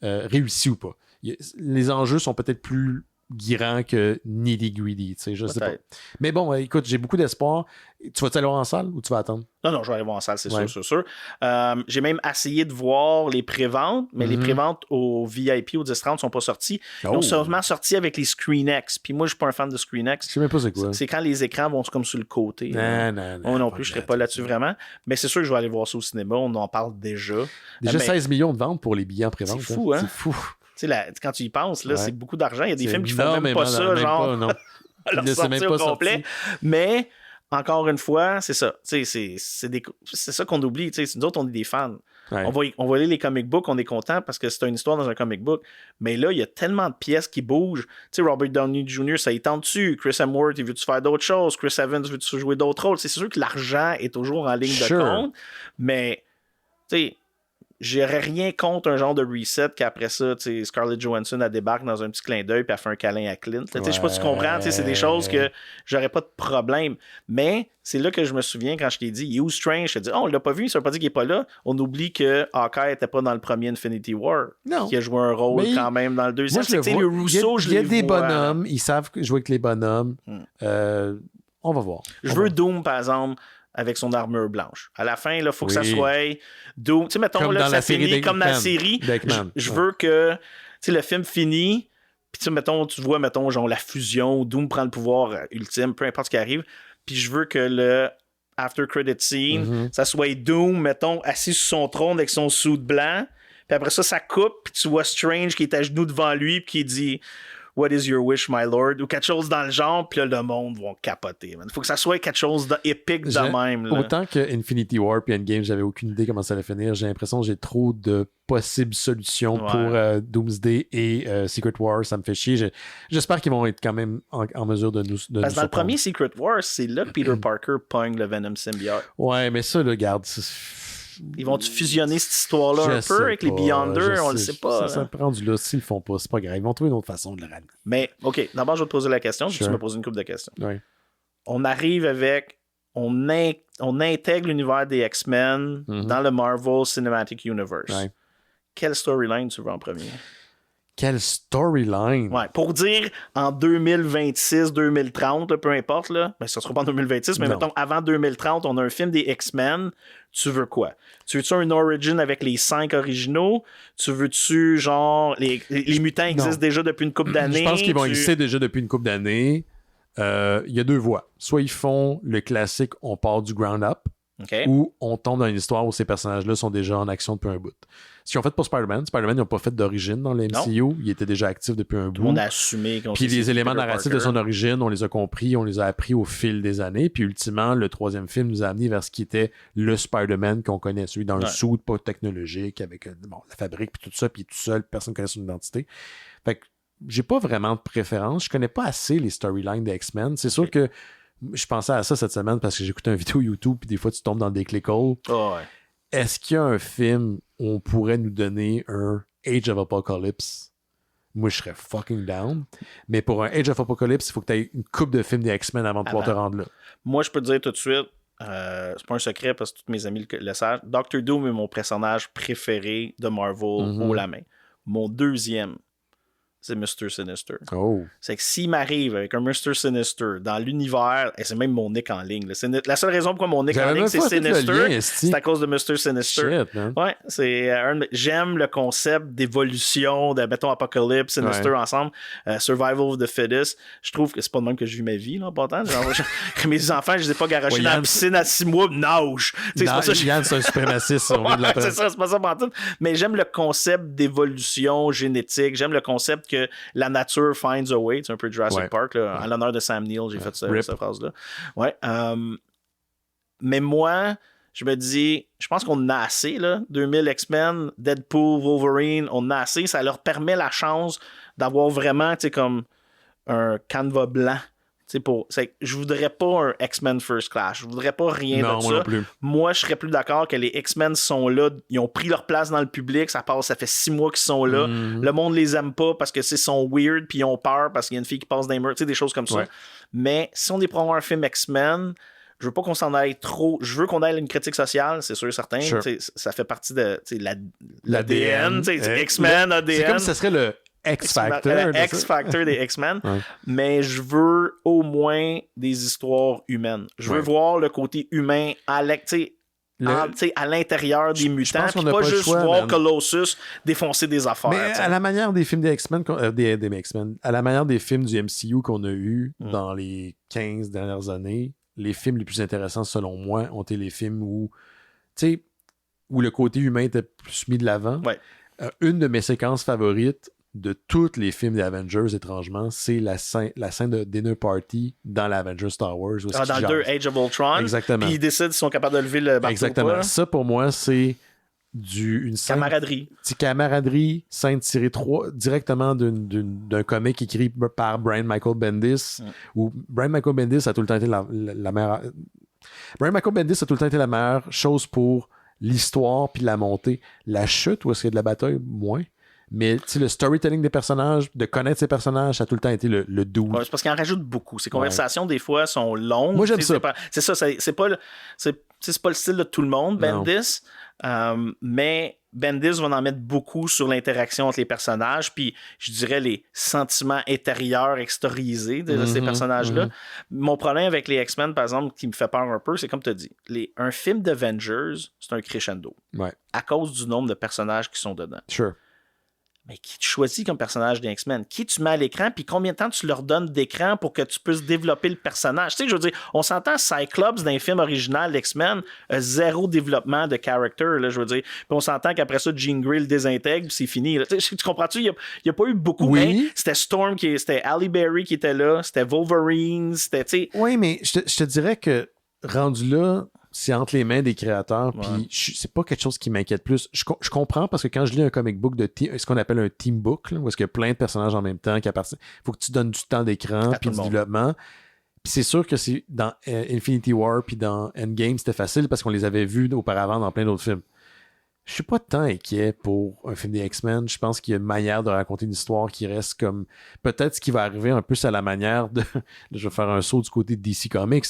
réussi ou pas. Les enjeux sont peut-être plus guirants que nitty-gritty, tu sais, je sais pas. Mais bon, écoute, j'ai beaucoup d'espoir. Tu vas-tu aller voir en salle ou tu vas attendre? Non, je vais aller voir en salle, c'est sûr. J'ai même essayé de voir les préventes, mais les préventes au VIP, au 10-30 ne sont pas sorties. Ils ont seulement sorti avec les ScreenX. Puis moi, je suis pas un fan de ScreenX. Je sais même pas c'est quoi. C'est quand les écrans vont comme sur le côté. Non. Moi non plus, je serais pas là-dessus vraiment. Mais c'est sûr que je vais aller voir ça au cinéma. On en parle déjà. Déjà 16 millions de ventes pour les billets en prévente. C'est fou, hein? C'est fou. Tu sais, quand tu y penses, là, c'est beaucoup d'argent. Il y a des films qui font même pas ça, genre. Pas, non. leur sortir au complet. Mais, encore une fois, c'est ça. C'est ça qu'on oublie. Nous autres, on est des fans. Ouais. On va lire les comic books, on est content parce que c'est une histoire dans un comic book. Mais là, il y a tellement de pièces qui bougent. Tu sais, Robert Downey Jr., ça y tente dessus. Chris Hemsworth, il veut-tu faire d'autres choses? Chris Evans, veut-tu jouer d'autres rôles? C'est sûr que l'argent est toujours en ligne de compte. Mais, tu sais, j'aurais rien contre un genre de reset qu'après ça, Scarlett Johansson, elle débarque dans un petit clin d'œil puis elle fait un câlin à Clint. Je sais pas si tu comprends, c'est des choses que j'aurais pas de problème. Mais c'est là que je me souviens quand je t'ai dit You Strange, je t'ai dit on l'a pas vu, ça veut pas dire qu'il est pas là. On oublie que Hawkeye était pas dans le premier Infinity War. Non. Qui a joué un rôle quand même dans le deuxième. Moi, le Russo, il y a des bonhommes, ils savent jouer avec les bonhommes. On va voir. Je veux Doom, par exemple, avec son armure blanche. À la fin, il faut que ça soit Doom. Tu sais, mettons, là, ça finit comme dans la série. Je veux que le film finit, puis mettons, tu vois, mettons, genre la fusion, Doom prend le pouvoir ultime, peu importe ce qui arrive, puis je veux que le after credit scene, ça soit Doom, mettons, assis sur son trône avec son suit blanc, puis après ça coupe, puis tu vois Strange qui est à genoux devant lui, puis qui dit What is your wish, my lord? Ou quelque chose dans le genre, puis là, le monde va capoter. Il faut que ça soit quelque chose d'épique de même. Là. Autant que Infinity War et Endgame, j'avais aucune idée comment ça allait finir. J'ai l'impression que j'ai trop de possibles solutions pour Doomsday et Secret War. Ça me fait chier. J'espère qu'ils vont être quand même en mesure de nous Parce que dans le premier Secret War, c'est là que Peter Parker pogne le Venom symbiote. Ouais, mais ça, là, garde... Ils vont-tu fusionner cette histoire-là un peu avec les Beyonders? On le sait pas. Ça prend du là. S'ils le font pas, c'est pas grave. Ils vont trouver une autre façon de le ramener. Mais, OK, d'abord, je vais te poser la question. Tu me poses une couple de questions. Ouais. On arrive avec... On intègre l'univers des X-Men dans le Marvel Cinematic Universe. Ouais. Quelle storyline tu veux en premier? Quelle storyline? Ouais, pour dire en 2026, 2030, peu importe, là, ben, ça sera pas en 2026, mais mettons avant 2030, on a un film des X-Men. Tu veux quoi? Tu veux-tu un origin avec les 5 originaux? Tu veux-tu, genre, les mutants existent déjà depuis une couple d'années? Je pense qu'ils vont exister déjà depuis une couple d'années. Il y a deux voies. Soit ils font le classique, on part du ground up, ou on tombe dans une histoire où ces personnages-là sont déjà en action depuis un bout. Ce qu'ils ont fait pour Spider-Man, ils n'ont pas fait d'origine dans le MCU. Il était déjà actif depuis un bout. On a assumé qu'on Puis les éléments narratifs de son origine, on les a compris, on les a appris au fil des années. Puis ultimement, le troisième film nous a amené vers ce qui était le Spider-Man qu'on connaît, celui dans le suit pas technologique, avec la fabrique, puis tout ça, puis tout seul, personne ne connaît son identité. Fait que j'ai pas vraiment de préférence. Je connais pas assez les storylines des X-Men. C'est sûr que je pensais à ça cette semaine parce que j'écoutais une vidéo YouTube, puis des fois, tu tombes dans des click-holes. Est-ce qu'il y a un film où on pourrait nous donner un Age of Apocalypse? Moi, je serais fucking down. Mais pour un Age of Apocalypse, il faut que tu aies une coupe de films des X-Men avant de pouvoir te rendre là. Moi, je peux te dire tout de suite, c'est pas un secret parce que tous mes amis le savent, Doctor Doom est mon personnage préféré de Marvel haut la main. Mon deuxième, c'est Mr. Sinister. C'est que s'il m'arrive avec un Mr. Sinister dans l'univers, et c'est même mon nick en ligne. La seule raison pourquoi mon nick en ligne c'est Sinister, c'est à cause de Mr. Sinister. Shit, j'aime le concept d'évolution, de mettons Apocalypse, Sinister ensemble, Survival of the Fittest. Je trouve que c'est pas de même que je vis ma vie, là, pas tant. Mes enfants, je les ai pas garochés dans la piscine à 6 mois, nage. Yann, c'est un suprémaciste. C'est ça, c'est pas ça pantoute. Mais j'aime le concept d'évolution génétique, j'aime le concept que la nature finds a way, c'est un peu Jurassic Park, là, à l'honneur de Sam Neill, j'ai fait cette phrase-là. Mais moi, je me dis, je pense qu'on en a assez, là. 2000 X-Men, Deadpool, Wolverine, on en a assez. Ça leur permet la chance d'avoir vraiment, tu sais, comme un canevas blanc Je voudrais pas un X-Men First Class. Je voudrais pas rien non, de moi ça. non plus. Moi, je serais plus d'accord que les X-Men sont là. Ils ont pris leur place dans le public. Ça fait 6 mois qu'ils sont là. Le monde les aime pas parce que c'est sont weird puis ils ont peur parce qu'il y a une fille qui passe dans les murs. Tu sais, des choses comme ça. Ouais. Mais si on est pour avoir un film X-Men, je veux pas qu'on s'en aille trop. Je veux qu'on aille une critique sociale, c'est sûr et certain. Sure. Ça fait partie de l'ADN. X-Men, ADN. C'est comme si ce serait le X-Factor. Le X-Factor des X-Men. Ouais. Mais je veux au moins des histoires humaines. Je veux voir le côté humain à l'intérieur des mutants, puis pas juste voir Colossus défoncer des affaires. Mais à la manière des films des X-Men, des X-Men, à la manière des films du MCU qu'on a eu dans les 15 dernières années, les films les plus intéressants, selon moi, ont été les films où le côté humain était plus mis de l'avant. Ouais. Une de mes séquences favorites de tous les films des Avengers, étrangement, c'est la scène de Dinner Party dans l'Avengers Star Wars. Dans le 2 Age of Ultron. Exactement. Puis ils décident s'ils sont capables de lever le bateau. Exactement. Ou pas. Ça, pour moi, c'est une scène... Camaraderie, scène tirée directement d'un comic écrit par Brian Michael Bendis, où Brian Michael Bendis a tout le temps été la meilleure... Brian Michael Bendis a tout le temps été la meilleure chose pour l'histoire puis la montée. La chute, où est-ce qu'il y a de la bataille, moins. Mais le storytelling des personnages, de connaître ces personnages, ça a tout le temps été le doux. Ouais, c'est parce qu'il en rajoute beaucoup. Ces conversations, des fois, sont longues. Moi, j'aime ça. C'est ça, c'est pas le style de tout le monde, Bendis. Mais Bendis va en mettre beaucoup sur l'interaction entre les personnages, puis je dirais les sentiments intérieurs extériorisés de ces personnages-là. Mon problème avec les X-Men, par exemple, qui me fait peur un peu, c'est comme tu as dit, un film d'Avengers, c'est un crescendo. Ouais. À cause du nombre de personnages qui sont dedans. Sure. Mais qui tu choisis comme personnage des X-Men? Qui tu mets à l'écran, puis combien de temps tu leur donnes d'écran pour que tu puisses développer le personnage? Tu sais, je veux dire, on s'entend Cyclops dans les films original d'X-Men, zéro développement de character, là, je veux dire. Puis on s'entend qu'après ça, Jean Grey le désintègre, puis c'est fini. Là. Tu comprends-tu? Il n'y a pas eu beaucoup. Oui. Mais c'était Storm, c'était Halle Berry qui était là, c'était Wolverine, c'était, tu sais... Oui, mais je te dirais que rendu là, c'est entre les mains des créateurs, puis c'est pas quelque chose qui m'inquiète plus. Je comprends parce que quand je lis un comic book ce qu'on appelle un team book, là, où est-ce qu'il y a plein de personnages en même temps qui appartiennent, il faut que tu donnes du temps d'écran puis du développement. Puis c'est sûr que c'est dans Infinity War puis dans Endgame, c'était facile parce qu'on les avait vus auparavant dans plein d'autres films. Je suis pas tant inquiet pour un film des X-Men. Je pense qu'il y a une manière de raconter une histoire qui reste comme... Peut-être ce qui va arriver un peu, c'est à la manière de... Je vais faire un saut du côté de DC Comics.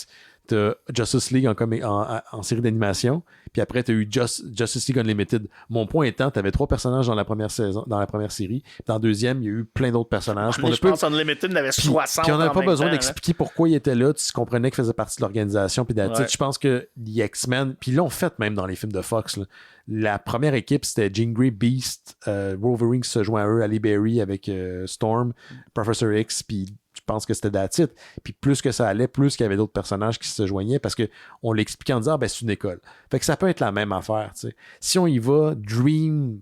T'as Justice League en série d'animation, puis après t'as eu Justice League Unlimited. Mon point étant, t'avais 3 personnages dans la première série, puis dans la deuxième, il y a eu plein d'autres personnages. Je pense Unlimited, il y en avait 60. Puis on n'avait pas besoin d'expliquer pourquoi il était là, tu comprenais qu'il faisait partie de l'organisation, puis je pense que les X-Men, puis ils l'ont fait même dans les films de Fox, là. La première équipe, c'était Jean Grey, Beast, Wolverine qui se joint à eux, Halle Berry avec Storm, Professor X, puis je pense que c'était that's it. Puis plus que ça allait, plus qu'il y avait d'autres personnages qui se joignaient parce qu'on l'expliquait en disant c'est une école. Fait que ça peut être la même affaire. T'sais. Si on y va, Dream,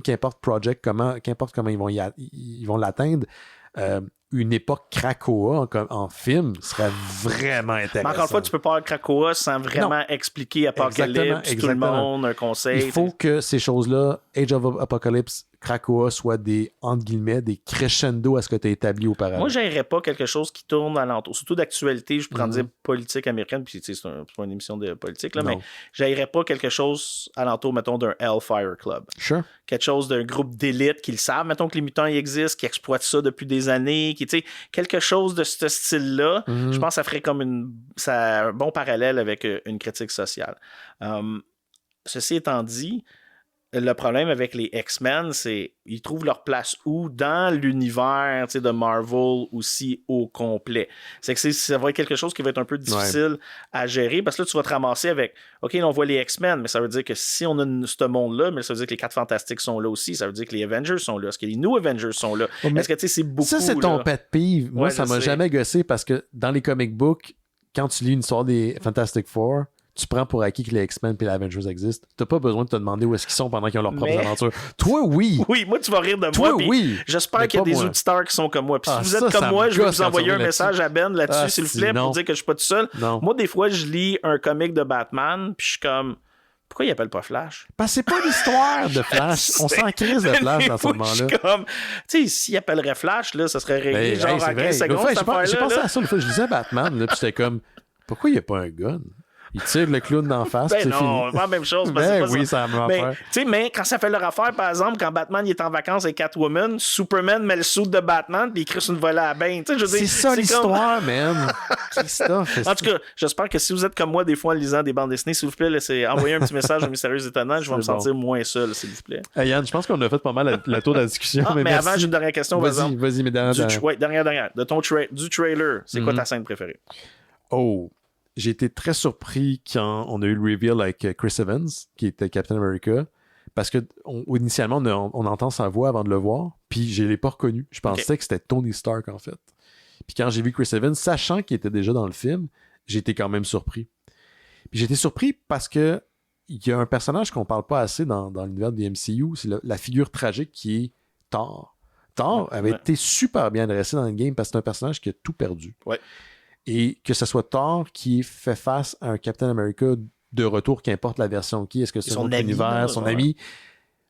qu'importe Project, qu'importe comment ils vont l'atteindre, une époque Krakoa en film serait vraiment intéressant. Mais encore une fois, tu peux pas avoir Krakoa sans vraiment expliquer Apocalypse, tout le monde, un conseil. Il faut que ces choses-là, Age of Apocalypse, Krakoa, soient des, entre guillemets, des crescendo à ce que tu as établi auparavant. Moi, j'aimerais pas quelque chose qui tourne alentour, surtout d'actualité, je prends dire politique américaine, puis c'est pas une émission de politique, là, mais j'aimerais pas quelque chose alentour, mettons, d'un Hellfire Club. Sure. Quelque chose d'un groupe d'élite qui le savent, mettons que les mutants y existent, qui exploitent ça depuis des années, quelque chose de ce style-là, je pense que ça ferait comme un bon parallèle avec une critique sociale. Ceci étant dit, le problème avec les X-Men, c'est ils trouvent leur place où? Dans l'univers de Marvel aussi au complet. C'est que ça va être quelque chose qui va être un peu difficile à gérer parce que là, tu vas te ramasser avec OK, là, on voit les X-Men, mais ça veut dire que si on a ce monde-là, mais ça veut dire que les 4 Fantastiques sont là aussi. Ça veut dire que les Avengers sont là. Est-ce que les New Avengers sont là? Est-ce que c'est beaucoup? Ça, c'est ton pet peeve. Moi, ça m'a jamais gossé parce que dans les comic books, quand tu lis une histoire des Fantastic Four, tu prends pour acquis que les X-Men et les Avengers existent. T'as pas besoin de te demander où est-ce qu'ils sont pendant qu'ils ont leurs propres aventures. Toi, oui! Oui, moi, tu vas rire de toi, moi. Oui! J'espère qu'il y a des auditeurs qui sont comme moi. Puis si vous êtes comme moi, je vais vous envoyer un message à Ben là-dessus, s'il vous plaît, pour dire que je suis pas tout seul. Non. Moi, des fois, je lis un comic de Batman, puis je suis comme... pourquoi il appelle pas Flash? Parce que c'est pas l'histoire de Flash. On s'en crise de Flash dans ce moment-là. Comme, tu sais, s'il appellerait Flash, là, ça serait réglé genre en 15 secondes. J'ai pensé à ça une fois. Je disais Batman, là, puis j'étais comme, pourquoi il n'y a pas un gun? Il tire le clown d'en face, c'est non, fini. pas la même chose. Ben c'est oui, ça. ça me affaire. Mais quand ça fait leur affaire, par exemple, quand Batman il est en vacances avec Catwoman, Superman met le suit de Batman puis il crisse une volée à la bain. C'est ça l'histoire, man. Christophe. En tout cas, j'espère que si vous êtes comme moi des fois en lisant des bandes dessinées, s'il vous plaît, envoyez un petit message au Mystérieux Étonnant, je vais me sentir moins seul, s'il vous plaît. Yann, je pense qu'on a fait pas mal le tour de la discussion. Mais avant, j'ai une dernière question. Vas-y, mais dernière. Du trailer, c'est quoi ta scène préférée? Oh, j'ai été très surpris quand on a eu le reveal avec Chris Evans, qui était Captain America, parce que initialement, on entend sa voix avant de le voir, puis je ne l'ai pas reconnu. Je pensais que c'était Tony Stark, en fait. Puis quand j'ai vu Chris Evans, sachant qu'il était déjà dans le film, j'ai été quand même surpris. Puis j'ai été surpris parce que il y a un personnage qu'on parle pas assez dans l'univers du MCU, c'est la figure tragique qui est Thor. Thor avait été super bien adressé dans le game parce que c'est un personnage qui a tout perdu. Ouais. Et que ce soit Thor qui fait face à un Captain America de retour, qu'importe la version qui, est-ce que c'est son univers, son ami.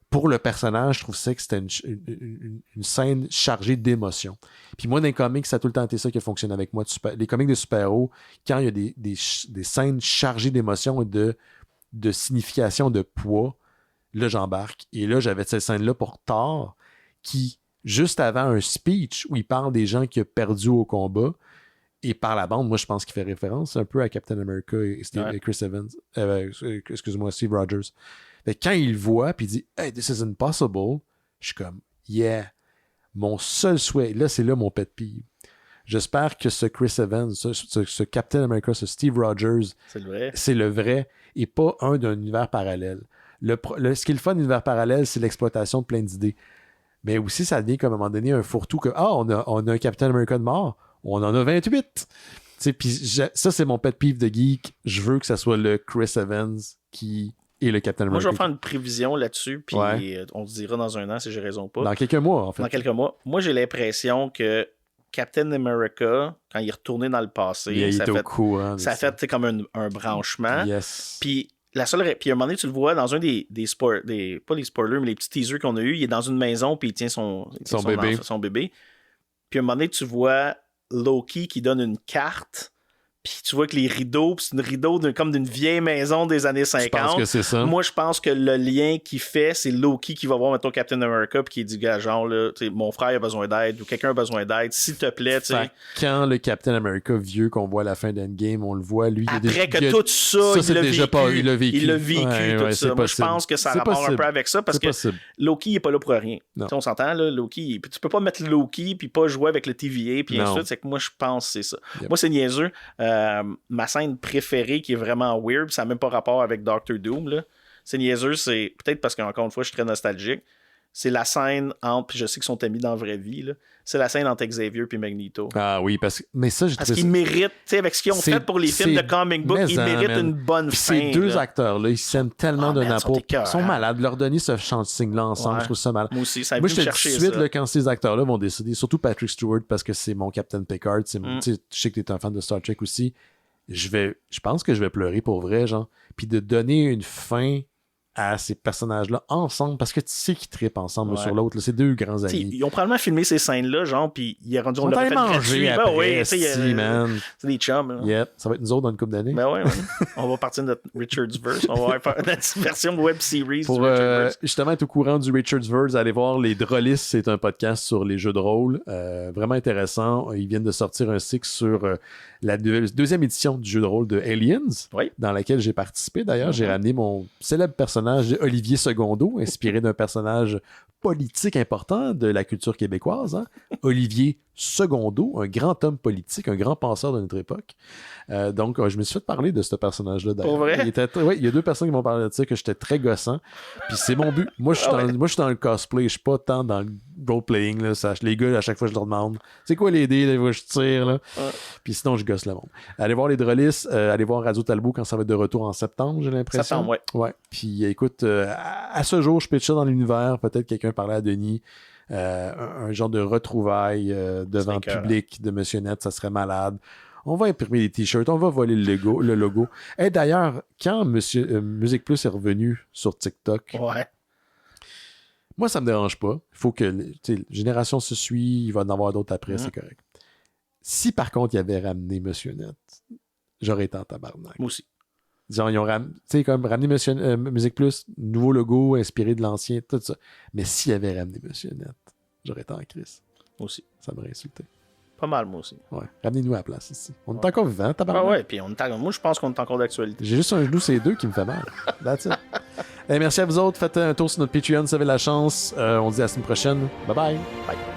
Pour le personnage, je trouve ça que c'était une scène chargée d'émotions. Puis moi, dans les comics, ça a tout le temps été ça qui a fonctionné avec moi. Les comics de super-héros, quand il y a des scènes chargées d'émotions et de signification, de poids, là, j'embarque. Et là, j'avais cette scène-là pour Thor qui, juste avant un speech où il parle des gens qu'il a perdus au combat, et par la bande, moi, je pense qu'il fait référence un peu à Captain America et Chris Evans. Excuse-moi, Steve Rogers. Fait quand il le voit, puis il dit « Hey, this is impossible », je suis comme « Yeah ». Mon seul souhait, là, c'est là mon pet peeve. J'espère que ce Chris Evans, ce Captain America, ce Steve Rogers, c'est le vrai et pas un d'un univers parallèle. Ce qui est le fun d'un univers parallèle, c'est l'exploitation de plein d'idées. Mais aussi, ça devient comme à un moment donné un fourre-tout que « Ah, on a un Captain America de mort ». On en a 28. Puis ça, c'est mon pet peeve de geek. Je veux que ça soit le Chris Evans qui est le Captain America. Moi, je vais faire une prévision là-dessus, puis on se dira dans un an si j'ai raison ou pas. Dans quelques mois, en fait. Dans quelques mois. Moi, j'ai l'impression que Captain America, quand il est retourné dans le passé, ça fait comme un branchement. Yes. Puis puis à un moment donné, tu le vois dans un pas les spoilers, mais les petits teasers qu'on a eu, il est dans une maison, puis il tient son bébé. Puis à un moment donné, tu vois Loki qui donne une carte, puis tu vois que les rideaux, c'est une rideau comme d'une vieille maison des années 50. Je pense que c'est ça. Moi, je pense que le lien qu'il fait, c'est Loki qui va voir, mettons, Captain America, puis qui dit, gars, genre, là, mon frère a besoin d'aide, ou quelqu'un a besoin d'aide, s'il te plaît, tu sais. Quand le Captain America vieux qu'on voit à la fin d'Endgame, on le voit, lui, après que tout ça, il l'a vécu. Il l'a vécu, tout ça. Moi, je pense que ça rapporte un peu avec ça, parce que Loki, il est pas là pour rien. On s'entend, là, Loki, tu peux pas mettre Loki, puis pas jouer avec le TVA, puis ainsi de suite. C'est que moi, je pense que c'est ça. Moi, c'est niaiseux. Ma scène préférée qui est vraiment weird, ça n'a même pas rapport avec Doctor Doom, là. C'est niaiseux, c'est peut-être parce qu'encore une fois, je suis très nostalgique. C'est la scène entre, puis je sais qu'ils sont amis dans la vraie vie, là. C'est la scène entre Xavier et Magneto. Ah oui, parce qu'ils méritent, tu sais, avec ce qu'ils ont fait pour les films de comic book, ils méritent une bonne fin. Ces deux acteurs-là, ils s'aiment tellement d'un amour. Ils sont malades. Leur donner ce signe-là ensemble, je trouve ça malade. Moi aussi, ça je te dis tout de suite, là, quand ces acteurs-là vont décider, surtout Patrick Stewart, parce que c'est mon Captain Picard, je sais que tu es un fan de Star Trek aussi, je pense que je vais pleurer pour vrai, genre. Puis de donner une fin à ces personnages-là ensemble, parce que tu sais qu'ils trippent ensemble sur l'autre. C'est deux grands amis. Ils ont probablement filmé ces scènes-là, genre, puis ils ont rendu... On l'a fait manger après, man. C'est des chums. Hein. Yep, ça va être nous autres dans une couple d'années. Ben ouais. On va partir de notre Richardsverse. On va faire notre version web series pour, du Richardsverse. Justement, être au courant du Richardsverse, allez voir Les Drollis, c'est un podcast sur les jeux de rôle. Vraiment intéressant. Ils viennent de sortir un cycle sur la deuxième édition du jeu de rôle de Aliens, dans laquelle j'ai participé. D'ailleurs, j'ai ramené mon célèbre personnage Olivier Secondo, inspiré d'un personnage politique important de la culture québécoise. Hein? Olivier Secondo, un grand homme politique, un grand penseur de notre époque. Donc, je me suis fait parler de ce personnage-là. Pour vrai? Il y a deux personnes qui m'ont parlé de ça, que j'étais très gossant. Puis c'est mon but. Moi, je suis dans le cosplay. Je suis pas tant dans le role-playing. Là. Les gars, à chaque fois, je leur demande c'est quoi les dés, là, je tire. Là. Puis sinon, je gosse le monde. Allez voir les Drollis. Allez voir Radio Talbot quand ça va être de retour en septembre, j'ai l'impression. Septembre, ouais. Puis écoute, à ce jour, je pitch ça dans l'univers. Peut-être quelqu'un parlait à Denis. Un genre de retrouvailles devant le public de Monsieur Net, ça serait malade. On va imprimer des t-shirts, on va voler le logo. Et d'ailleurs, quand Musique Plus est revenu sur TikTok, Ouais. moi, ça me dérange pas. Il faut que la génération se suit, il va en avoir d'autres après, c'est correct. Si par contre, il avait ramené Monsieur Net, j'aurais été en tabarnak. Moi aussi. Disons, ils ont ramené Musique Plus, nouveau logo inspiré de l'ancien, tout ça. Mais s'il avait ramené Monsieur Net, j'aurais été en crise. Moi aussi. Ça m'aurait insulté. Pas mal, moi aussi. Ouais. Ramenez-nous à la place ici. On est encore vivants, tabarnak. Ah ouais, puis moi, je pense qu'on est encore d'actualité. J'ai juste un genou, c'est deux qui me fait mal. That's it. Merci à vous autres. Faites un tour sur notre Patreon si vous avez la chance. On se dit à la semaine prochaine. Bye bye. Bye.